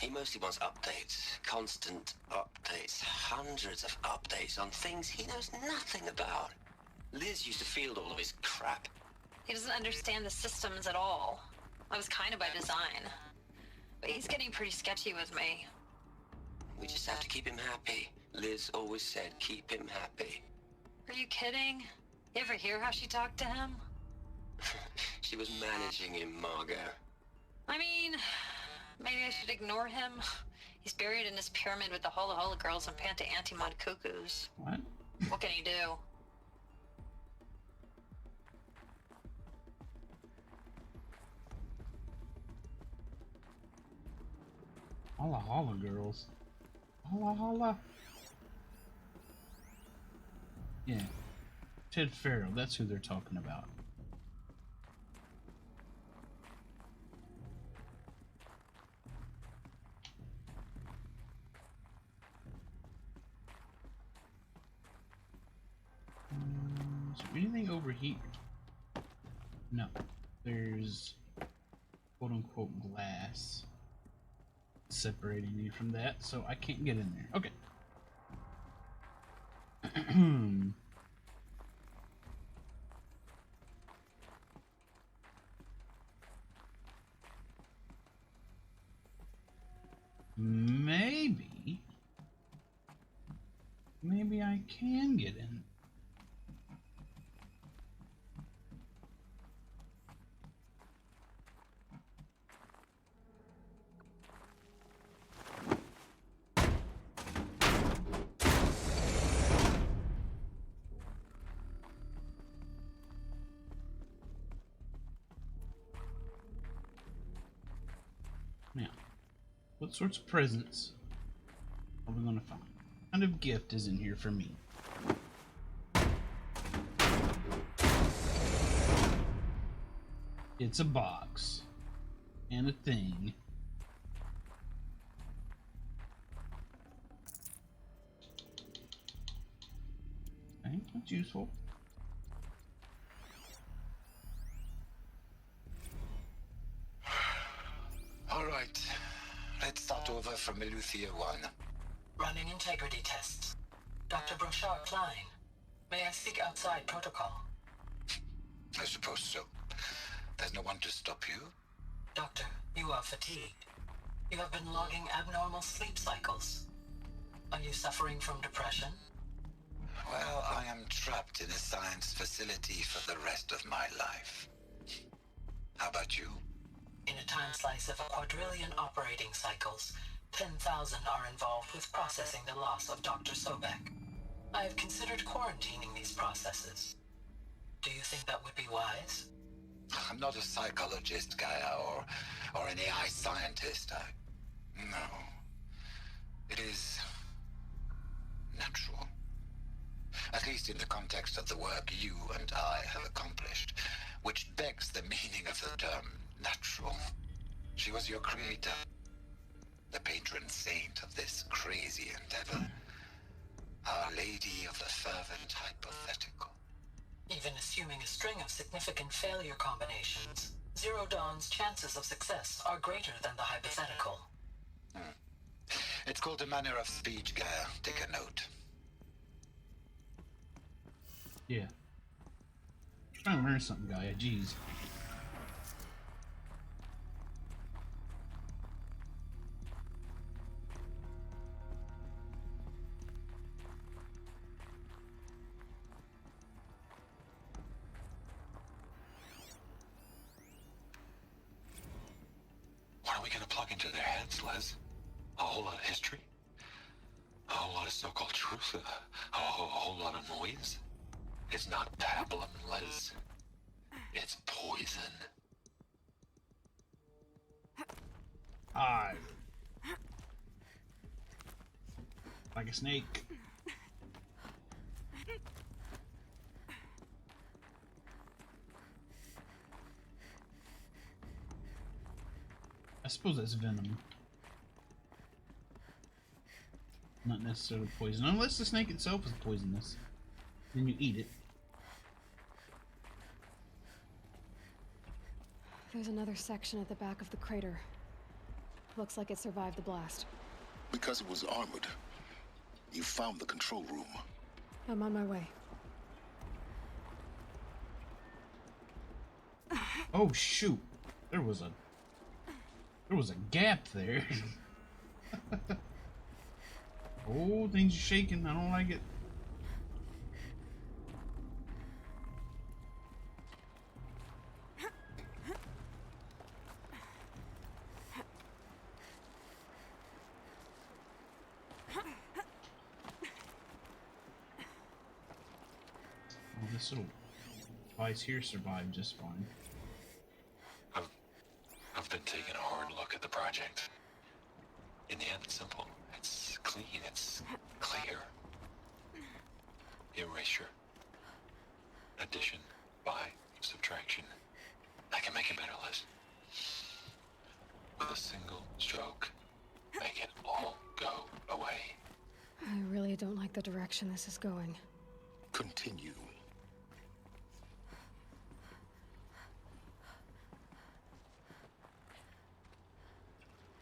He mostly wants updates, constant updates, hundreds of updates on things he knows nothing about. Liz used to field all of his crap. He doesn't understand the systems at all. That was kind of by design. But he's getting pretty sketchy with me. We just have to keep him happy. Liz always said keep him happy. Are you kidding? You ever hear how she talked to him? She was managing him, Margot. I mean, maybe I should ignore him. He's buried in his pyramid with the Hola Hola girls and Panta Antimod cuckoos. What? What can he do? Holla holla, girls. Holla holla. Yeah. Ted Farrow, that's who they're talking about. Is there anything over here? No. There's quote-unquote glass separating me from that, so I can't get in there. Okay. Maybe I can get in. Now, what sorts of presents are we going to find? What kind of gift is in here for me? It's a box and a thing. Okay, that's useful. All right. Let's start over from Eleuthia 1. Running integrity tests. Dr. Brochard Klein. May I speak outside protocol? I suppose so. There's no one to stop you? Doctor, you are fatigued. You have been logging abnormal sleep cycles. Are you suffering from depression? Well, I am trapped in a science facility for the rest of my life. How about you? In a time slice of 1,250,000 operating cycles, 10,000 are involved with processing the loss of Dr. Sobek. I have considered quarantining these processes. Do you think that would be wise? I'm not a psychologist, Gaia, or an AI scientist. No. It is natural. At least in the context of the work you and I have accomplished, which begs the meaning of the term natural. She was your creator. the patron saint of this crazy endeavor. Our Lady of the Fervent Hypothetical. Even assuming a string of significant failure combinations, Zero Dawn's chances of success are greater than the hypothetical. It's called a manner of speech, Gaia. Take a note. Yeah. Trying to learn something, Gaia. Jeez. What are we gonna plug into their heads, Les? A whole lot of history? A whole lot of so-called truth? A whole lot of noise? It's not pablum, Les. It's poison. Hive. Like a snake. I suppose that's venom. Not necessarily poison, unless the snake itself is poisonous. Then you eat it. There's another section at the back of the crater. Looks like it survived the blast. Because it was armored. You found the control room. I'm on my way. Oh shoot. There was a gap there. Oh, things are shaking. I don't like it. Oh, this little device here survived just fine. I've been taking a hard look at the project. In the end, it's simple. It's clean. It's clear. Erasure. Addition. By. Subtraction. I can make it better, Liz. With a single stroke, make it all go away. I really don't like the direction this is going. Continue.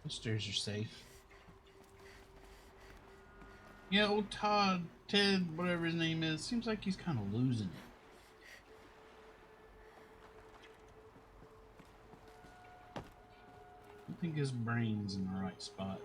The stairs are safe. Yeah, old Ted, whatever his name is, seems like he's kind of losing it. I think his brain's in the right spot.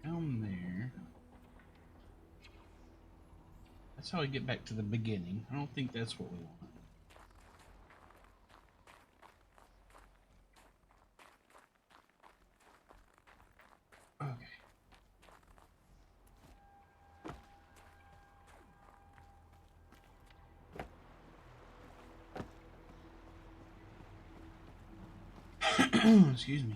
Down there. That's how I get back to the beginning. I don't think that's what we want. Okay. Excuse me.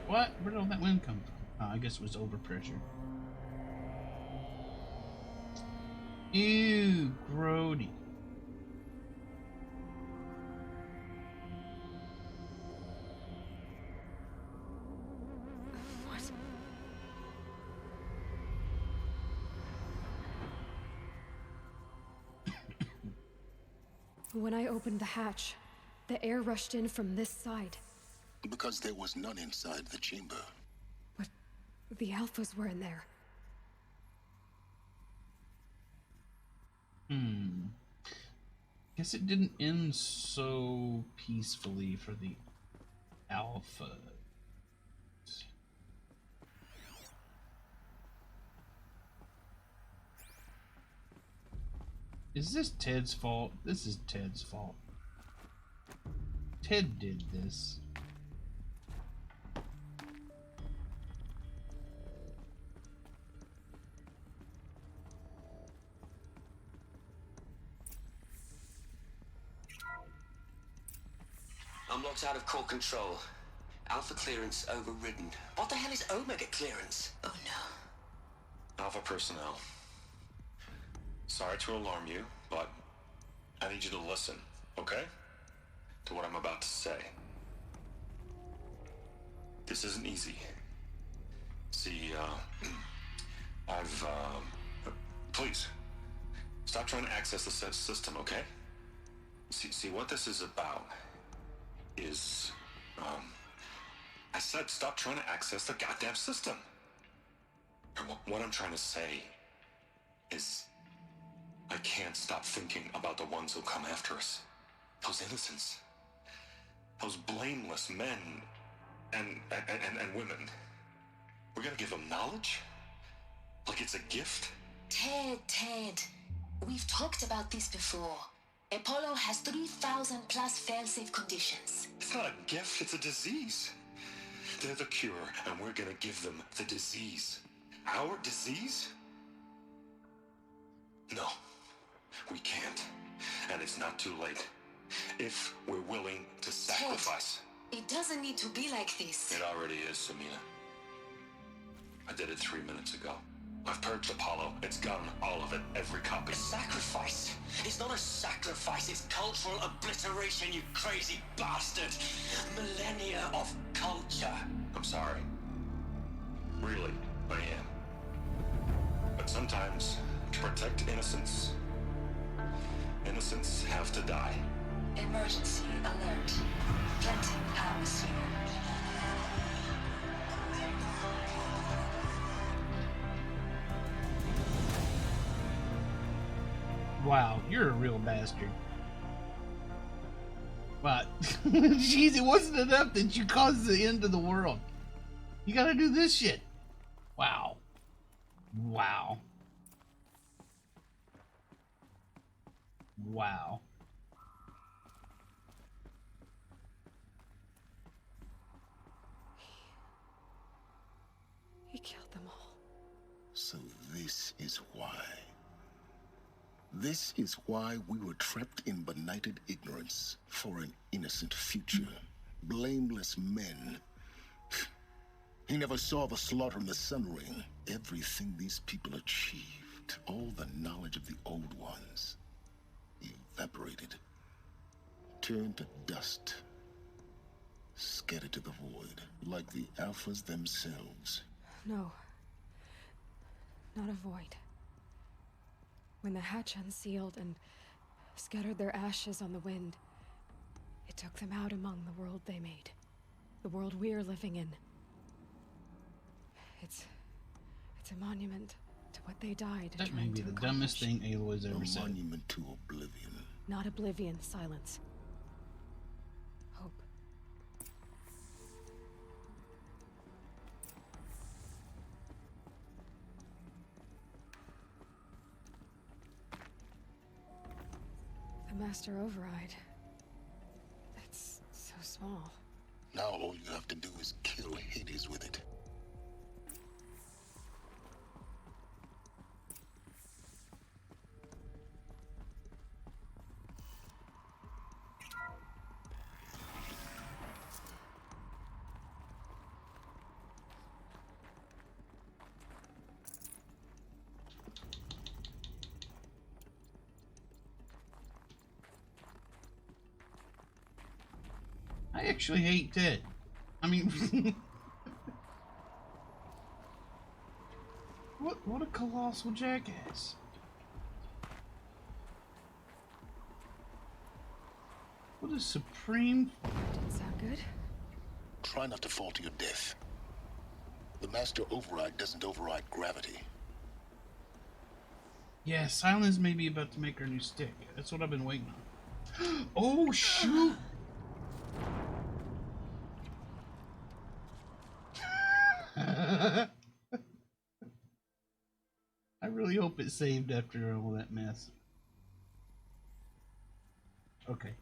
What? Where did all that wind come from? Oh, I guess it was overpressure. Ew, grody. What? When I opened the hatch, the air rushed in from this side. Because there was none inside the chamber. But the Alphas were in there. Guess it didn't end so peacefully for the Alpha. Is this Ted's fault? This is Ted's fault. Ted did this. Logs out of core control. Alpha clearance overridden. What the hell is Omega clearance? Oh no. Alpha personnel. Sorry to alarm you, but I need you to listen, okay? To what I'm about to say. This isn't easy. See, please, stop trying to access the system, okay? See, what this is about is, I said stop trying to access the goddamn system. And what I'm trying to say is, I can't stop thinking about the ones who'll come after us. Those innocents. Those blameless men and women. We're gonna give them knowledge? Like it's a gift? Ted. We've talked about this before. Apollo has 3,000 plus fail-safe conditions. It's not a gift, it's a disease. They're the cure, and we're gonna give them the disease. Our disease? No, we can't. And it's not too late. If we're willing to sacrifice. Ted, it doesn't need to be like this. It already is, Samina. I did it 3 minutes ago. I've purged Apollo. It's gone, all of it, every copy. A sacrifice? It's not a sacrifice, it's cultural obliteration, you crazy bastard! Millennia of culture. I'm sorry. Really, I am. But sometimes, to protect innocence, innocents have to die. Emergency alert. Planting power soon. Wow, you're a real bastard. But, jeez, it wasn't enough that you caused the end of the world. You gotta do this shit. Wow. Wow. Wow. He killed them all. So this is why. This is why we were trapped in benighted ignorance for an innocent future. Blameless men. He never saw the slaughter in the Sun Ring. Everything these people achieved, all the knowledge of the old ones, evaporated, turned to dust, scattered to the void, like the Alphas themselves. No. Not a void. When the hatch unsealed and scattered their ashes on the wind, it took them out among the world they made. The world we're living in. It's a monument to what they died That may trying be to the accomplish. dumbest thing Aloy's ever said. A monument to oblivion. Not oblivion, silence. Hope. The Master Override. It's so small. Now all you have to do is kill Hades with it. I actually hate Ted. I mean, what a colossal jackass. What a supreme... Didn't sound good. Try not to fall to your death. The Master Override doesn't override gravity. Yeah, Silence may be about to make her new stick. That's what I've been waiting on. Oh, shoot! I really hope it saved after all that mess. Okay.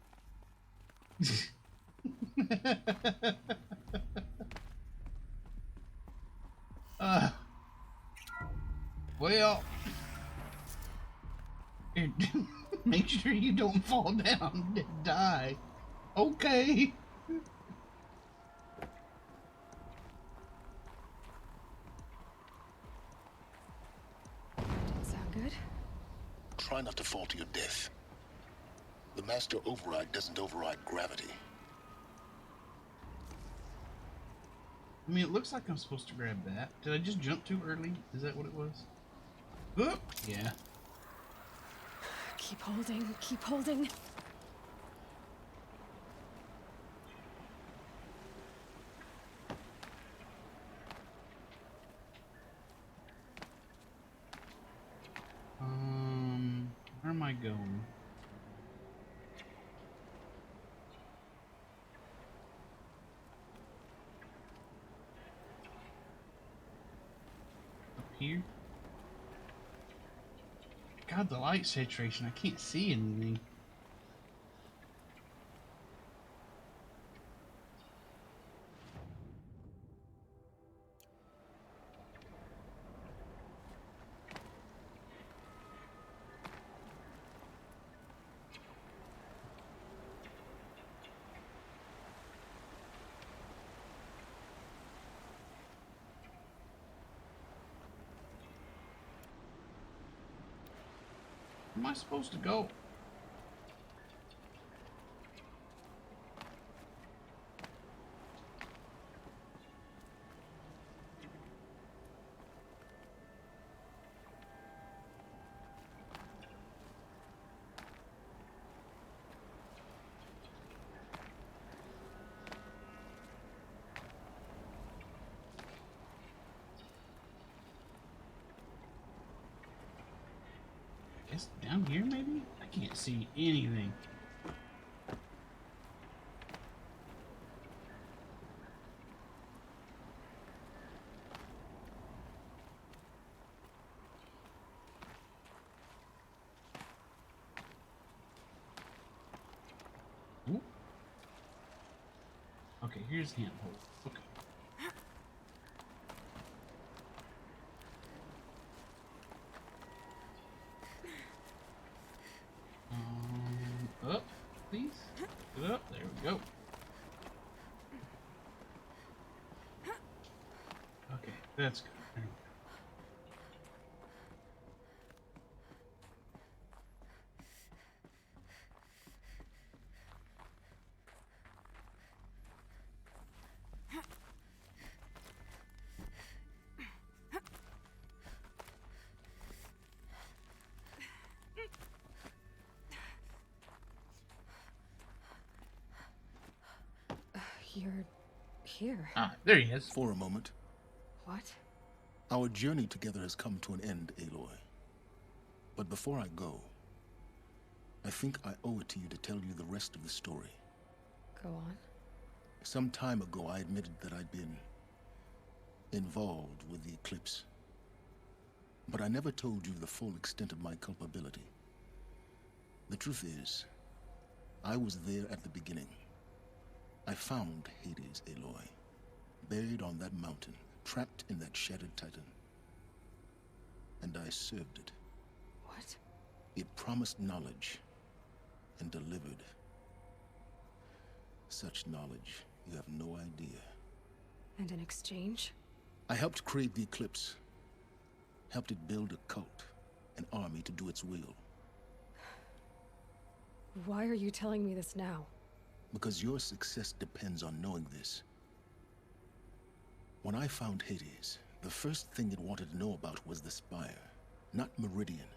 Well, make sure you don't fall down and die. Okay. Didn't sound good. Try not to fall to your death. The Master Override doesn't override gravity. I mean, it looks like I'm supposed to grab that. Did I just jump too early? Is that what it was? Oh, yeah. Keep holding, keep holding. Where am I going? Up here? God, the light saturation, I can't see anything. Where am I supposed to go? Guess down here maybe? I can't see anything. Ooh. Okay, here's the handhold. Okay. Up, please. Get up. There we go. Okay, that's good. There we go. You're here. Ah, there he is. For a moment. What? Our journey together has come to an end, Aloy. But before I go, I think I owe it to you to tell you the rest of the story. Go on. Some time ago, I admitted that I'd been involved with the Eclipse. But I never told you the full extent of my culpability. The truth is, I was there at the beginning. I found Hades, Aloy, buried on that mountain, trapped in that shattered titan. And I served it. What? It promised knowledge and delivered. Such knowledge, you have no idea. And in exchange? I helped create the Eclipse. Helped it build a cult, an army to do its will. Why are you telling me this now? Because your success depends on knowing this. When I found Hades, the first thing it wanted to know about was the Spire. Not Meridian.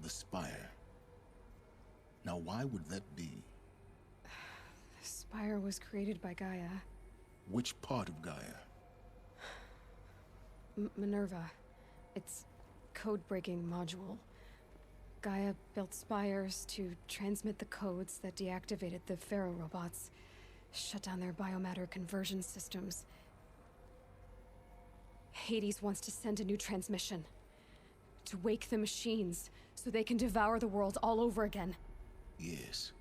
The Spire. Now why would that be? The Spire was created by Gaia. Which part of Gaia? Minerva. It's code-breaking module. Gaia built spires to transmit the codes that deactivated the Pharaoh robots, shut down their biomatter conversion systems. Hades wants to send a new transmission. To wake the machines, so they can devour the world all over again. Yes.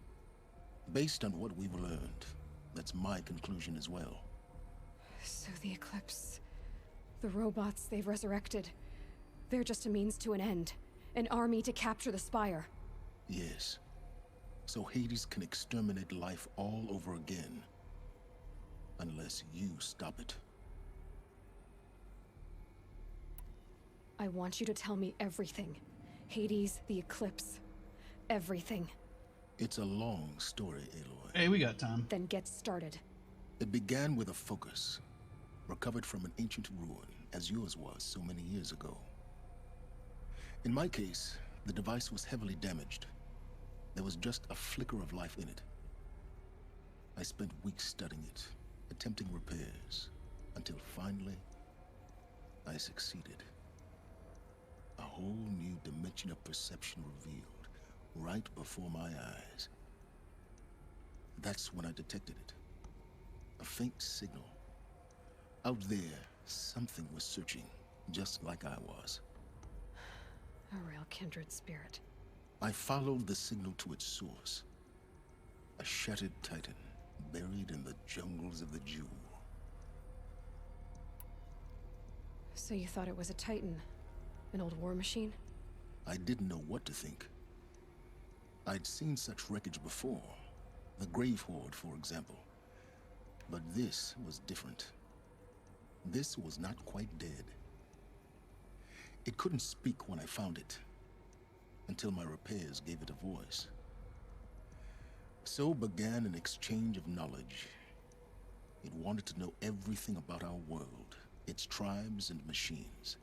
Based on what we've learned, that's my conclusion as well. So the Eclipse... the robots they've resurrected... they're just a means to an end. An army to capture the Spire. Yes. So Hades can exterminate life all over again. Unless you stop it. I want you to tell me everything. Hades, the Eclipse, everything. It's a long story, Aloy. Hey, we got time. Then get started. It began with a focus, recovered from an ancient ruin, as yours was so many years ago. In my case, the device was heavily damaged. There was just a flicker of life in it. I spent weeks studying it, attempting repairs, until finally, I succeeded. A whole new dimension of perception revealed, right before my eyes. That's when I detected it. A faint signal. Out there, something was searching, just like I was. A real kindred spirit. I followed the signal to its source. A shattered titan, buried in the jungles of the Jewel. So you thought it was a titan? An old war machine? I didn't know what to think. I'd seen such wreckage before. The Grave Horde, for example. But this was different. This was not quite dead. It couldn't speak when I found it, until my repairs gave it a voice. So began an exchange of knowledge. It wanted to know everything about our world, its tribes and machines.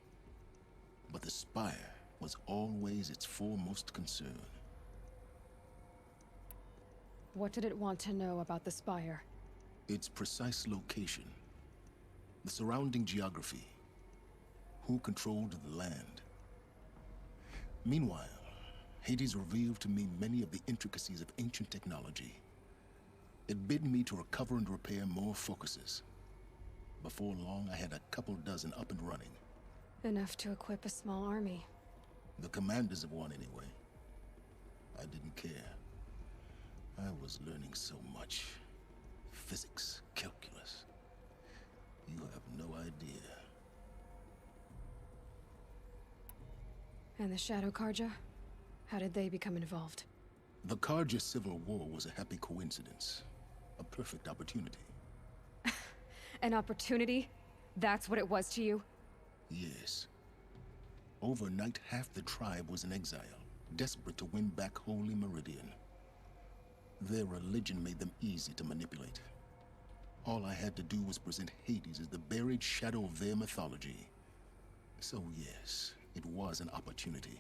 But the Spire was always its foremost concern. What did it want to know about the Spire? Its precise location, the surrounding geography, who controlled the land. Meanwhile, Hades revealed to me many of the intricacies of ancient technology. It bid me to recover and repair more focuses. Before long, I had a couple dozen up and running. Enough to equip a small army. The commanders of one, anyway. I didn't care. I was learning so much. Physics, calculus. You have no idea. And the Shadow Carja? How did they become involved? The Carja Civil War was a happy coincidence. A perfect opportunity. An opportunity? That's what it was to you? Yes. Overnight, half the tribe was in exile, desperate to win back Holy Meridian. Their religion made them easy to manipulate. All I had to do was present Hades as the buried shadow of their mythology. So yes, it was an opportunity.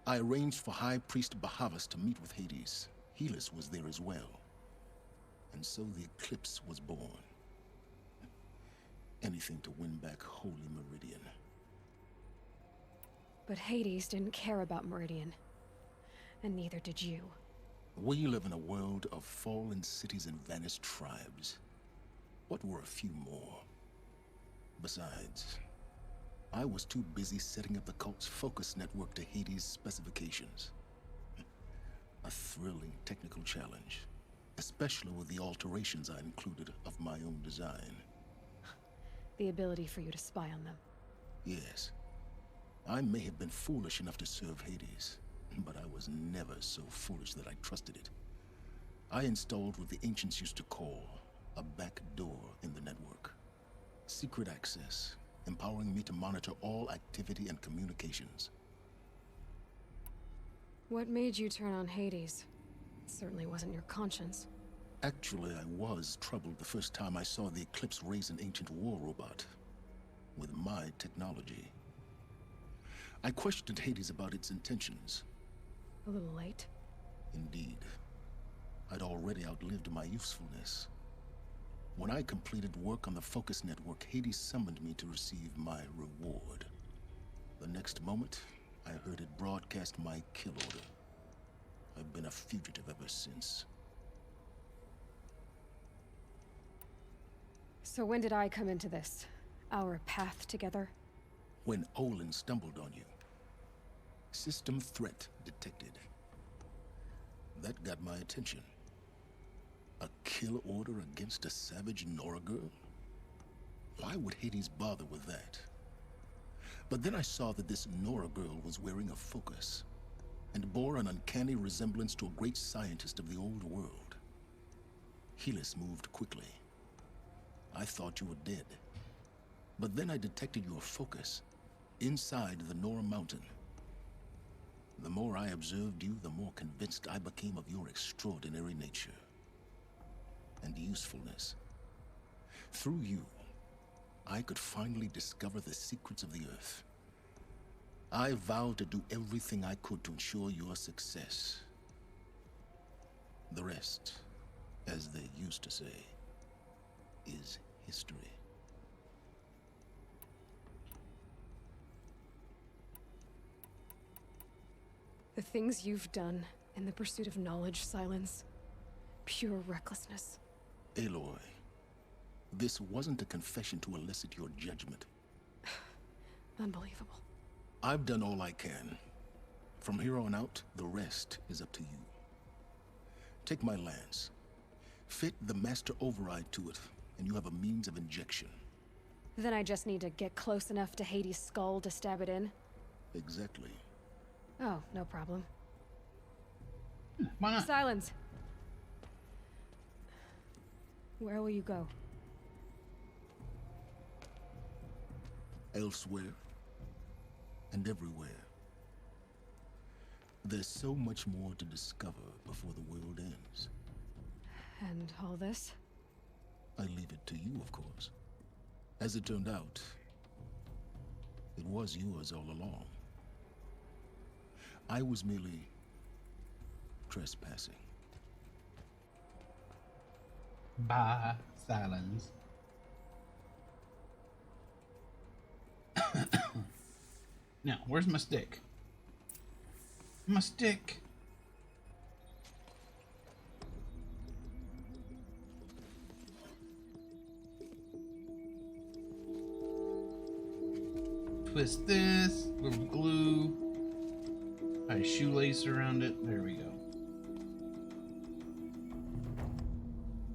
I arranged for High Priest Bahavas to meet with Hades. Helis was there as well. And so the Eclipse was born. Anything to win back Holy Meridian. But Hades didn't care about Meridian. And neither did you. We live in a world of fallen cities and vanished tribes. What were a few more? Besides, I was too busy setting up the cult's focus network to Hades' specifications. A thrilling technical challenge, especially with the alterations I included of my own design. The ability for you to spy on them. Yes. I may have been foolish enough to serve Hades, but I was never so foolish that I trusted it. I installed what the ancients used to call a back door in the network. Secret access, empowering me to monitor all activity and communications. What made you turn on Hades? It certainly wasn't your conscience. Actually, I was troubled the first time I saw the Eclipse raise an ancient war robot. With my technology. I questioned Hades about its intentions. A little late? Indeed. I'd already outlived my usefulness. When I completed work on the Focus Network, Hades summoned me to receive my reward. The next moment, I heard it broadcast my kill order. I've been a fugitive ever since. So when did I come into this? Our path together? When Olin stumbled on you. System threat detected. That got my attention. A kill order against a savage Nora girl? Why would Hades bother with that? But then I saw that this Nora girl was wearing a focus, and bore an uncanny resemblance to a great scientist of the old world. Helis moved quickly. I thought you were dead. But then I detected your focus inside the Nora Mountain. The more I observed you, the more convinced I became of your extraordinary nature and usefulness. Through you, I could finally discover the secrets of the Earth. I vowed to do everything I could to ensure your success. The rest, as they used to say, is history. The things you've done in the pursuit of knowledge, Silence. Pure recklessness. Aloy, this wasn't a confession to elicit your judgment. Unbelievable. I've done all I can. From here on out, the rest is up to you. Take my lance. Fit the master override to it, and you have a means of injection. Then I just need to get close enough to Hades' skull to stab it in? Exactly. Oh, no problem. Why not? Silence! Where will you go? Elsewhere. And everywhere. There's so much more to discover before the world ends. And all this? I leave it to you, of course. As it turned out, it was yours all along. I was merely trespassing. Bye, Silence. Now, where's my stick? My stick! Twist this, little glue, tie a shoelace around it. There we go.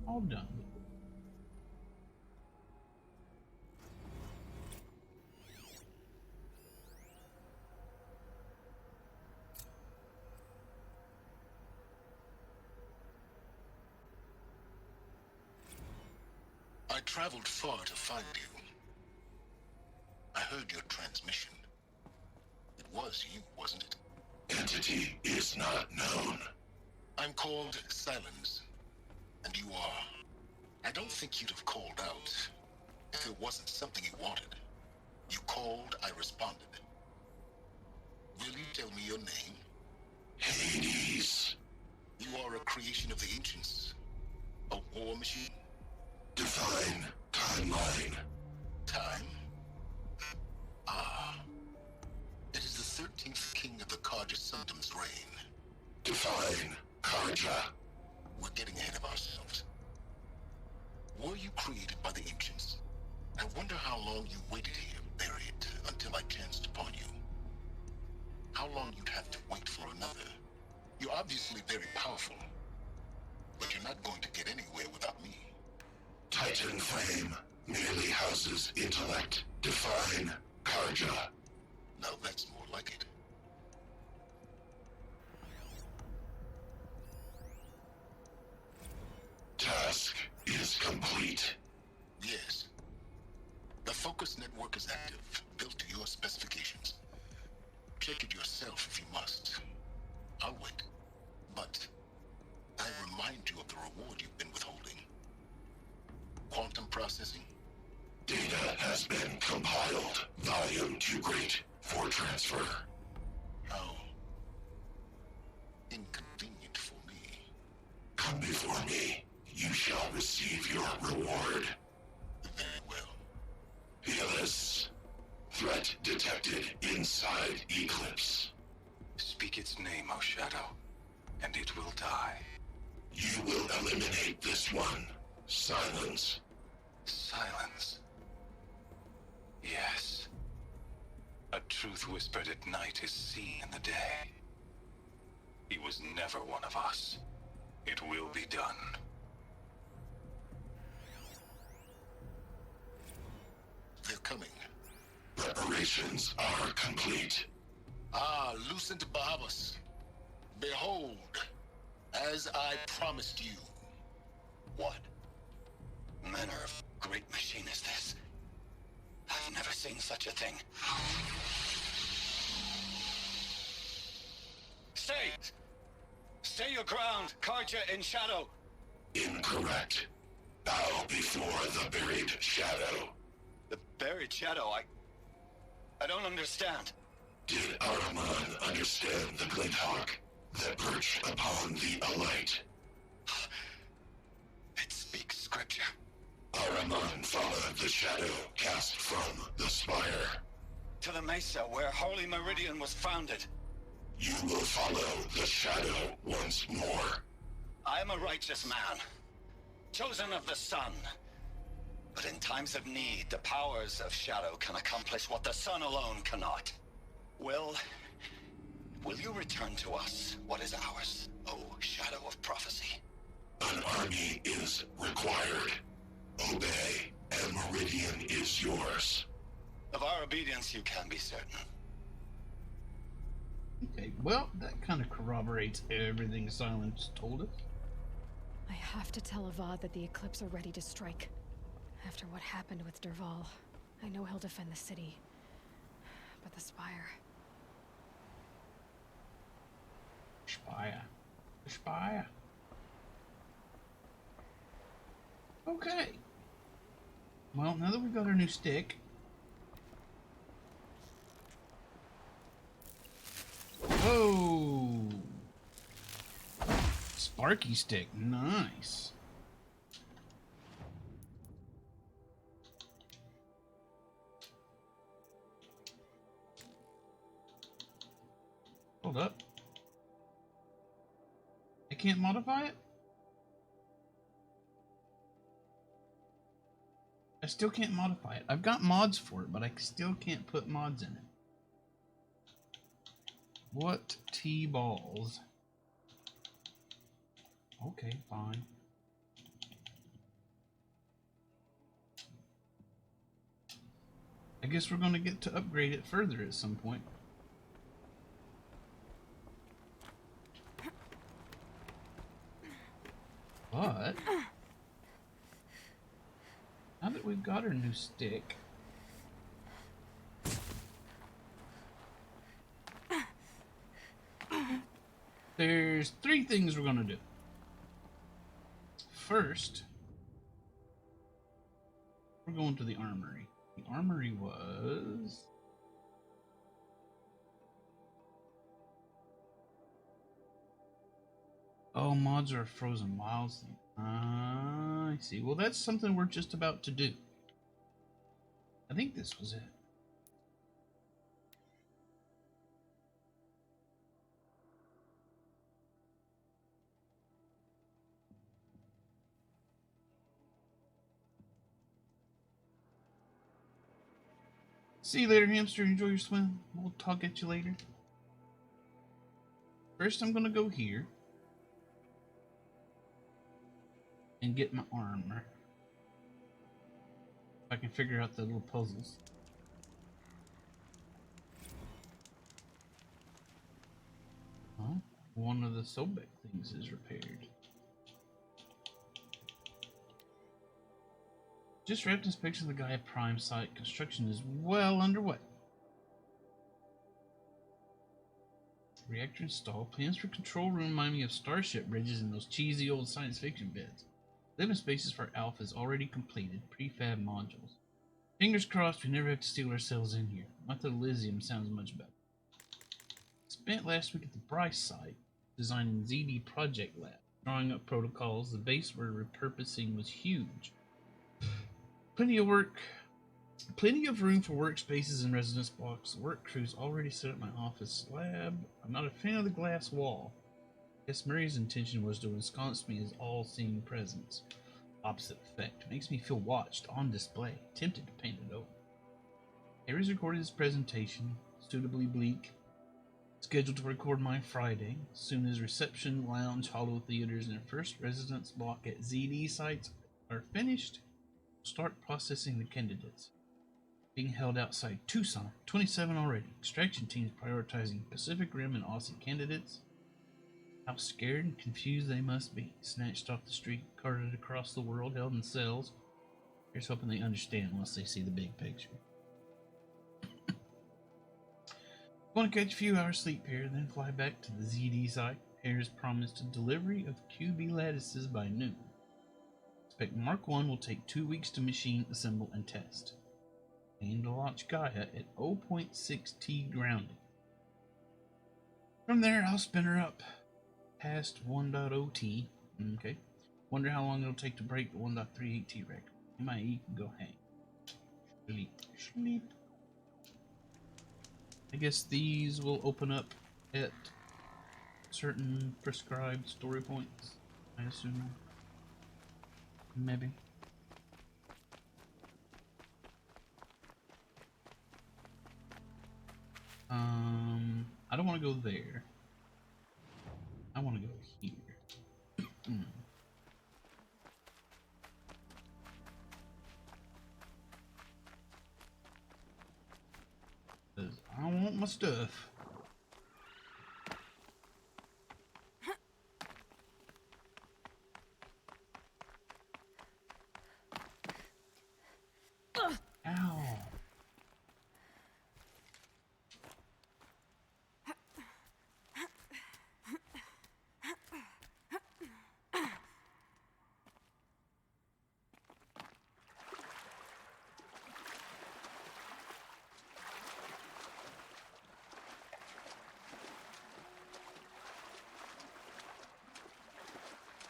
All done. I traveled far to find you. I heard your transmission. It was you, wasn't it? Entity is not known. I'm called Silence, and you are. I don't think you'd have called out if it wasn't something you wanted. You called, I responded. Will you tell me your name? Hades. You are a creation of the ancients. A war machine. Define timeline. Time? Ah. It is the 13th king of the Carja Sundom's reign. Define Carja. We're getting ahead of ourselves. Were you created by the ancients? I wonder how long you waited here, buried, until I chanced upon you. How long you'd have to wait for another. You're obviously very powerful, but you're not going to get anywhere without me. Titan Flame merely houses intellect. Define Carja. Now that's more like it. Task is complete. Yes. The focus network is active, built to your specifications. Check it yourself if you must. I'll wait. But I remind you of the reward you've been withholding. Quantum processing? Data has been compiled. Volume too great for transfer. How inconvenient for me. Come before me. You shall receive your reward. Very well. Helis. Threat detected inside Eclipse. Speak its name, O Shadow, and it will die. You will eliminate this one. Silence. Silence. Yes. A truth whispered at night is seen in the day. He was never one of us. It will be done. They're coming. Preparations are complete. Ah, Lucent Bahavas. Behold, as I promised you. What? Manner of great machine is this? I've never seen such a thing. Stay! Stay your ground, Carja in shadow! Incorrect. Bow before the buried shadow. The buried shadow? I don't understand. Did Araman understand the Glinthawk that perched upon the Alight? It speaks scripture. Araman followed the shadow cast from the spire. To the mesa where Holy Meridian was founded. You will follow the shadow once more. I am a righteous man, chosen of the sun. But in times of need, the powers of shadow can accomplish what the sun alone cannot. Will you return to us what is ours, O Shadow of Prophecy? An army is required. Obey, and Meridian is yours. Of our obedience you can be certain. Okay, well, that kind of corroborates everything Silence told us. I have to tell Avad that the Eclipse are ready to strike. After what happened with Dervahl, I know he'll defend the city. But the Spire... Spire. Okay. Well, now that we've got our new stick... Whoa! Sparky stick, nice. Hold up. I can't modify it? I still can't modify it. I've got mods for it, but I still can't put mods in it. What T-balls? Okay, fine. I guess we're going to get to upgrade it further at some point. But now that we've got our new stick, there's 3 things we're going to do. First, we're going to the armory. The armory was... Oh, mods are a frozen wilds thing. I see. Well, that's something we're just about to do. I think this was it. See you later, hamster. Enjoy your swim. We'll talk at you later. First, I'm gonna go here and get my armor. If I can figure out the little puzzles. Oh, one of the Sobek things is repaired. Just wrapped inspection of the Gaia Prime site. Construction is well underway. Reactor installed. Plans for control room remind me of Starship bridges and those cheesy old science fiction beds. Living spaces for Alpha is already completed. Prefab modules. Fingers crossed we never have to steal ourselves in here. Method Elysium sounds much better. Spent last week at the Bryce site, designing ZD Project Lab, drawing up protocols. The base we're repurposing was huge. Plenty of room for workspaces and residence blocks. The work crew's already set up my office slab. I'm not a fan of the glass wall. Guess Murray's intention was to ensconce me as all-seeing presence. Opposite effect. Makes me feel watched, on display. Tempted to paint it over. Harry's recorded his presentation, suitably bleak. Scheduled to record mine Friday. Soon as reception, lounge, hollow theaters, and first residence block at ZD sites are finished, start processing the candidates. Being held outside Tucson, 27 already. Extraction teams prioritizing Pacific Rim and Aussie candidates. How scared and confused they must be. Snatched off the street, carted across the world, held in cells. Here's hoping they understand once they see the big picture. Want to catch a few hours sleep here, then fly back to the ZD site. Hare's promised a delivery of QB lattices by noon. Expect Mark 1 will take 2 weeks to machine, assemble, and test. Aim to launch Gaia at 0.6 T grounding. From there, I'll spin her up past 1.0 T. Okay. Wonder how long it'll take to break the 1.38 T record. MIE can go hang. Sleep. I guess these will open up at certain prescribed story points, I assume. Maybe. I don't want to go there. I want to go here. 'Cause I want my stuff. Ow.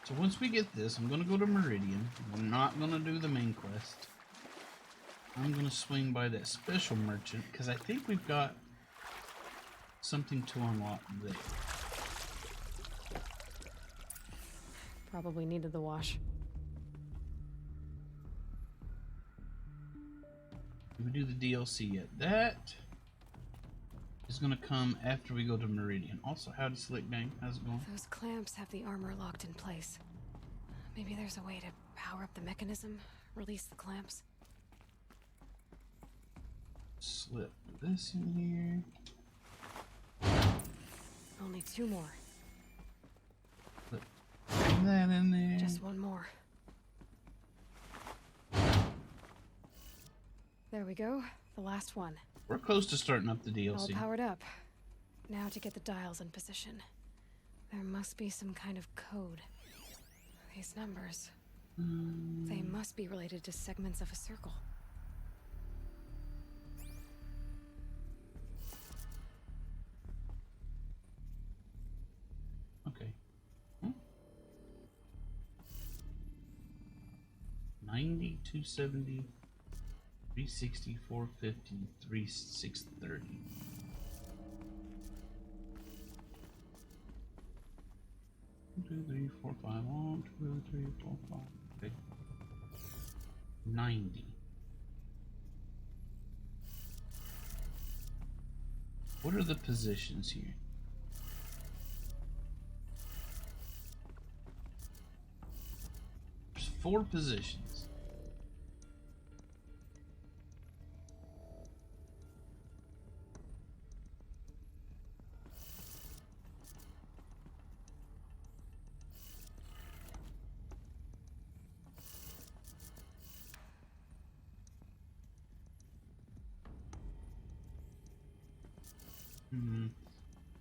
So once we get this, I'm going to go to Meridian. I'm not going to do the main quest. I'm going to swing by that special merchant, because I think we've got something to unlock there. Probably needed the wash. Did we do the DLC yet? That is going to come after we go to Meridian. Also, howdy Slick Bang. How's it going? Those clamps have the armor locked in place. Maybe there's a way to power up the mechanism, release the clamps. Slip this in here. Only 2 more. Slip that in there. Just 1 more. There we go. The last one. We're close to starting up the DLC. All powered up. Now to get the dials in position. There must be some kind of code. These numbers. They must be related to segments of a circle. Okay. 90, 270, 360, 450, 630. Two, 3, 4, 5. 1, 2, 3, 4, 5. Okay. 90. What are the positions here? There's 4 positions.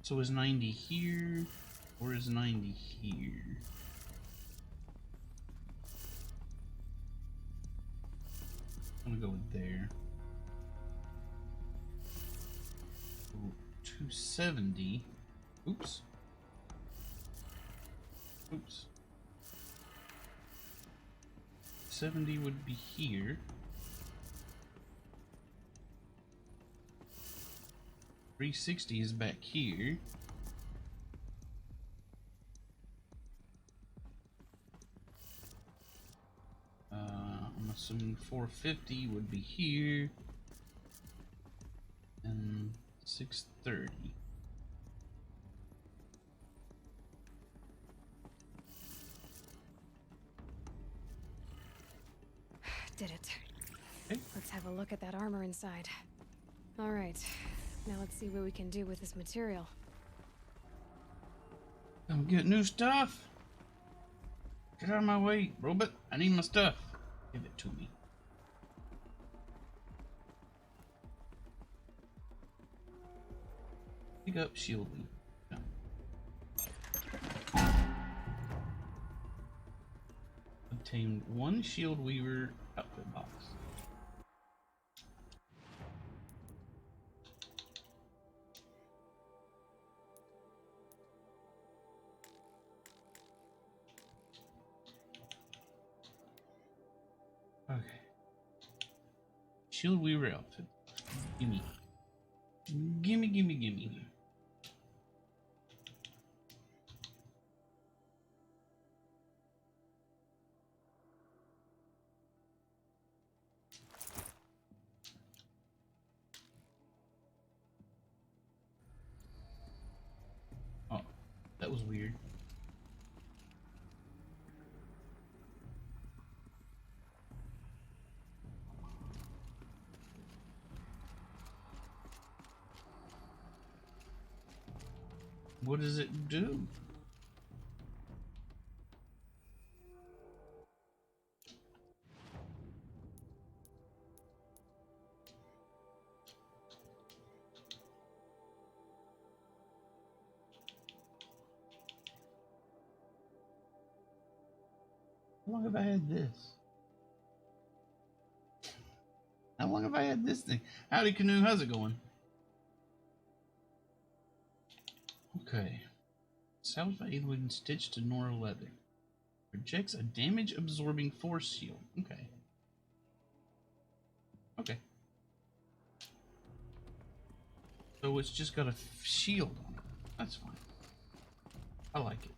So is 90 here, or is 90 here? I'm gonna go with there. Ooh, 270. Oops. Oops. 70 would be here. 360 is back here. I'm assuming 450 would be here. And 630. Did it. Okay. Let's have a look at that armor inside. All right. Now let's see what we can do with this material. I'm getting new stuff. Get out of my way, robot. I need my stuff. Give it to me. Pick up shield weaver. Obtained 1 shield weaver outfit box. Okay. Shield weaver outfit. Gimme. Gimme, gimme, gimme. Oh, that was weird. What does it do? How long have I had this? How long have I had this thing? Howdy Canoe, how's it going? Okay. Salvaged by Aloy stitched to Nora leather. Projects a damage absorbing force shield. Okay. Okay. So it's just got a shield on it. That's fine. I like it.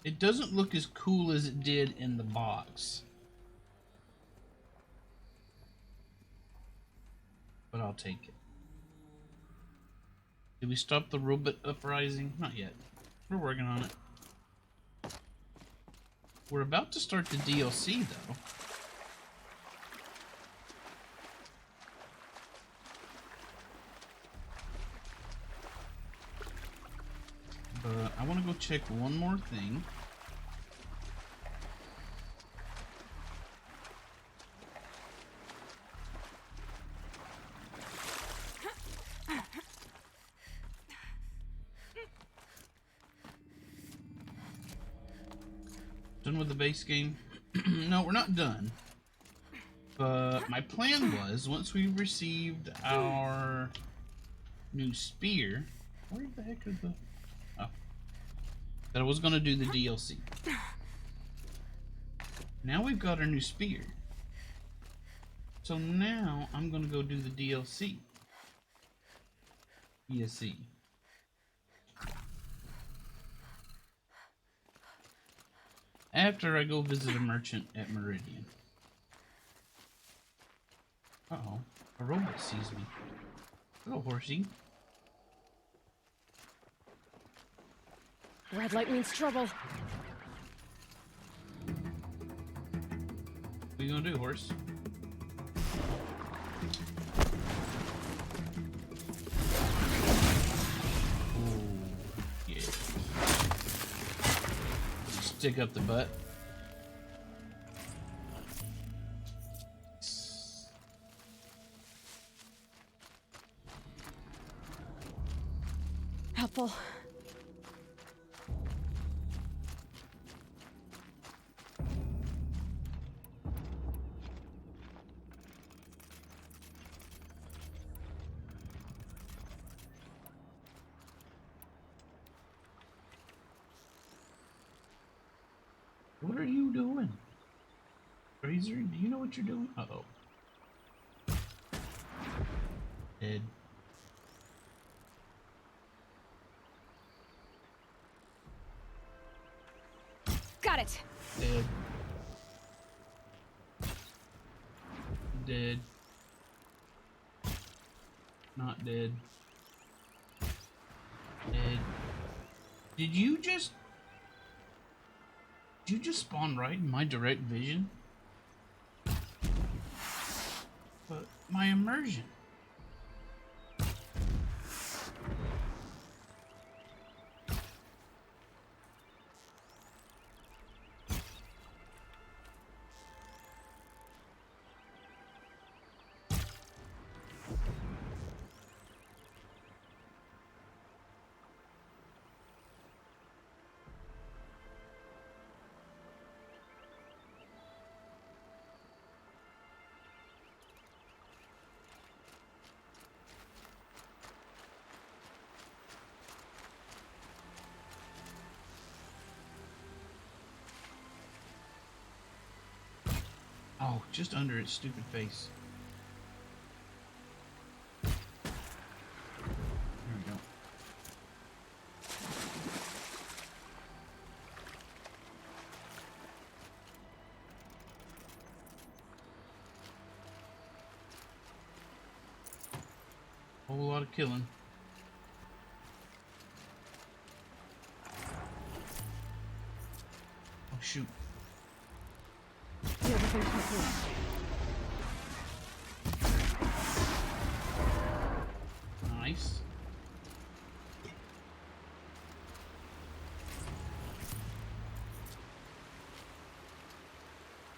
It doesn't look as cool as it did in the box. But I'll take it. Did we stop the robot uprising? Not yet. We're working on it. We're about to start the DLC though. But I want to go check one more thing. Done with the base game? No, we're not done. But my plan was, once we received our new spear, where the heck is the... Oh. That I was going to do the DLC. Now we've got our new spear. So now I'm going to go do the DLC. ESC. After I go visit a merchant at Meridian. Uh-oh. A robot sees me. Hello, horsey. Red light means trouble. What are you gonna do, horse? Ooh, yeah. Stick up the butt. Helpful. What are you doing? Razor, do you know what you're doing? Uh-oh. Dead. Got it. Dead. Dead. Not dead. Dead. Did you just spawn right in my direct vision? But my immersion. Oh, just under its stupid face. There we go. Whole lot of killing. Oh shoot. Yeah, everything's complete. Nice.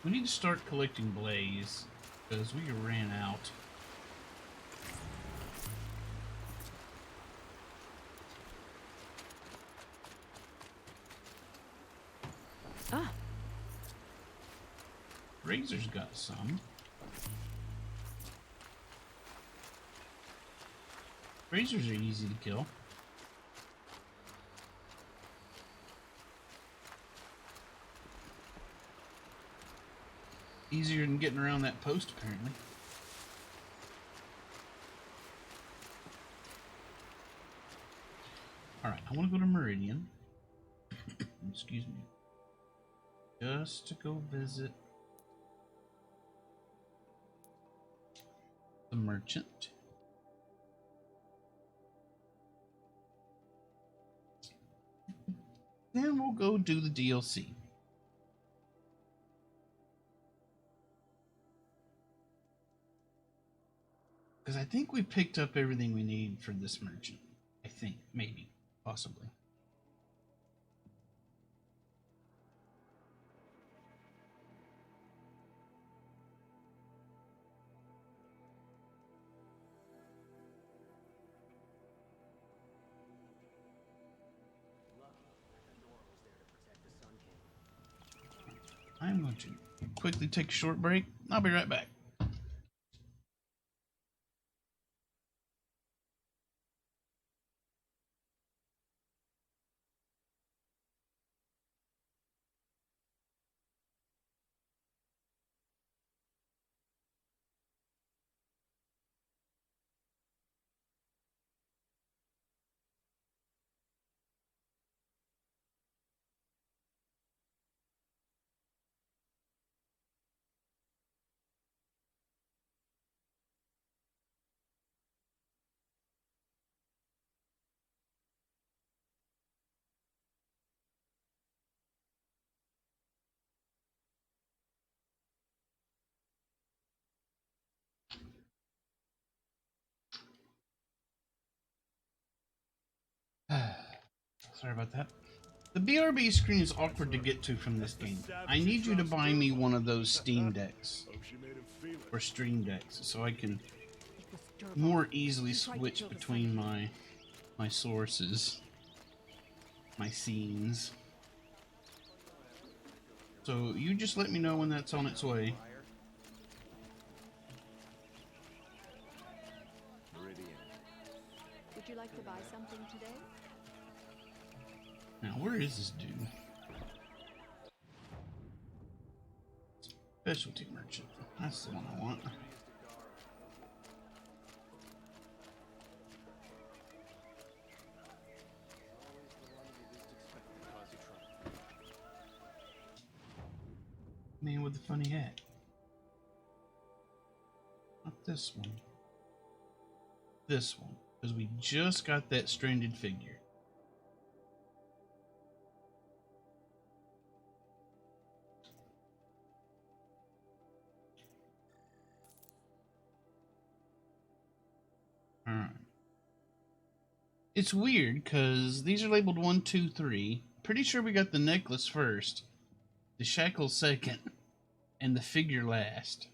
We need to start collecting blaze because we ran out. Ah. Razor's got some. Razors are easy to kill. Easier than getting around that post, apparently. Alright, I want to go to Meridian. Excuse me. Just to go visit the merchant. Then we'll go do the DLC. Because I think we picked up everything we need for this merchant. I think, maybe, possibly. I'm going to quickly take a short break. I'll be right back. Sorry about that. The BRB screen is awkward to get to from this game. I need you to buy me one of those Steam Decks or Stream Decks so I can more easily switch between my sources, my scenes. So you just let me know when that's on its way. Would you like to buy something today? Now, where is this dude? Specialty merchant. That's the one I want. Man with the funny hat. Not this one. This one. Because we just got that stranded figure. Alright. It's weird because these are labeled 1, 2, 3. Pretty sure we got the necklace first, the shackle second, and the figure last.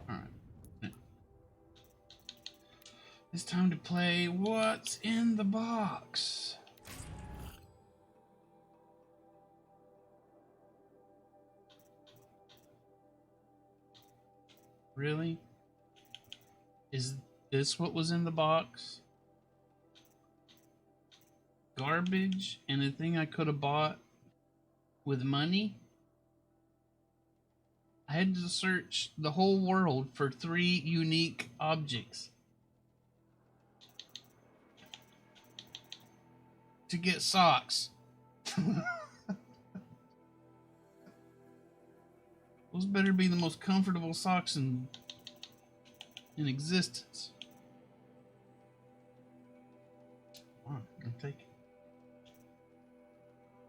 Alright. It's time to play What's in the Box. Really? Is this what was in the box? garbage and a thing I could have bought with money. I had to search the whole world for 3 unique objects to get socks. Those better be the most comfortable socks in existence. Come on, I'll take it.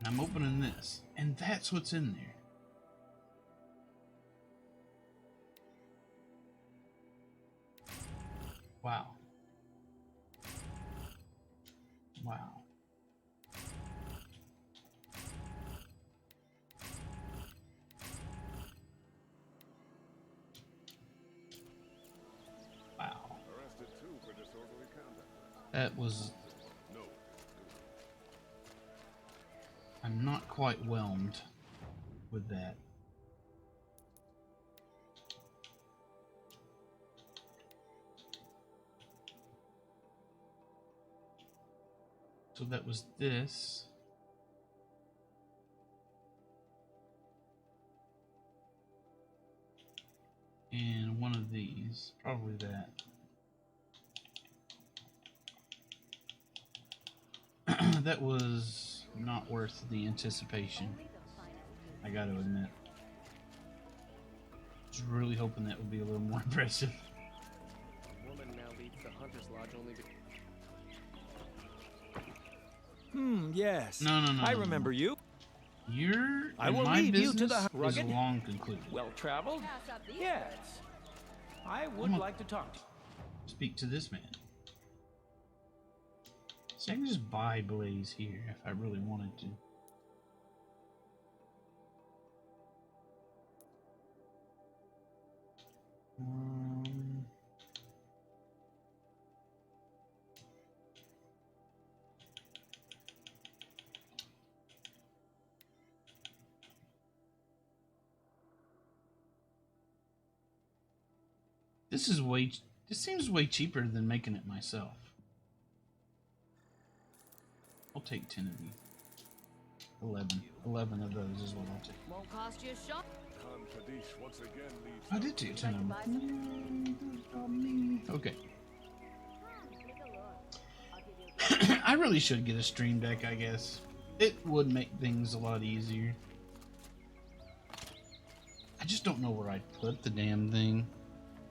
And I'm opening this, and that's what's in there. Wow. Wow. Wow. That was... I'm not quite whelmed with that. So that was this. And one of these, probably that. That was not worth the anticipation, I gotta admit. I was really hoping that would be a little more impressive. A woman now leads the Hunter's Lodge only Yes. No. I remember you. You're I in will my lead you business to the is rugged, long concluded. well-traveled. Yes. I would like to talk to you. Speak to this man. See, I can just buy Blaze here if I really wanted to. This seems way cheaper than making it myself. I'll take 10 of you. 11 of those is what I'll take. Won't cost you a shot. I did take 10 of them. Okay. I really should get a stream deck, I guess. It would make things a lot easier. I just don't know where I'd put the damn thing.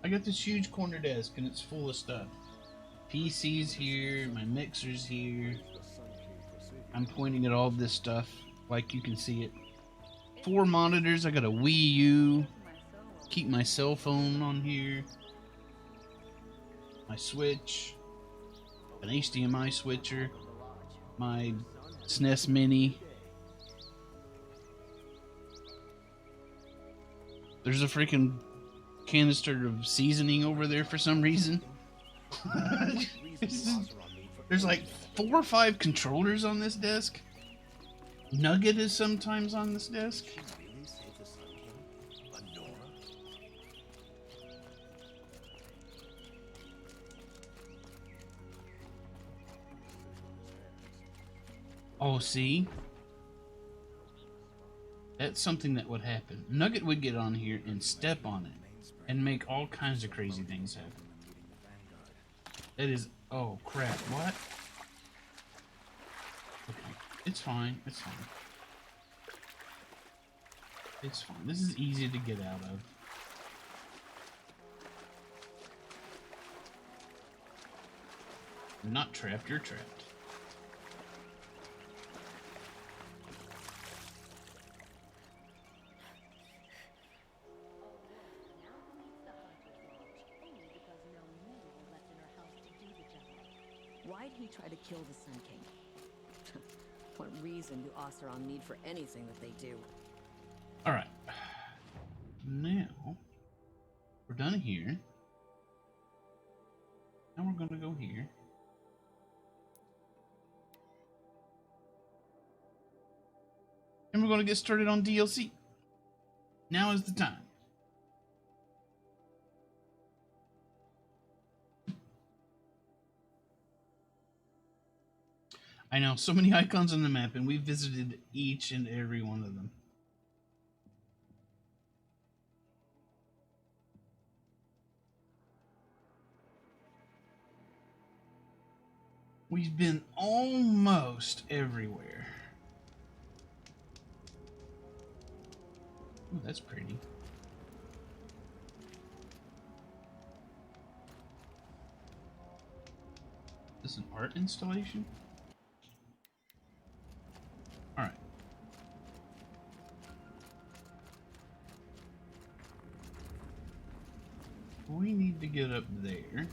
I got this huge corner desk and it's full of stuff. PC's here, my mixer's here. I'm pointing at all this stuff like you can see it. 4 monitors, I got a Wii U. Keep my cell phone on here. My Switch. An HDMI switcher. My SNES Mini. There's a freaking canister of seasoning over there for some reason. There's like 4 or 5 controllers on this desk. Nugget is sometimes on this desk. Oh, see? That's something that would happen. Nugget would get on here and step on it and make all kinds of crazy things happen. That is... Oh, crap. What? Okay. It's fine. It's fine. It's fine. This is easy to get out of. You're not trapped. You're trapped. Why'd he try to kill the Sun King? What reason do Oseram need for anything that they do? Alright. Now, we're done here. Now we're going to go here. And we're going to get started on DLC. Now is the time. I know, so many icons on the map, and we visited each and every one of them. We've been almost everywhere. Ooh, that's pretty. Is this an art installation? Alright. We need to get up there.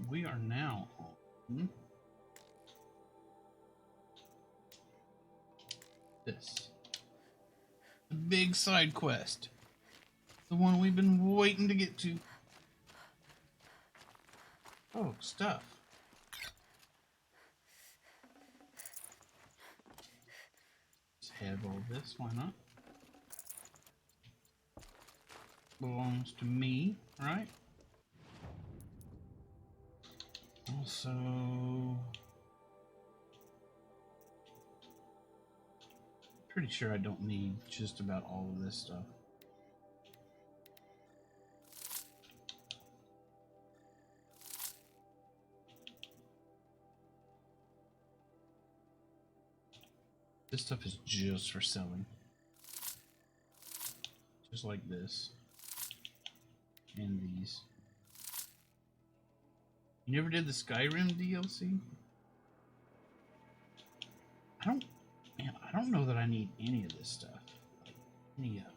We are now home. This. The big side quest. The one we've been waiting to get to. Oh, stuff. Let's have all this, why not? Belongs to me, right? Also, pretty sure I don't need just about all of this stuff. This stuff is just for selling. Just like this. And these. You never did the Skyrim DLC? I don't know that I need any of this stuff. Like, any of it.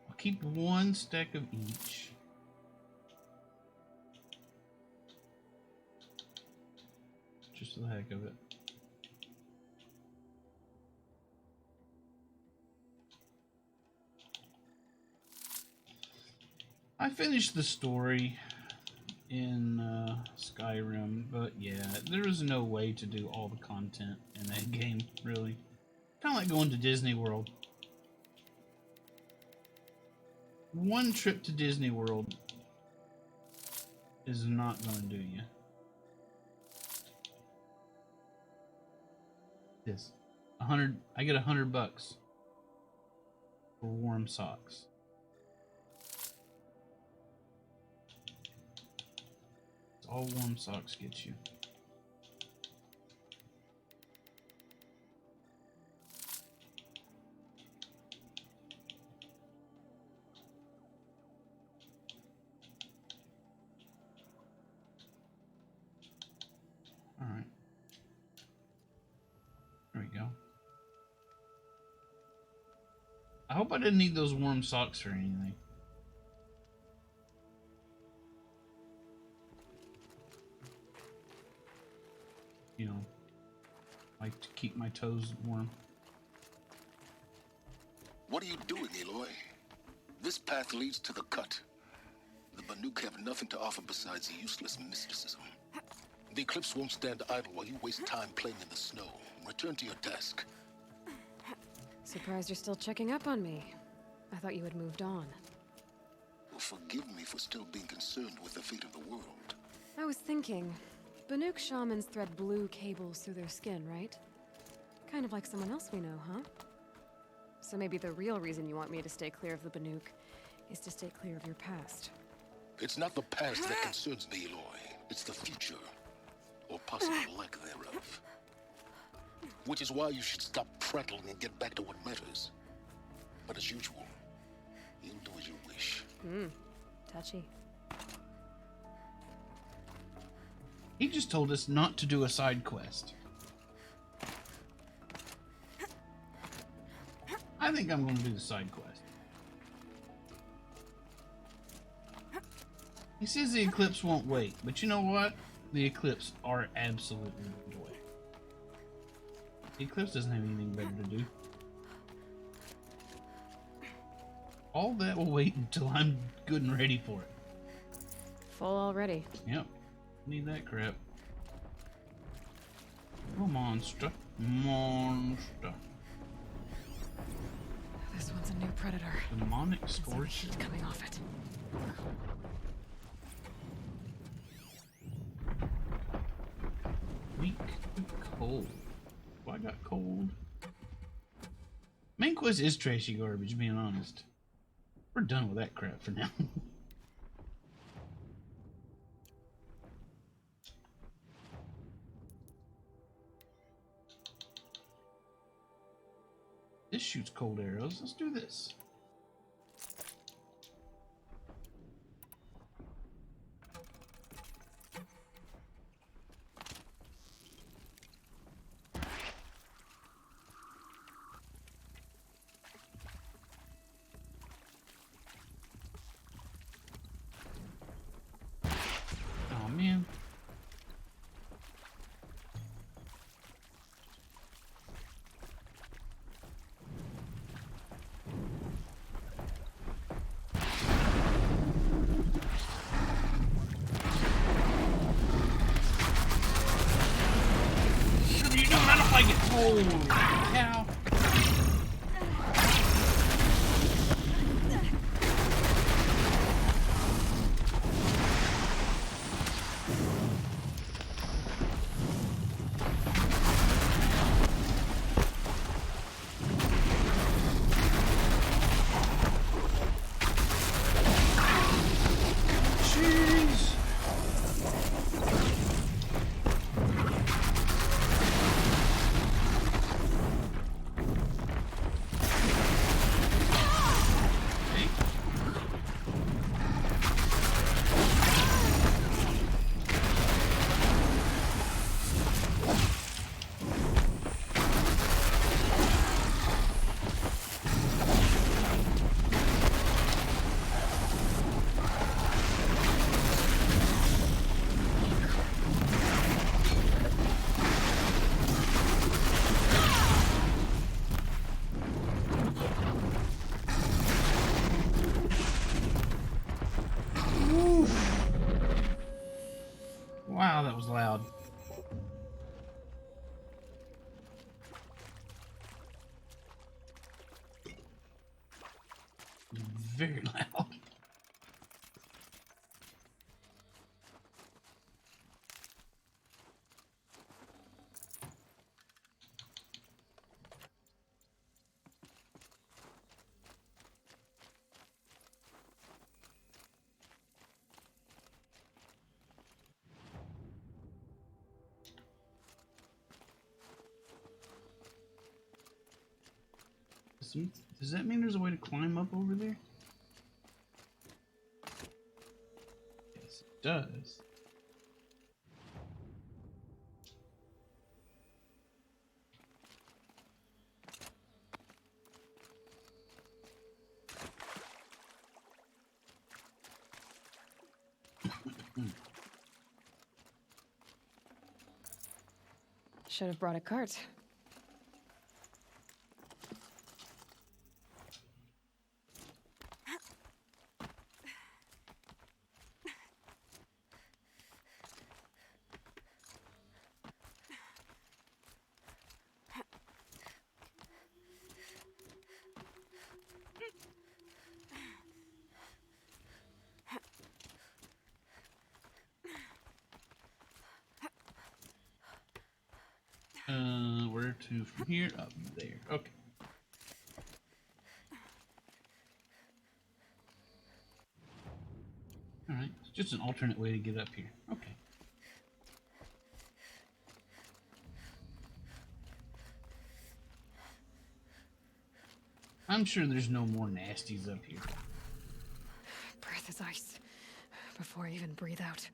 I'll keep one stack of each. Just for the heck of it. I finished the story in Skyrim, but yeah, there is no way to do all the content in that game, really. Kind of like going to Disney World. One trip to Disney World is not going to do you. This, I get $100 for warm socks. It's all warm socks get you. All right. There we go. I hope I didn't need those warm socks or anything. You know, like to keep my toes warm. What are you doing, Aloy? This path leads to the cut. The Banuk have nothing to offer besides useless mysticism. The Eclipse won't stand idle while you waste time playing in the snow. Return to your task. Surprised you're still checking up on me. I thought you had moved on. Well, forgive me for still being concerned with the fate of the world. I was thinking, Banuk shamans thread blue cables through their skin, right? Kind of like someone else we know, huh? So maybe the real reason you want me to stay clear of the Banuk is to stay clear of your past. It's not the past that concerns me, Aloy. It's the future. Or possible lack thereof. Which is why you should stop prattling and get back to what matters. But as usual, you'll do as you wish. Touchy. He just told us not to do a side quest. I think I'm going to do the side quest. He says the Eclipse won't wait, but you know what? The Eclipse are absolutely the way. The Eclipse doesn't have anything better to do. All that will wait until I'm good and ready for it. Full already. Yep. Need that crap. Oh, monster. Monster. This one's a new predator. Demonic There's some scorch. heat coming off it. Weak to cold. Well, I got cold. Main quest is trashy garbage, being honest. We're done with that crap for now. This shoots cold arrows. Let's do this. Oh man. You know I don't like it. Holy cow. Jeez. Wow, that was loud. Very loud. Does that mean there's a way to climb up over there? Yes, it does. Should have brought a cart. Where to from here? Up there. Okay. Alright, it's just an alternate way to get up here. Okay. I'm sure there's no more nasties up here. Breath is ice. Before I even breathe out.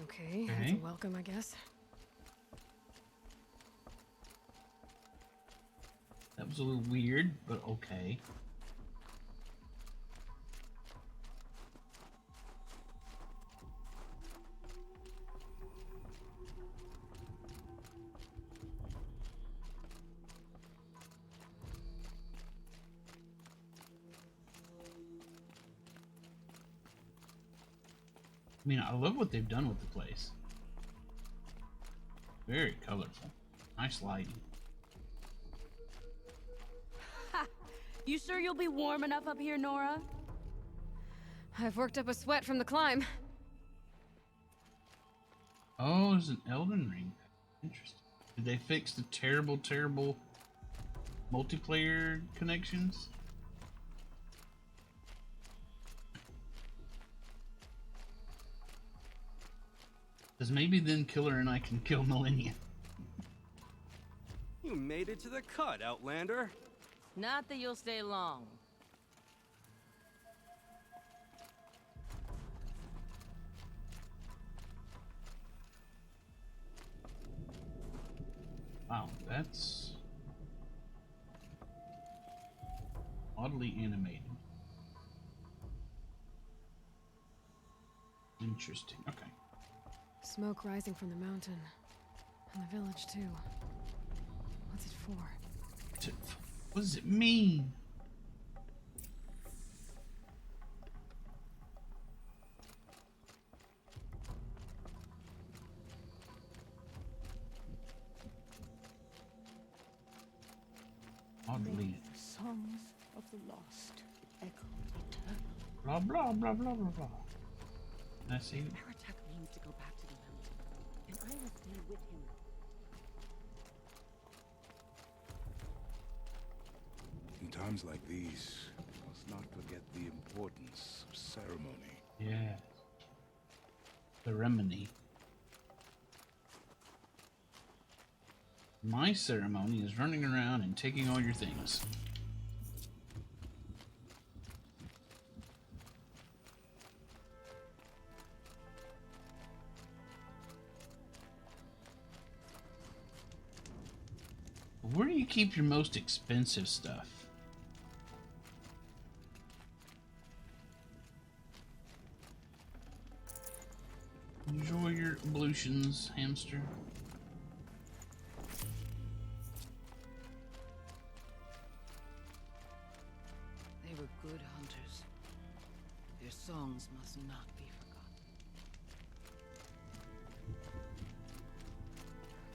Okay, that's a welcome, I guess. That was a little weird, but okay. I mean, I love what they've done with the place. Very colorful. Nice lighting. Ha! You sure you'll be warm enough up here, Nora? I've worked up a sweat from the climb. Oh, there's an Elden Ring. Interesting. Did they fix the terrible, terrible multiplayer connections? Because maybe then Killer and I can kill Millennia. You made it to the cut, Outlander. Not that you'll stay long. Wow, that's oddly animated. Interesting. Okay. Smoke rising from the mountain. And the village, too. What's it for? What does it mean? Oddly. The songs of the lost echo eternal. Blah, blah, blah, blah, blah, blah. I see. Aratak means to go back to the mountain, and I will stay with him. In times like these, we must not forget the importance of ceremony. Yeah. Ceremony. My ceremony is running around and taking all your things. Where do you keep your most expensive stuff? Enjoy your ablutions, hamster. They were good hunters. Their songs must not be forgotten.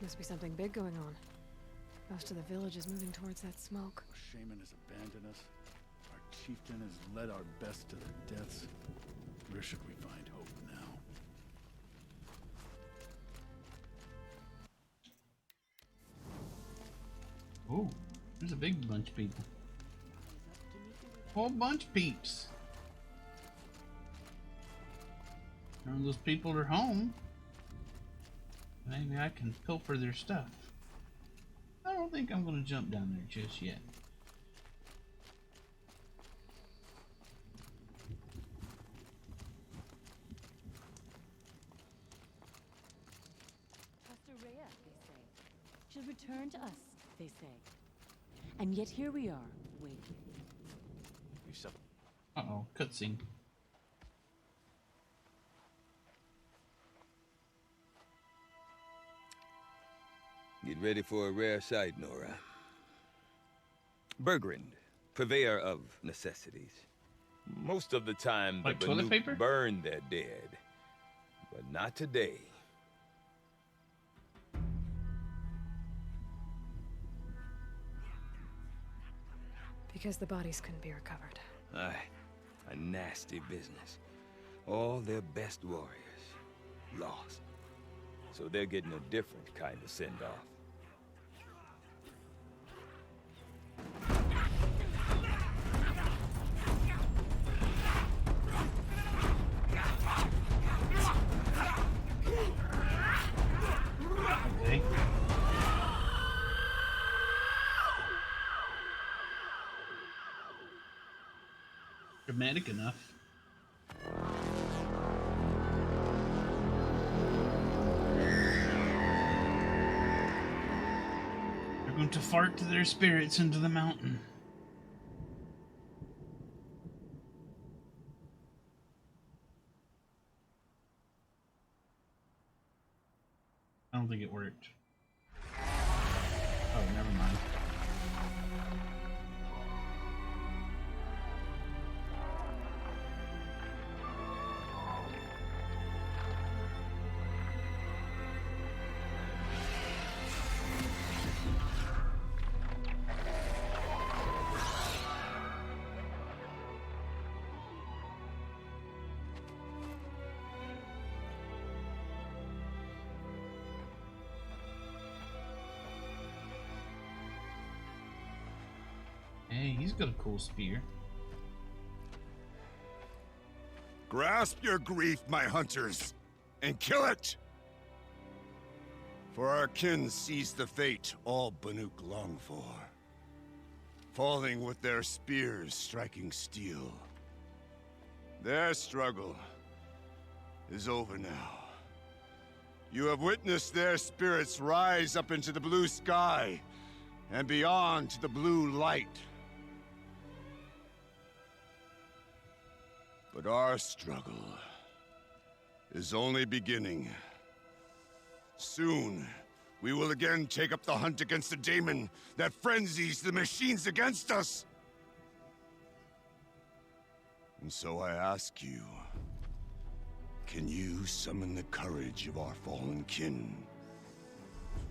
Must be something big going on. Most of the village is moving towards that smoke. Our shaman has abandoned us. Our chieftain has led our best to their deaths. Where should we find hope now? Oh, there's a big bunch of people. Whole bunch of peeps. None of those people are home. Maybe I can pilfer their stuff. I don't think I'm going to jump down there just yet. Pastor Rhea, they say. She'll return to us, they say. And yet here we are, waiting. Uh-oh, cutscene. Get ready for a rare sight, Nora. Bergrand, purveyor of necessities. Most of the time, like the toilet Banuk paper? burn their dead. But not today. Because the bodies couldn't be recovered. Aye, a nasty business. All their best warriors lost. So they're getting a different kind of send-off. Okay. Dramatic enough. Going to fart their spirits into the mountain. I don't think it worked. Oh, never mind. Hey, he's got a cool spear. Grasp your grief, my hunters, and kill it! For our kin sees the fate all Banuk long for. Falling with their spears striking steel. Their struggle is over now. You have witnessed their spirits rise up into the blue sky and beyond to the blue light. But our struggle is only beginning. Soon, we will again take up the hunt against the daemon that frenzies the machines against us. And so I ask you, can you summon the courage of our fallen kin?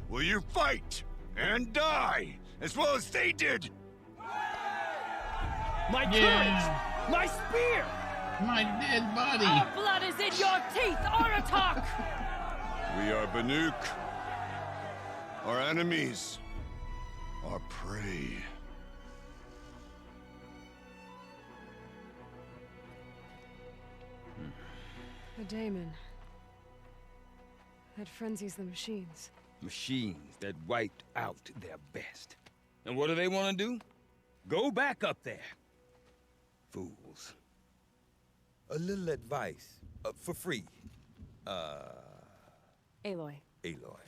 Will you fight and die as well as they did? My courage! My spear! My dead body! Our blood is in your teeth, Aratak! We are Banuk. Our enemies are prey. The daemon. That frenzies the machines. Machines that wiped out their best. And what do they want to do? Go back up there. Fools. A little advice, for free. Aloy. Aloy.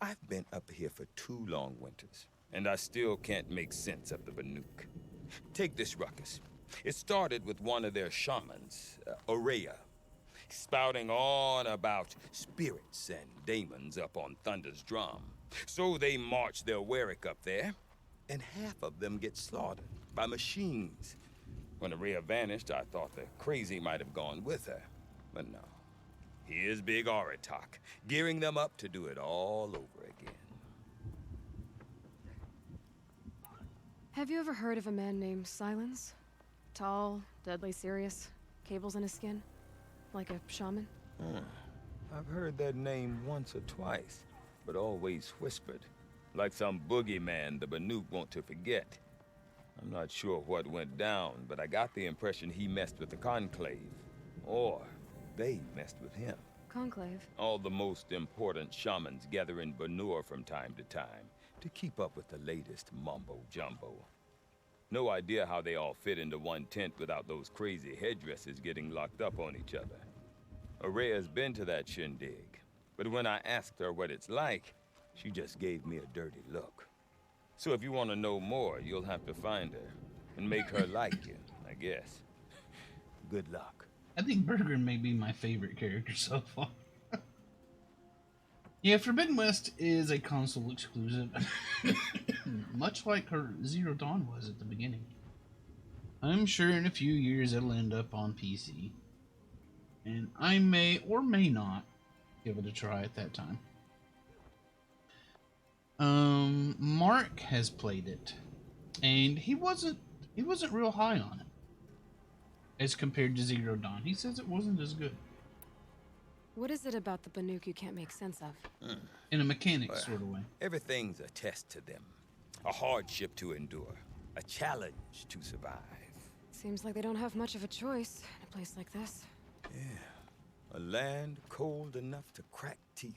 I've been up here for 2 long winters, and I still can't make sense of the Banuk. Take this ruckus. It started with one of their shamans, Ourea, spouting on about spirits and daemons up on Thunder's drum. So they march their Warwick up there, and half of them get slaughtered by machines. When Ourea vanished, I thought the crazy might have gone with her, but no. Here's Big Aratak, gearing them up to do it all over again. Have you ever heard of a man named Silence? Tall, deadly serious, cables in his skin? Like a shaman? I've heard that name once or twice, but always whispered. Like some boogeyman the Banuk want to forget. I'm not sure what went down, but I got the impression he messed with the Conclave. Or they messed with him. Conclave? All the most important shamans gather in Banur from time to time to keep up with the latest mumbo-jumbo. No idea how they all fit into one tent without those crazy headdresses getting locked up on each other. Ourea's been to that shindig, but when I asked her what it's like, she just gave me a dirty look. So if you want to know more, you'll have to find her and make her like you, I guess. Good luck. I think Burger may be my favorite character so far. Yeah, Forbidden West is a console exclusive, much like her Zero Dawn was at the beginning. I'm sure in a few years it'll end up on PC, and I may or may not give it a try at that time. Mark has played it, and he wasn't real high on it as compared to Zero Dawn. He says it wasn't as good. What is it about the Banuk you can't make sense of? In a mechanic sort of way. Everything's a test to them. A hardship to endure. A challenge to survive. Seems like they don't have much of a choice in a place like this. Yeah. A land cold enough to crack teeth.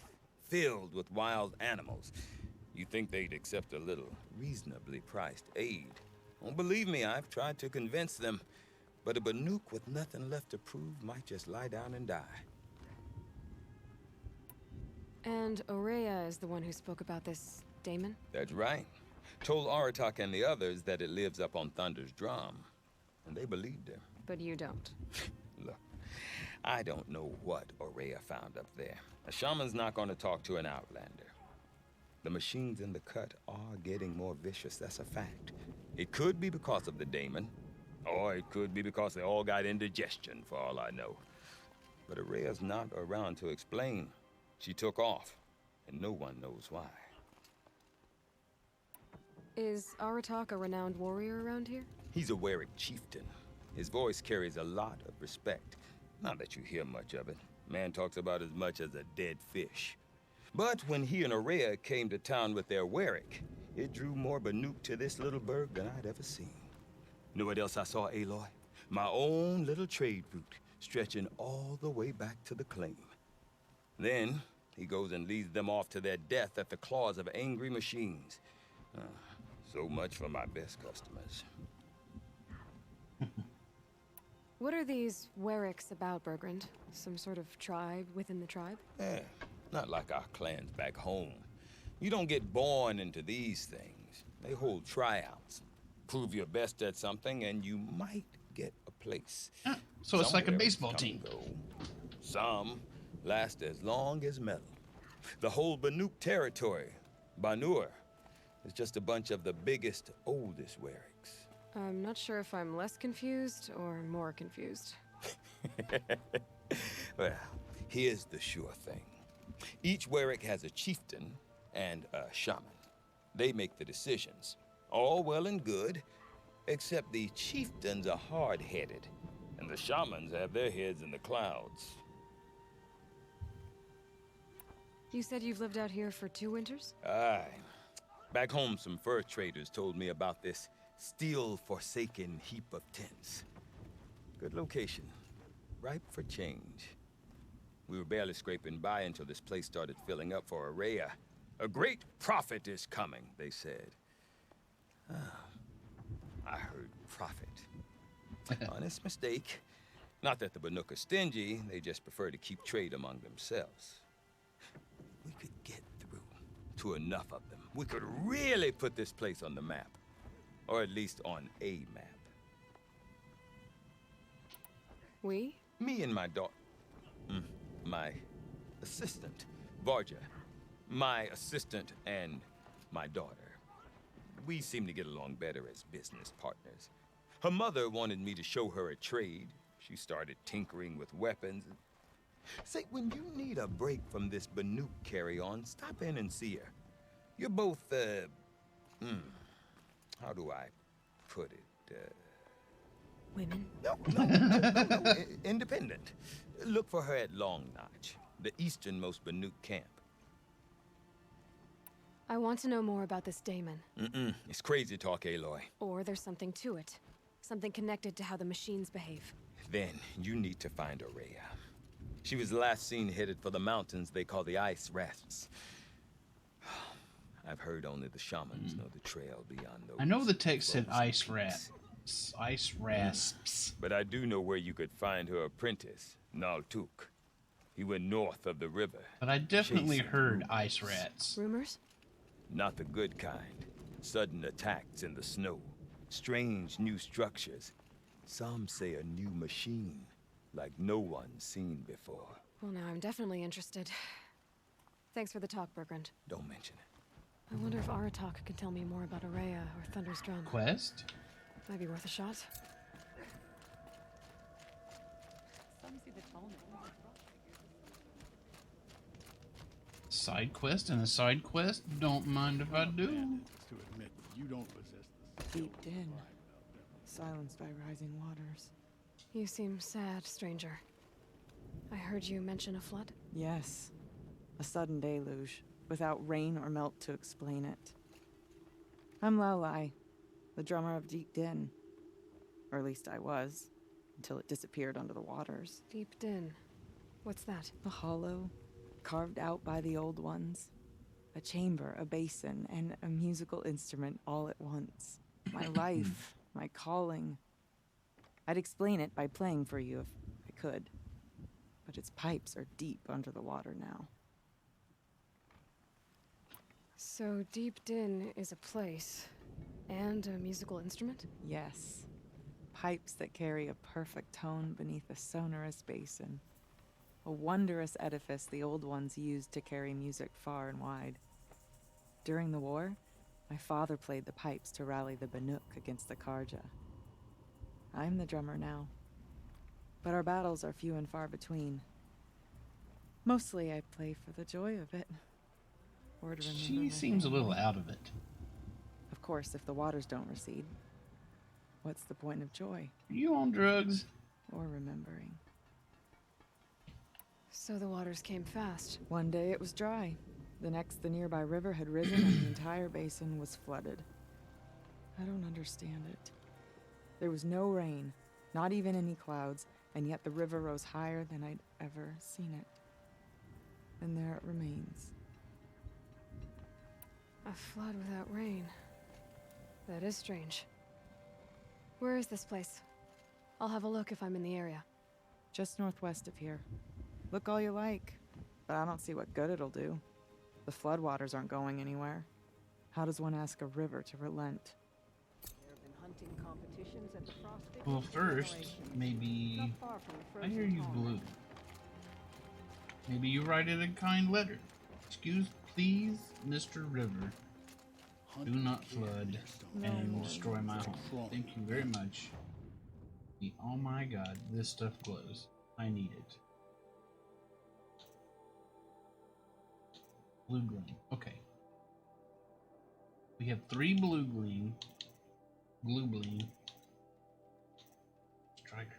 Filled with wild animals. You'd think they'd accept a little reasonably priced aid. Don't believe me, I've tried to convince them. But a Banuk with nothing left to prove might just lie down and die. And Ourea is the one who spoke about this Daemon? That's right. Told Aratak and the others that it lives up on Thunder's drum. And they believed him. But you don't. Look, I don't know what Aurea found up there. A shaman's not going to talk to an outlander. The machines in the cut are getting more vicious, that's a fact. It could be because of the Daemon, or it could be because they all got indigestion, for all I know. But Aurea's not around to explain. She took off, and no one knows why. Is Aratak a renowned warrior around here? He's a Werik chieftain. His voice carries a lot of respect. Not that you hear much of it. Man talks about as much as a dead fish. But when he and Aurea came to town with their Werik, it drew more Banuk to this little burg than I'd ever seen. Know what else I saw, Aloy? My own little trade route, stretching all the way back to the claim. Then, he goes and leads them off to their death at the claws of angry machines. So much for my best customers. What are these Weriks about, Bergrand? Some sort of tribe within the tribe? Yeah, not like our clans back home. You don't get born into these things. They hold tryouts. Prove your best at something, and you might get a place. So it's like a baseball team. Some last as long as metal. The whole Banuk territory, Banur, is just a bunch of the biggest, oldest Weriks. I'm not sure if I'm less confused or more confused. Well, here's the sure thing. Each Werik has a chieftain and a shaman. They make the decisions. All well and good, except the chieftains are hard-headed, and the shamans have their heads in the clouds. You said you've lived out here for 2 winters? Aye. Back home, some fur traders told me about this steel-forsaken heap of tents. Good location. Ripe for change. We were barely scraping by until this place started filling up for Aurea. A great prophet is coming, they said. I heard prophet. Honest mistake. Not that the Banuk are stingy, they just prefer to keep trade among themselves. We could get through to enough of them. We could really put this place on the map. Or at least on a map. We? Me and my daughter. My assistant, Varja. My assistant and my daughter. We seem to get along better as business partners. Her mother wanted me to show her a trade. She started tinkering with weapons. Say, when you need a break from this Banuk carry-on, stop in and see her. You're both, how do I put it? Women? No, independent. Look for her at Long Notch, the easternmost Banuk camp. I want to know more about this Daemon. It's crazy talk, Aloy. Or there's something to it. Something connected to how the machines behave. Then you need to find Aurea. She was last seen headed for the mountains they call the Ice Rasps. I've heard only the shamans know the trail beyond those. I know the text said Ice Rasps. Ice Rasps. But I do know where you could find her apprentice, Naltuk. He went north of the river. But I definitely heard ice rats. Rumors? Not the good kind. Sudden attacks in the snow. Strange new structures. Some say a new machine, like no one's seen before. Well, now I'm definitely interested. Thanks for the talk, Bergrand. Don't mention it. I wonder if Aratak could tell me more about Aurea or Thunder's drum. Quest? Might be worth a shot. Side quest and a side quest? Don't mind if I do. To admit that you don't possess the Deep din, silenced by rising waters. You seem sad, stranger. I heard you mention a flood? Yes. A sudden deluge, without rain or melt to explain it. I'm Lalai, the drummer of Deep Din. Or at least I was, until it disappeared under the waters. Deep Din. What's that? A hollow, carved out by the old ones. A chamber, a basin, and a musical instrument all at once. My life, my calling. I'd explain it by playing for you if I could. But its pipes are deep under the water now. So Deep Din is a place and a musical instrument? Yes. Pipes that carry a perfect tone beneath a sonorous basin. A wondrous edifice the Old Ones used to carry music far and wide. During the war, my father played the pipes to rally the Banuk against the Karja. I'm the drummer now. But our battles are few and far between. Mostly I play for the joy of it. Or to remember She seems a little out of it. Of course, if the waters don't recede, what's the point of joy? Are you on drugs? Or remembering. So the waters came fast. One day it was dry. The next, the nearby river had risen and the entire basin was flooded. I don't understand it. There was no rain, not even any clouds, and yet the river rose higher than I'd ever seen it. And there it remains. A flood without rain. That is strange. Where is this place? I'll have a look if I'm in the area. Just northwest of here. Look all you like, but I don't see what good it'll do. The floodwaters aren't going anywhere. How does one ask a river to relent? There have been hunting competitions at the Frosted. Well, first, maybe... I hear you, Blue. Maybe you write it a kind letter. Excuse, please, Mr. River. Do not flood and destroy my home. Thank you very much. Oh my god, this stuff glows. I need it. Blue gleam. Okay. We have 3 blue gleam. Blue gleam. Striker.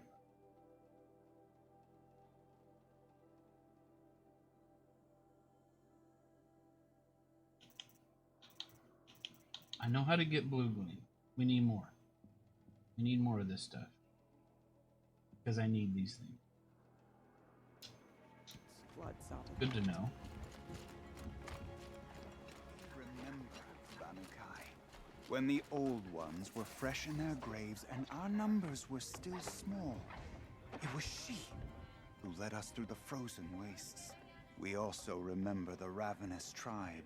I know how to get blue gleam. We need more. We need more of this stuff. Because I need these things. Good to know. Remember, Banukai, when the Old Ones were fresh in their graves and our numbers were still small, it was she who led us through the frozen wastes. We also remember the ravenous tribe,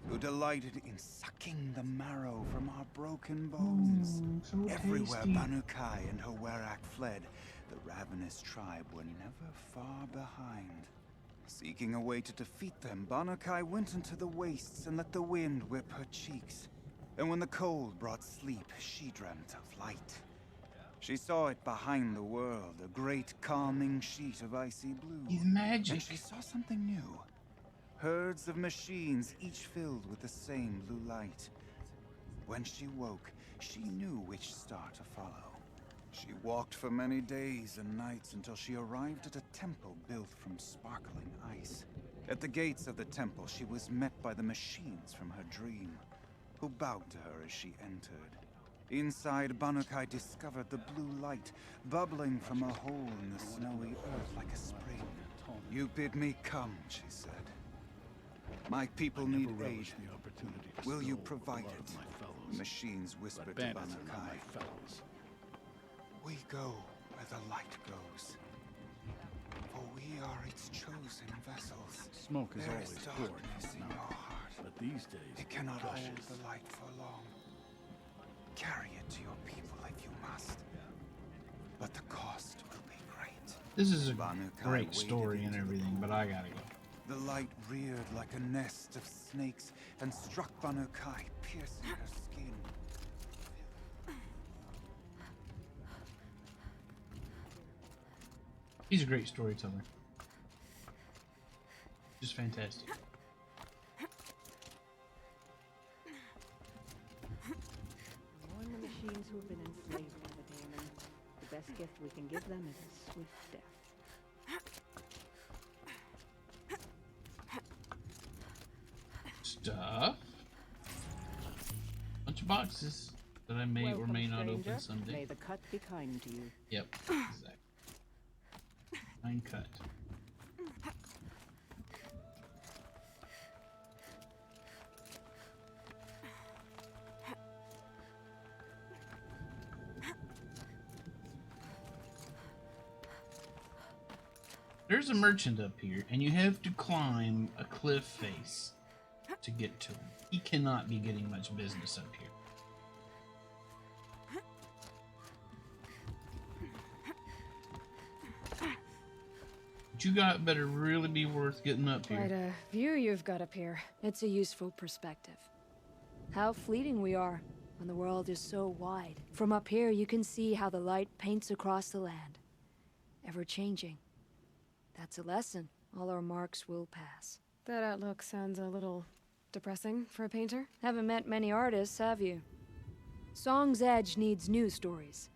who delighted in sucking the marrow from our broken bones. So Everywhere tasty. Banukai and her Werak fled, the ravenous tribe were never far behind. Seeking a way to defeat them, Banukai went into the wastes and let the wind whip her cheeks. And when the cold brought sleep, she dreamt of light. She saw it behind the world, a great calming sheet of icy blue. He's magic. And she saw something new. Herds of machines, each filled with the same blue light. When she woke, she knew which star to follow. She walked for many days and nights until she arrived at a temple built from sparkling ice. At the gates of the temple, she was met by the machines from her dream, who bowed to her as she entered. Inside, Banukai discovered the blue light bubbling from a hole in the snowy earth like a spring. You bid me come, she said. My people need aid. Will you provide it? The machines whispered to Banukai. We go where the light goes, for we are its chosen vessels. Smoke is There always is good, darkness in no. your heart, But these days, it cannot hold crushes. the light for long. Carry it to your people if you must, but the cost will be great. This is a Banukai great waded story and into everything, but I gotta go. The light reared like a nest of snakes and struck Banukai, piercing her skin. He's a great storyteller. Just fantastic. Warn the machines who have been enslaved by the daemon. The best gift we can give them is a swift death. Stuff. Bunch of boxes that I may or may not open someday. May the cut be kind to you. Yep, exactly. Fine cut. There's a merchant up here, and you have to climb a cliff face to to get to him. He cannot be getting much business up here. What you got better really be worth getting up here. Quite a view you've got up here. It's a useful perspective. How fleeting we are when the world is so wide. From up here, you can see how the light paints across the land. Ever changing. That's a lesson. All our marks will pass. That outlook sounds a little depressing for a painter. Haven't met many artists, have you? Song's Edge needs new stories.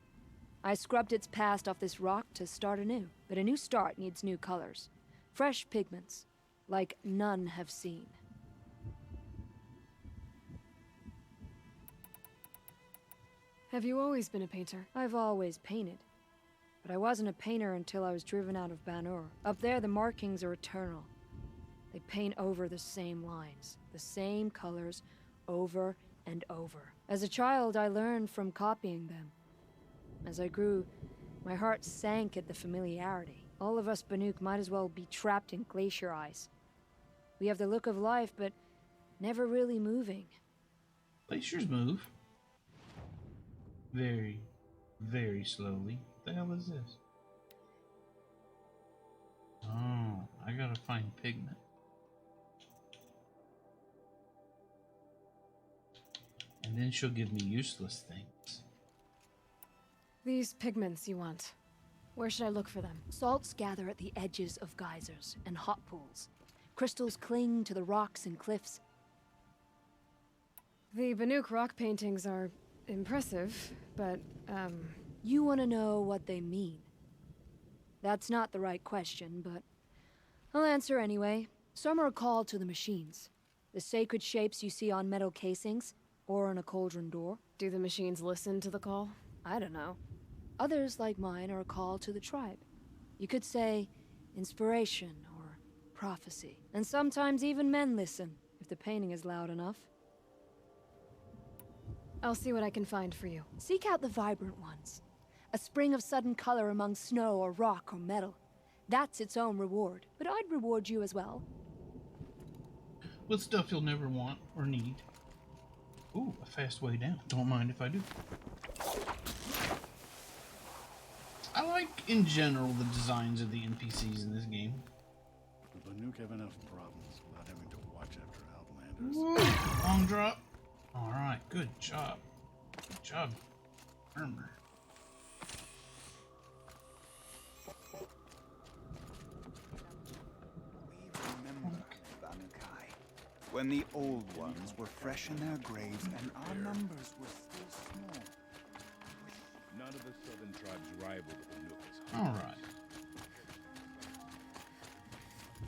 I scrubbed its past off this rock to start anew, but a new start needs new colors. Fresh pigments, like none have seen. Have you always been a painter? I've always painted. But I wasn't a painter until I was driven out of Ban-Ur. Up there, the markings are eternal. They paint over the same lines, the same colors, over and over. As a child, I learned from copying them. As I grew, my heart sank at the familiarity. All of us Banuk might as well be trapped in glacier ice. We have the look of life, but never really moving. Glaciers move. Very, very slowly. What the hell is this? Oh, I gotta find pigment. And then she'll give me useless things. These pigments you want. Where should I look for them? Salts gather at the edges of geysers and hot pools. Crystals cling to the rocks and cliffs. The Banuk rock paintings are impressive, but, You want to know what they mean. That's not the right question, but I'll answer anyway. Some are called to the machines. The sacred shapes you see on metal casings, or on a cauldron door. Do the machines listen to the call? I don't know. Others, like mine, are a call to the tribe. You could say inspiration or prophecy. And sometimes even men listen, if the painting is loud enough. I'll see what I can find for you. Seek out the vibrant ones. A spring of sudden color among snow or rock or metal. That's its own reward. But I'd reward you as well. With stuff you'll never want or need. Ooh, a fast way down. Don't mind if I do. I like, in general, the designs of the NPCs in this game. The Banuk have enough problems without having to watch after Outlanders. Woo! Long drop. Alright, good job. Good job, armor. We remember Banukai, when the old ones were fresh in their graves and our numbers were still small. None of the southern tribes rival the Banuks. Alright.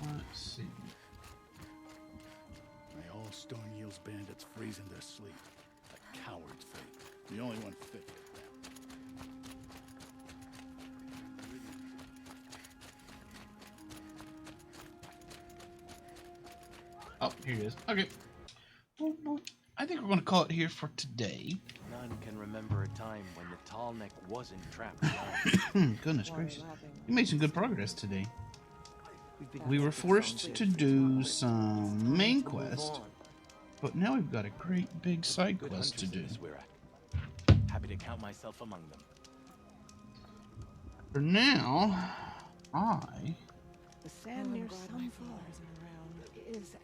Let's see. May all Stone Yield's bandits freeze in their sleep. A coward's fate. The only one fit for them. Oh, here it is. Okay. Well, I think we're going to call it here for today. None can remember a time when the tall neck wasn't trapped. Goodness gracious. We made some good progress today. We were forced to do some main quest, but now we've got a great big side quest to do. Happy to count myself among them. For now, The sand near Sunfall is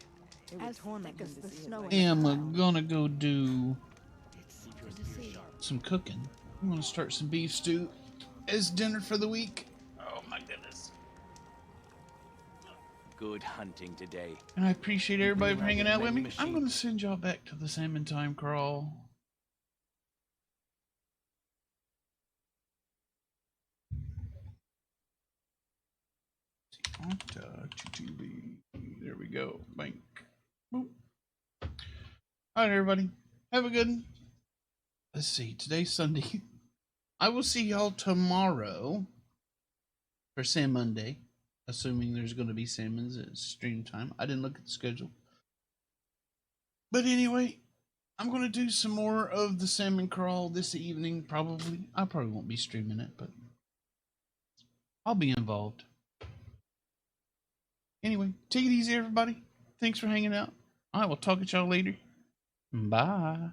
as thick as the snow. am gonna go do some cooking. I'm gonna start some beef stew as dinner for the week. Oh my goodness. Good hunting today. And I appreciate everybody for hanging out with me. I'm gonna send y'all back to the salmon time crawl. There we go. Bank. Boop. All right, everybody. Have a good one. Let's see. Today's Sunday. I will see y'all tomorrow for Sam Monday, assuming there's going to be salmons at stream time. I didn't look at the schedule. But anyway, I'm going to do some more of the salmon crawl this evening, probably. I probably won't be streaming it, but I'll be involved. Anyway, take it easy, everybody. Thanks for hanging out. Alright, we'll talk at y'all later. Bye.